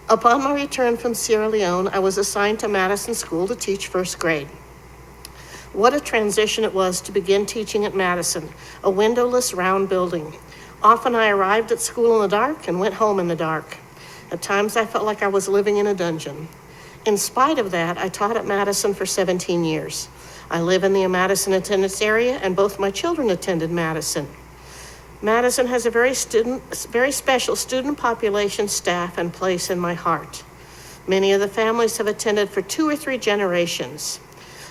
Upon my return from Sierra Leone, I was assigned to Madison School to teach first grade. What a transition it was to begin teaching at Madison, a windowless round building. Often I arrived at school in the dark and went home in the dark. At times I felt like I was living in a dungeon. In spite of that, I taught at Madison for 17 years. I live in the Madison attendance area, and both my children attended Madison. Madison has a very special student population, staff, and place in my heart. Many of the families have attended for 2 or 3 generations.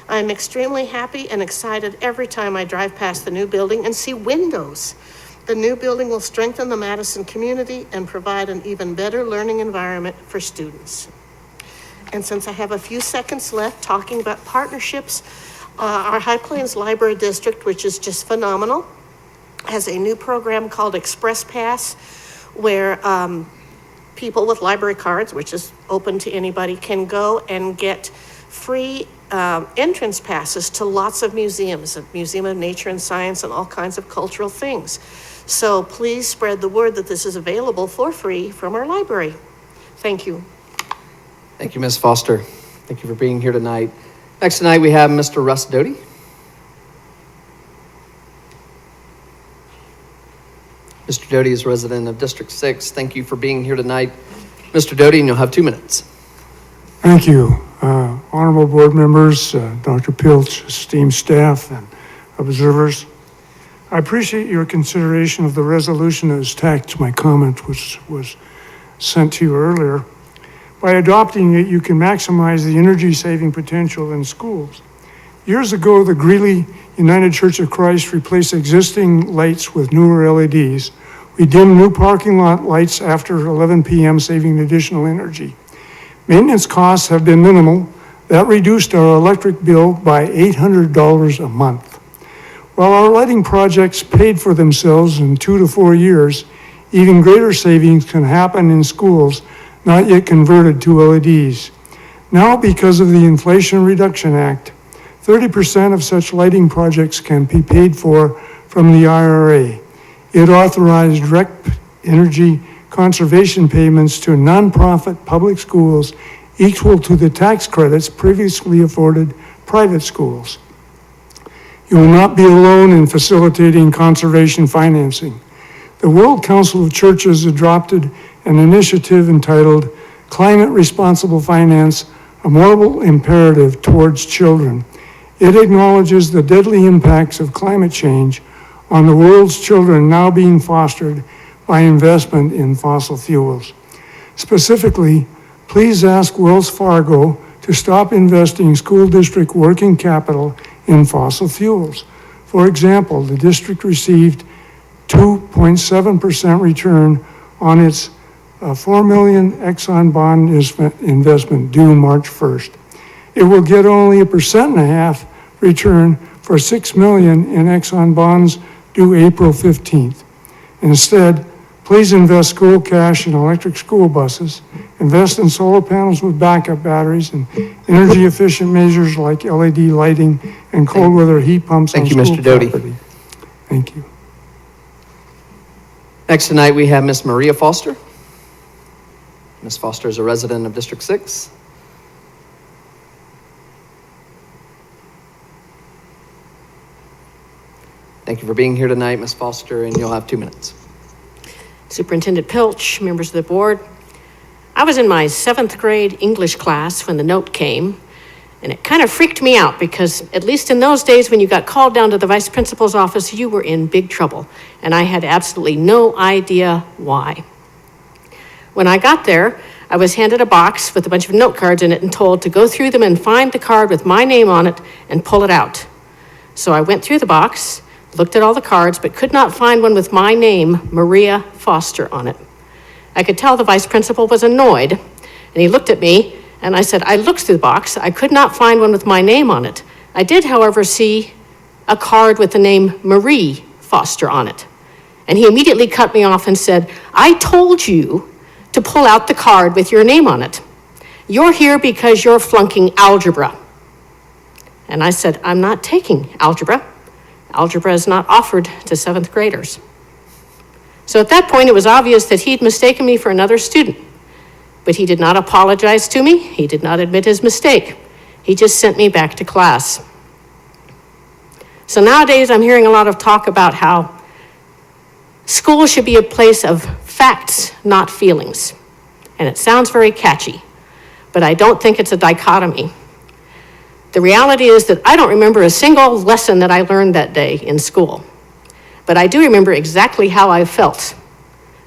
I am extremely happy and excited every time I drive past the new building and see windows. The new building will strengthen the Madison community and provide an even better learning environment for students. And since I have a few seconds left talking about partnerships, our High Plains Library District, which is just phenomenal, has a new program called Express Pass, where people with library cards, which is open to anybody, can go and get free entrance passes to lots of museums, a Museum of Nature and Science and all kinds of cultural things. So please spread the word that this is available for free from our library. Thank you. Thank you, Ms. Foster. Thank you for being here tonight. Next tonight, we have Mr. Russ Doty. Mr. Doty is a resident of District 6. Thank you for being here tonight. Mr. Doty, and you'll have 2 minutes. Thank you. Honorable board members, Dr. Pilch, esteemed staff, and observers. I appreciate your consideration of the resolution that was attached to my comment, which was sent to you earlier. By adopting it, you can maximize the energy saving potential in schools. Years ago, the Greeley United Church of Christ replaced existing lights with newer LEDs. We dimmed new parking lot lights after 11 p.m., saving additional energy. Maintenance costs have been minimal. That reduced our electric bill by $800 a month. While our lighting projects paid for themselves in 2 to 4 years, even greater savings can happen in schools not yet converted to LEDs. Now, because of the Inflation Reduction Act, 30% of such lighting projects can be paid for from the IRA. It authorized direct energy conservation payments to nonprofit public schools equal to the tax credits previously afforded private schools. You will not be alone in facilitating conservation financing. The World Council of Churches adopted an initiative entitled Climate Responsible Finance, a Moral Imperative Towards Children. It acknowledges the deadly impacts of climate change on the world's children now being fostered by investment in fossil fuels. Specifically, please ask Wells Fargo to stop investing school district working capital in fossil fuels. For example, the district received 2.7% return on its $4 million Exxon bond investment due March 1st. It will get only 1.5% return for $6 million in Exxon bonds due April 15th. Instead, please invest school cash in electric school buses invest in solar panels with backup batteries, and energy-efficient measures like LED lighting and cold weather heat pumps on school property. Thank you. Next tonight, we have Miss Maria Foster. Ms. Foster is a resident of District 6. Thank you for being here tonight, Ms. Foster, and you'll have 2 minutes. Superintendent Pilch, members of the board. I was in my 7th grade English class when the note came, and it kind of freaked me out because at least in those days when you got called down to the vice principal's office, you were in big trouble, and I had absolutely no idea why. When I got there, I was handed a box with a bunch of note cards in it and told to go through them and find the card with my name on it and pull it out. So I went through the box, looked at all the cards, but could not find one with my name, Maria Foster, on it. I could tell the vice principal was annoyed, and he looked at me, and I said, I looked through the box. I could not find one with my name on it. I did, however, see a card with the name Marie Foster on it. And he immediately cut me off and said, I told you to pull out the card with your name on it. You're here because you're flunking algebra. And I said, I'm not taking algebra. Algebra is not offered to 7th graders. So at that point, it was obvious that he'd mistaken me for another student. But he did not apologize to me. He did not admit his mistake. He just sent me back to class. So nowadays, I'm hearing a lot of talk about how school should be a place of facts, not feelings. And it sounds very catchy, but I don't think it's a dichotomy. The reality is that I don't remember a single lesson that I learned that day in school, but I do remember exactly how I felt.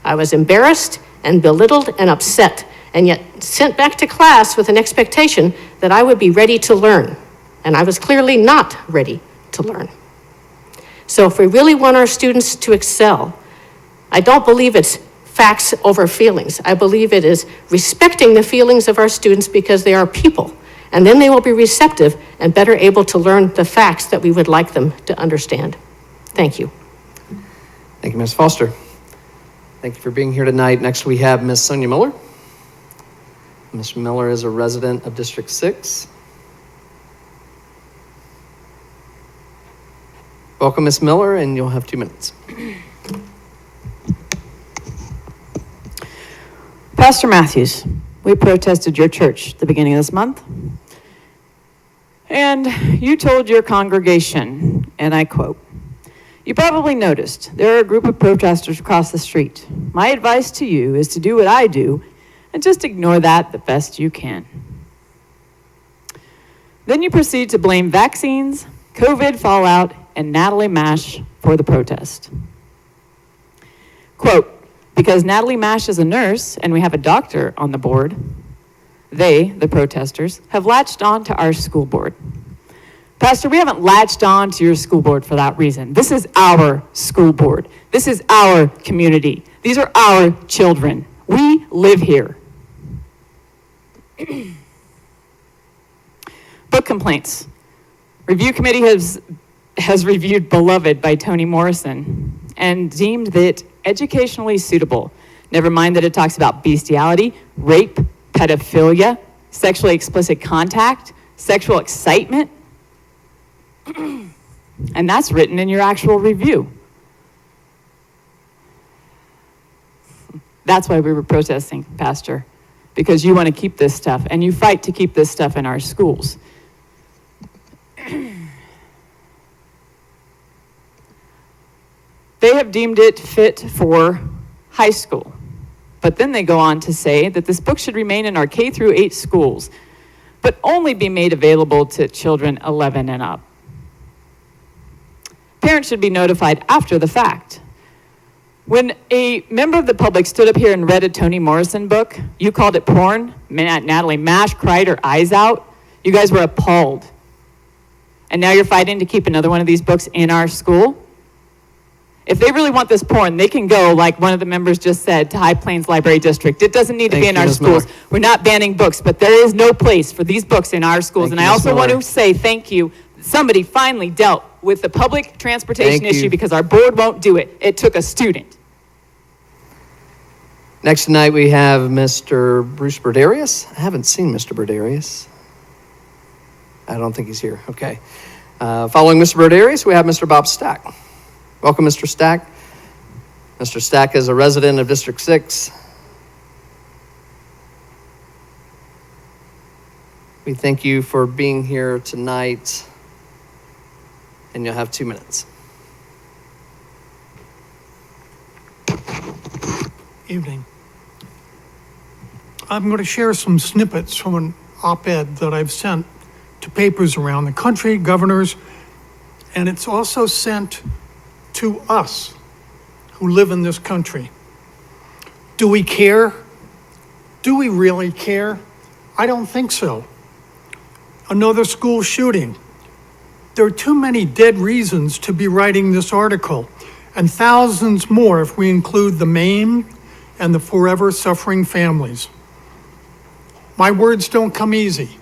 I was embarrassed and belittled and upset, and yet sent back to class with an expectation that I would be ready to learn, and I was clearly not ready to learn. So if we really want our students to excel, I don't believe it's facts over feelings. I believe it is respecting the feelings of our students because they are people, and then they will be receptive and better able to learn the facts that we would like them to understand. Thank you. Thank you, Ms. Foster. Thank you for being here tonight. Next, we have Ms. Sonia Miller. Ms. Miller is a resident of District 6. Welcome, Ms. Miller, and you'll have 2 minutes. Pastor Matthews, we protested your church at the beginning of this month, and you told your congregation, and I quote, "You probably noticed there are a group of protesters across the street. My advice to you is to do what I do and just ignore that the best you can." Then you proceed to blame vaccines, COVID fallout, and Natalie Mash for the protest. Quote, "Because Natalie Mash is a nurse and we have a doctor on the board, they, the protesters, have latched on to our school board." Pastor, we haven't latched on to your school board for that reason. This is our school board. This is our community. These are our children. We live here. Book complaints. Review committee has reviewed Beloved by Toni Morrison and deemed it educationally suitable. Never mind that it talks about bestiality, rape, pedophilia, sexually explicit contact, sexual excitement. And that's written in your actual review. That's why we were protesting, Pastor, because you want to keep this stuff and you fight to keep this stuff in our schools. They have deemed it fit for high school. But then they go on to say that this book should remain in our K through 8 schools, but only be made available to children 11 and up. Parents should be notified after the fact. When a member of the public stood up here and read a Toni Morrison book, you called it porn. Natalie Mash cried her eyes out. You guys were appalled. And now you're fighting to keep another one of these books in our school? If they really want this porn, they can go, like one of the members just said, to High Plains Library District. It doesn't need to be in our schools. We're not banning books, but there is no place for these books in our schools. And I also want to say thank you. Somebody finally dealt with the public transportation issue because our board won't do it. It took a student. Next tonight, we have Mr. Bruce Berdarius. I haven't seen Mr. Berdarius. I don't think he's here. Okay. Following Mr. Berdarius, we have Mr. Bob Stack. Welcome, Mr. Stack. Mr. Stack is a resident of District 6. We thank you for being here tonight, and you'll have 2 minutes. Evening. I'm going to share some snippets from an op-ed that I've sent to papers around the country, governors, and it's also sent to us who live in this country. Do we care? Do we really care? I don't think so. Another school shooting. There are too many dead reasons to be writing this article, and thousands more if we include the maimed and the forever suffering families. My words don't come easy.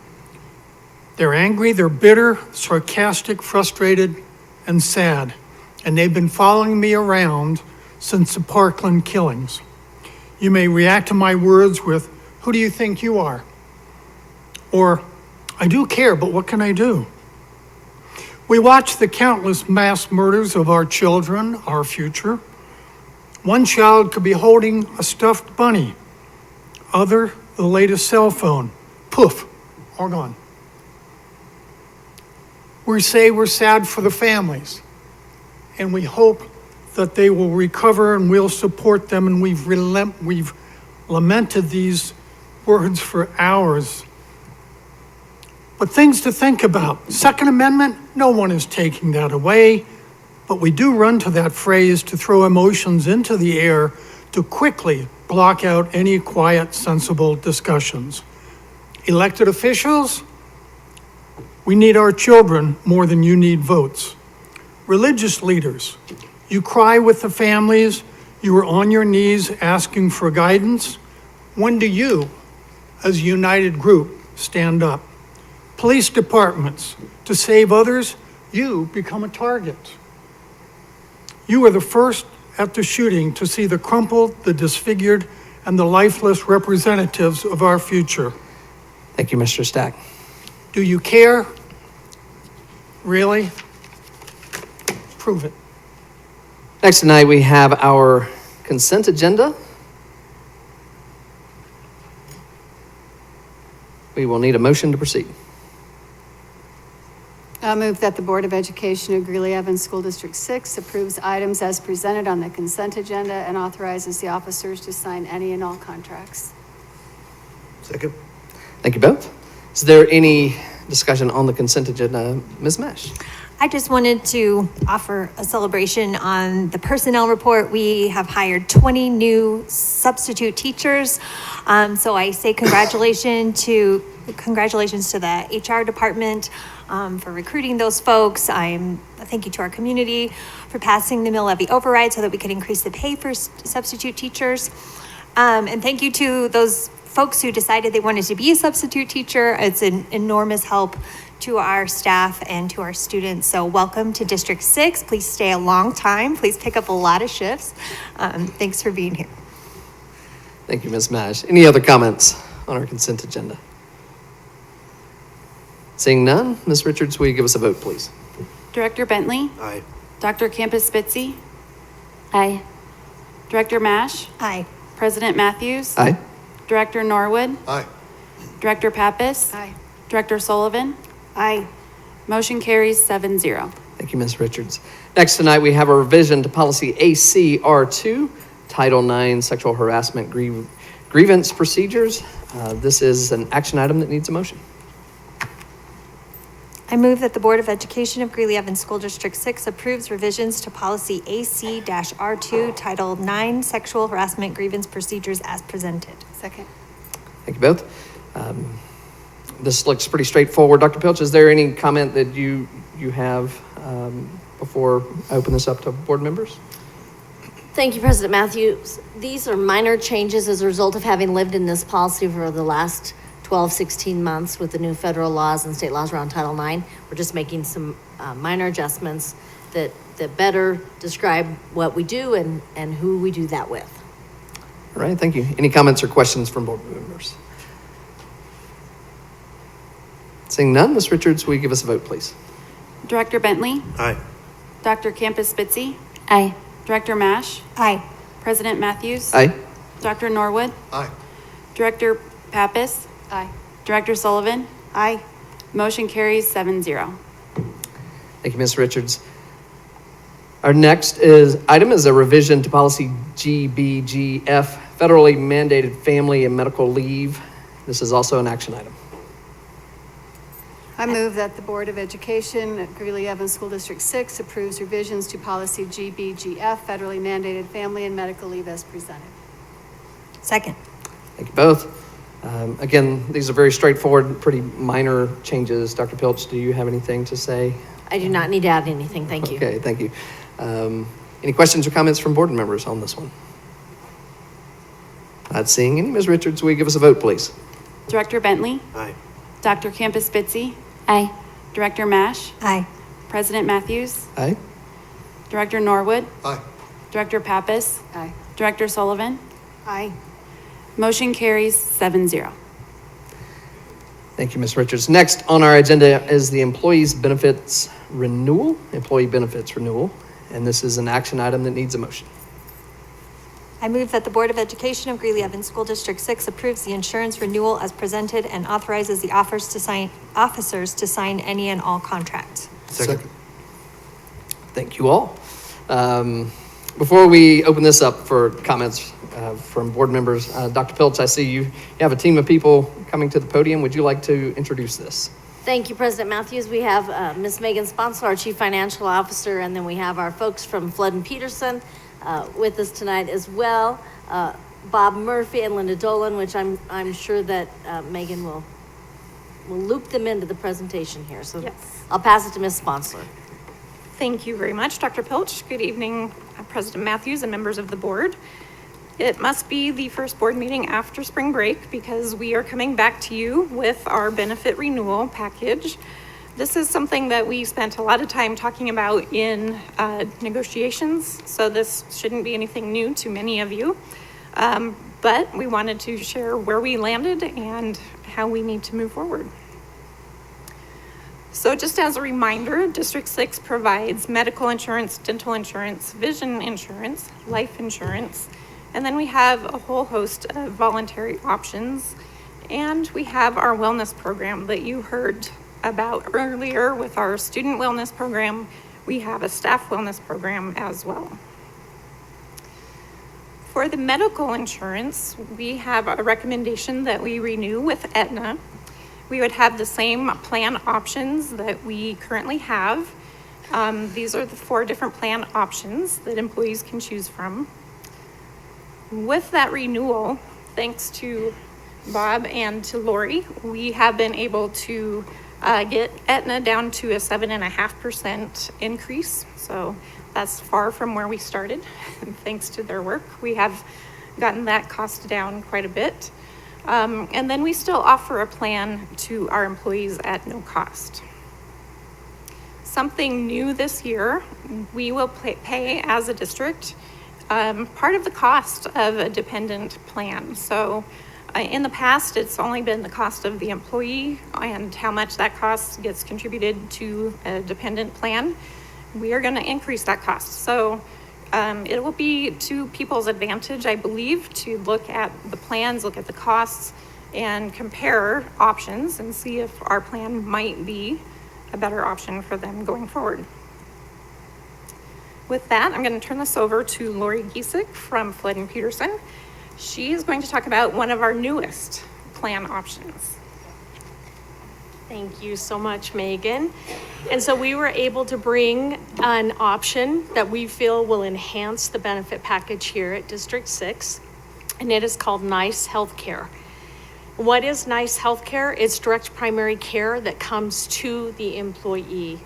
They're angry, they're bitter, sarcastic, frustrated, and sad, and they've been following me around since the Parkland killings. You may react to my words with, "Who do you think you are?" Or, "I do care, but what can I do?" We watch the countless mass murders of our children, our future. One child could be holding a stuffed bunny, other the latest cell phone. Poof, all gone. We say we're sad for the families, and we hope that they will recover and we'll support them, and we've lamented these words for hours. But things to think about. Second Amendment, no one is taking that away, but we do run to that phrase to throw emotions into the air to quickly block out any quiet, sensible discussions. Elected officials, we need our children more than you need votes. Religious leaders, you cry with the families, you are on your knees asking for guidance. When do you, as a united group, stand up? Police departments, to save others, you become a target. You were the first after shooting to see the crumpled, the disfigured, and the lifeless representatives of our future. Thank you, Mr. Stack. Do you care? Really? Prove it. Next tonight, we have our consent agenda. We will need a motion to proceed. I move that the Board of Education of Greeley-Evans School District 6 approves items as presented on the consent agenda and authorizes the officers to sign any and all contracts. Second. Thank you both. Is there any discussion on the consent agenda? Ms. Mesh? I just wanted to offer a celebration on the personnel report. We have hired 20 new substitute teachers. So I say congratulations to the HR department for recruiting those folks. Thank you to our community for passing the mill levy override so that we could increase the pay for substitute teachers. And thank you to those folks who decided they wanted to be a substitute teacher. It's an enormous help to our staff and to our students. So welcome to District 6. Please stay a long time. Please pick up a lot of shifts. Thanks for being here. Thank you, Ms. Mash. Any other comments on our consent agenda? Seeing none, Ms. Richards, will you give us a vote, please? Director Bentley? Aye. Dr. Campus Spitzy? Aye. Director Mash? Aye. President Matthews? Aye. Director Norwood? Aye. Director Pappas? Aye. Director Sullivan? Aye. Motion carries 7-0. Thank you, Ms. Richards. Next tonight, we have a revision to policy ACR2, Title IX, Sexual Harassment Grievance Procedures. This is an action item that needs a motion. I move that the Board of Education of Greeley-Evans School District 6 approves revisions to policy AC-R2, Title IX, Sexual Harassment Grievance Procedures as presented. Second. Thank you both. This looks pretty straightforward. Dr. Pilch, is there any comment that you have before I open this up to board members? Thank you, President Matthews. These are minor changes as a result of having lived in this policy for the last 12, 16 months with the new federal laws and state laws around Title IX. We're just making some minor adjustments that better describe what we do and who we do that with. All right, thank you. Any comments or questions from board members? Seeing none, Ms. Richards, will you give us a vote, please? Director Bentley? Aye. Dr. Campus Spitzy? Aye. Director Mash? Aye. President Matthews? Aye. Dr. Norwood? Aye. Director Pappas? Aye. Director Sullivan? Aye. Motion carries 7-0. Thank you, Ms. Richards. Our next item is a revision to policy GBGF, federally mandated family and medical leave. This is also an action item. I move that the Board of Education at Greeley-Evans School District 6 approves revisions to policy GBGF, federally mandated family and medical leave as presented. Second. Thank you both. Again, these are very straightforward, pretty minor changes. Dr. Pilch, do you have anything to say? I do not need to add anything, thank you. Okay, thank you. Any questions or comments from board members on this one? Not seeing any. Ms. Richards, will you give us a vote, please? Director Bentley? Aye. Dr. Campus Spitzy? Aye. Director Mash? Aye. President Matthews? Aye. Director Norwood? Aye. Director Pappas? Aye. Director Sullivan? Aye. Motion carries 7-0. Thank you, Ms. Richards. Next on our agenda is the employee benefits renewal, and this is an action item that needs a motion. I move that the Board of Education of Greeley-Evans School District 6 approves the insurance renewal as presented and authorizes the officers to sign any and all contracts. Second. Thank you all. Before we open this up for comments from board members, Dr. Pilch, I see you have a team of people coming to the podium. Would you like to introduce this? Thank you, President Matthews. We have Ms. Megan Sponsel, our Chief Financial Officer, and then we have our folks from Flood and Peterson with us tonight as well. Bob Murphy and Linda Dolan, which I'm sure that Megan will loop them into the presentation here. So yes. I'll pass it to Ms. Sponsler. Thank you very much, Dr. Pilch. Good evening, President Matthews and members of the board. It must be the first board meeting after spring break because we are coming back to you with our benefit renewal package. This is something that we spent a lot of time talking about in negotiations, so this shouldn't be anything new to many of you. But we wanted to share where we landed and how we need to move forward. So just as a reminder, District 6 provides medical insurance, dental insurance, vision insurance, life insurance, and then we have a whole host of voluntary options. And we have our wellness program that you heard about earlier with our student wellness program. We have a staff wellness program as well. For the medical insurance, we have a recommendation that we renew with Aetna. We would have the same plan options that we currently have. These are the 4 different plan options that employees can choose from. With that renewal, thanks to Bob and to Lori, we have been able to get Aetna down to a 7.5% increase. So that's far from where we started. And thanks to their work, we have gotten that cost down quite a bit. And then we still offer a plan to our employees at no cost. Something new this year, we will pay as a district part of the cost of a dependent plan. So in the past, it's only been the cost of the employee and how much that cost gets contributed to a dependent plan. We are going to increase that cost. So it will be to people's advantage, I believe, to look at the plans, look at the costs, and compare options and see if our plan might be a better option for them going forward. With that, I'm going to turn this over to Lori Giesick from Flood and Peterson. She is going to talk about one of our newest plan options. Thank you so much, Megan. And so we were able to bring an option that we feel will enhance the benefit package here at District 6, and it is called Nice Healthcare. What is Nice Healthcare? It's direct primary care that comes to the employee.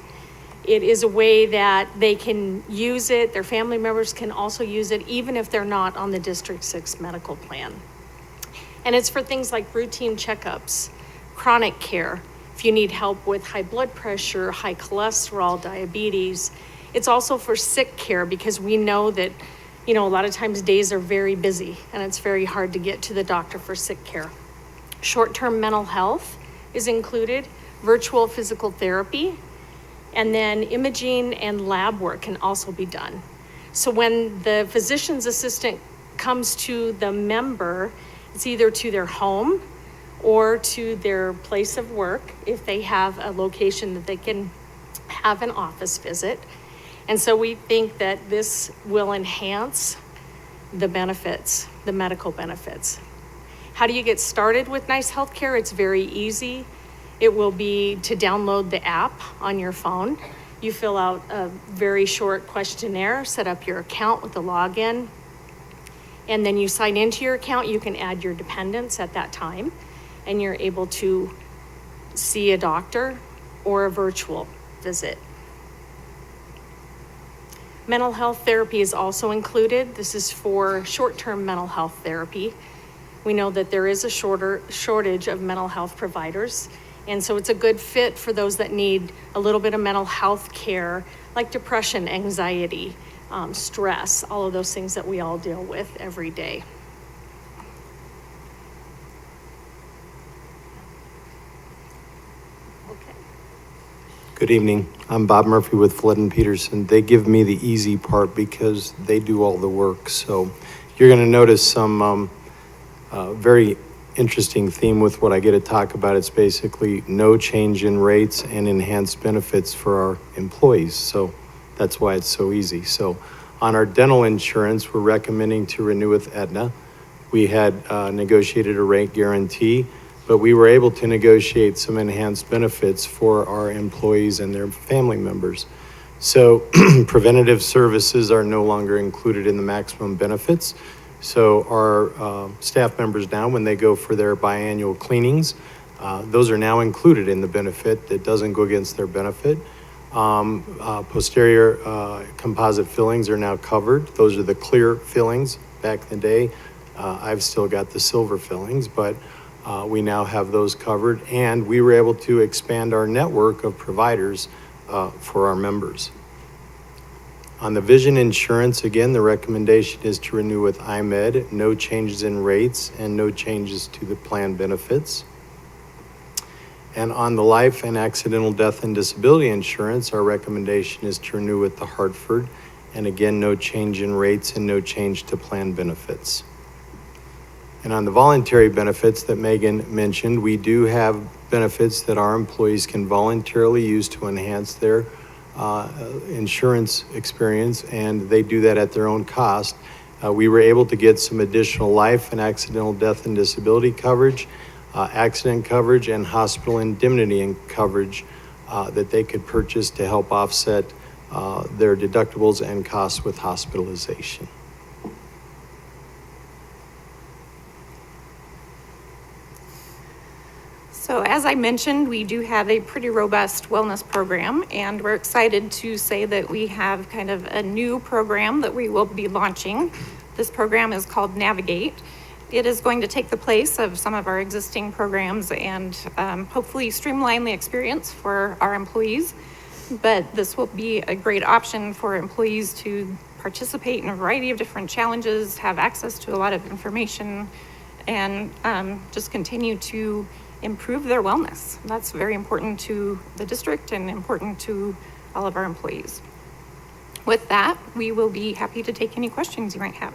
It is a way that they can use it, their family members can also use it, even if they're not on the District 6 medical plan. And it's for things like routine checkups, chronic care, if you need help with high blood pressure, high cholesterol, diabetes. It's also for sick care because we know that You know, a lot of times days are very busy and it's very hard to get to the doctor for sick care. Short-term mental health is included, virtual physical therapy, and then imaging and lab work can also be done. So when the physician's assistant comes to the member, it's either to their home or to their place of work if they have a location that they can have an office visit. And so we think that this will enhance the benefits, the medical benefits. How do you get started with Nice Healthcare? It's very easy. It will be to download the app on your phone. You fill out a very short questionnaire, set up your account with a login, and then you sign into your account. You can add your dependents at that time, and you're able to see a doctor or a virtual visit. Mental health therapy is also included. This is for short-term mental health therapy. We know that there is a shortage of mental health providers, and so it's a good fit for those that need a little bit of mental health care, like depression, anxiety, stress, all of those things that we all deal with every day. Good evening. I'm Bob Murphy with Flood & Peterson. They give me the easy part because they do all the work. So you're going to notice some very interesting theme with what I get to talk about. It's basically no change in rates and enhanced benefits for our employees. So that's why it's so easy. So on our dental insurance, we're recommending to renew with Aetna. We had negotiated a rate guarantee, but we were able to negotiate some enhanced benefits for our employees and their family members. So preventative services are no longer included in the maximum benefits. So our staff members now, when they go for their biannual cleanings, those are now included in the benefit. It doesn't go against their benefit. Posterior composite fillings are now covered. Those are the clear fillings. Back in the day, I've still got the silver fillings, but we now have those covered, and we were able to expand our network of providers for our members. On the vision insurance, again, the recommendation is to renew with IMED, no changes in rates and no changes to the plan benefits. And on the life and accidental death and disability insurance, our recommendation is to renew with the Hartford, and again, no change in rates and no change to plan benefits. And on the voluntary benefits that Megan mentioned, we do have benefits that our employees can voluntarily use to enhance their insurance experience, and they do that at their own cost. We were able to get some additional life and accidental death and disability coverage, accident coverage, and hospital indemnity and coverage that they could purchase to help offset their deductibles and costs with hospitalization. So as I mentioned, we do have a pretty robust wellness program, and we're excited to say that we have kind of a new program that we will be launching. This program is called Navigate. It is going to take the place of some of our existing programs and hopefully streamline the experience for our employees. But this will be a great option for employees to participate in a variety of different challenges, have access to a lot of information, and just continue to improve their wellness. That's very important to the district and important to all of our employees. With that, we will be happy to take any questions you might have.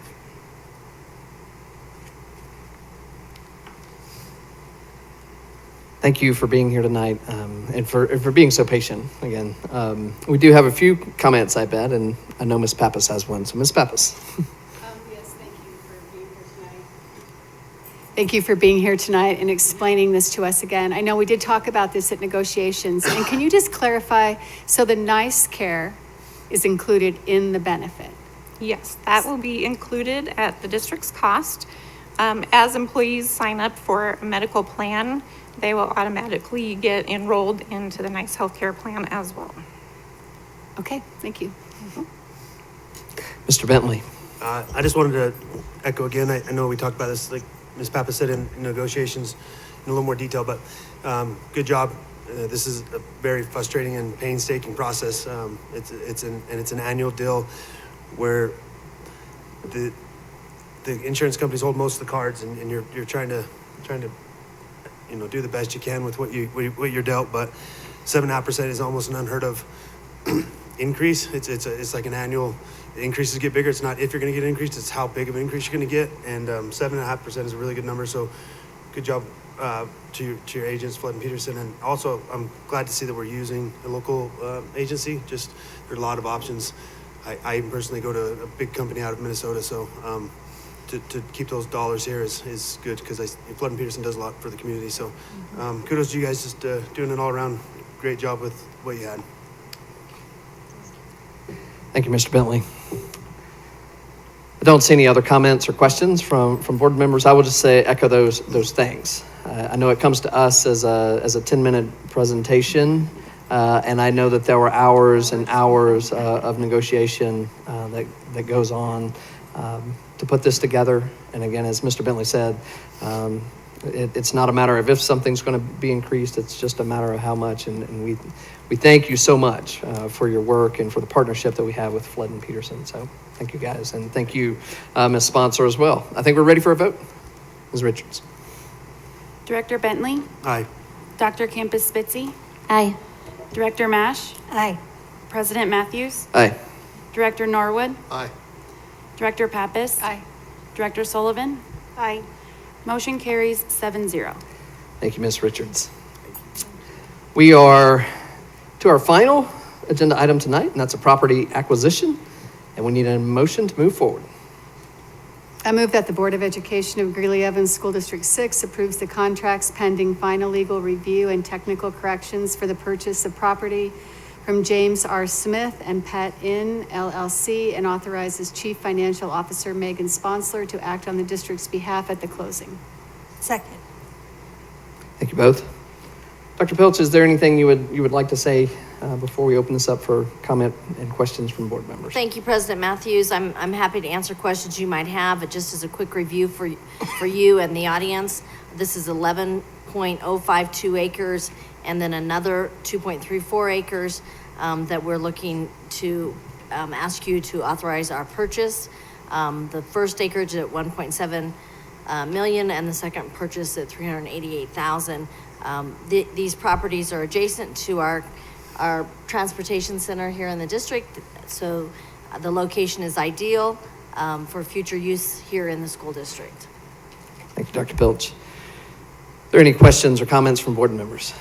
Thank you for being here tonight and for being so patient again. We do have a few comments, I bet, and I know Ms. Pappas has one. So Ms. Pappas. Thank you for being here tonight and explaining this to us again. I know we did talk about this at negotiations. And can you just clarify, so the Nice Care is included in the benefit? Yes, that will be included at the district's cost. As employees sign up for a medical plan, they will automatically get enrolled into the Nice Healthcare plan as well. Okay, thank you. Mr. Bentley. I just wanted to echo again, I know we talked about this, like Ms. Papa said in negotiations in a little more detail, but good job. This is a very frustrating and painstaking process. It's an annual deal where the insurance companies hold most of the cards, and you're trying to do the best you can with what you're dealt. But 7.5% is almost an unheard of increase. It's like an annual. The increases get bigger. It's not if you're going to get an increase, it's how big of an increase you're going to get. And 7.5% is a really good number. So good job to your agents, Flood and Peterson. And also, I'm glad to see that we're using a local agency. Just there are a lot of options. I even personally go to a big company out of Minnesota, so to keep those dollars here is good, because Flood and Peterson does a lot for the community. So kudos to you guys, just doing an all-around great job with what you had. Thank you, Mr. Bentley. I don't see any other comments or questions from board members. I will just echo those things. I know it comes to us as a 10-minute presentation, and I know that there were hours and hours of negotiation that goes on to put this together. And again, as Mr. Bentley said, it's not a matter of if something's going to be increased, it's just a matter of how much. And we thank you so much for your work and for the partnership that we have with Flood and Peterson. So thank you guys, and thank you, Ms. Sponsor, as well. I think we're ready for a vote. Ms. Richards. Director Bentley? Aye. Dr. Campus Spitzy? Aye. Director Mash? Aye. President Matthews? Aye. Director Norwood? Aye. Director Pappas? Aye. Director Sullivan? Aye. Motion carries 7-0. Thank you, Ms. Richards. We are to our final agenda item tonight, and that's a property acquisition, and we need a motion to move forward. I move that the Board of Education of Greeley-Evans School District 6 approves the contracts pending final legal review and technical corrections for the purchase of property from James R. Smith and Pet Inn LLC, and authorizes Chief Financial Officer Megan Sponsler to act on the district's behalf at the closing. Second. Thank you both. Dr. Pilch, is there anything you would like to say before we open this up for comment and questions from board members? Thank you, President Matthews. I'm happy to answer questions you might have, but just as a quick review for you and the audience, this is 11.052 acres and then another 2.34 acres that we're looking to ask you to authorize our purchase. The first acreage at 1.7 million and the second purchase at 388,000. These properties are adjacent to our transportation center here in the district, so the location is ideal for future use here in the school district. Thank you, Dr. Pilch. Are there any questions or comments from board members?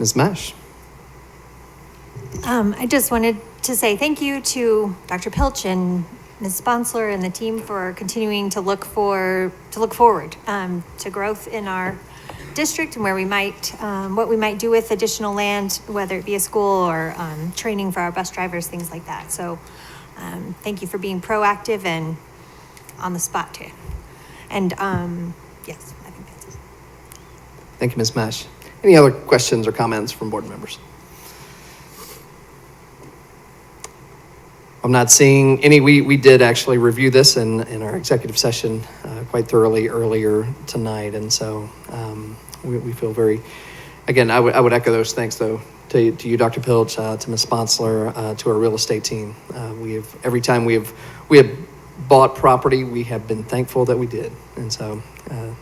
Ms. Mash. I just wanted to say thank you to Dr. Pilch and Ms. Sponsler and the team for continuing to look forward to growth in our district and where we might, what we might do with additional land, whether it be a school or training for our bus drivers, things like that. So thank you for being proactive and on the spot too. And yes, I think that's it. Thank you, Ms. Mash. Any other questions or comments from board members? I'm not seeing any. We did actually review this in our executive session quite thoroughly earlier tonight, and so we feel very. Again, I would echo those thanks though to you, Dr. Pilch, to Ms. Sponsler, to our real estate team. Every time we have bought property, we have been thankful that we did, and so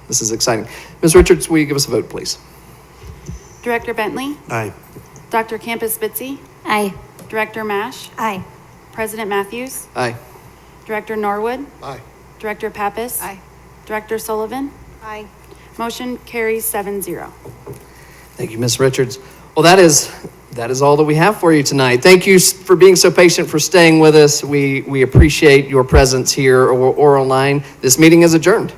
this is exciting. Ms. Richards, will you give us a vote, please? Director Bentley? Aye. Dr. Campus Spitzy? Aye. Director Mash? Aye. President Matthews? Aye. Director Norwood? Aye. Director Pappas? Aye. Director Sullivan? Aye. Motion carries 7-0. Thank you, Ms. Richards. Well, that is all that we have for you tonight. Thank you for being so patient, for staying with us. We appreciate your presence here or online. This meeting is adjourned.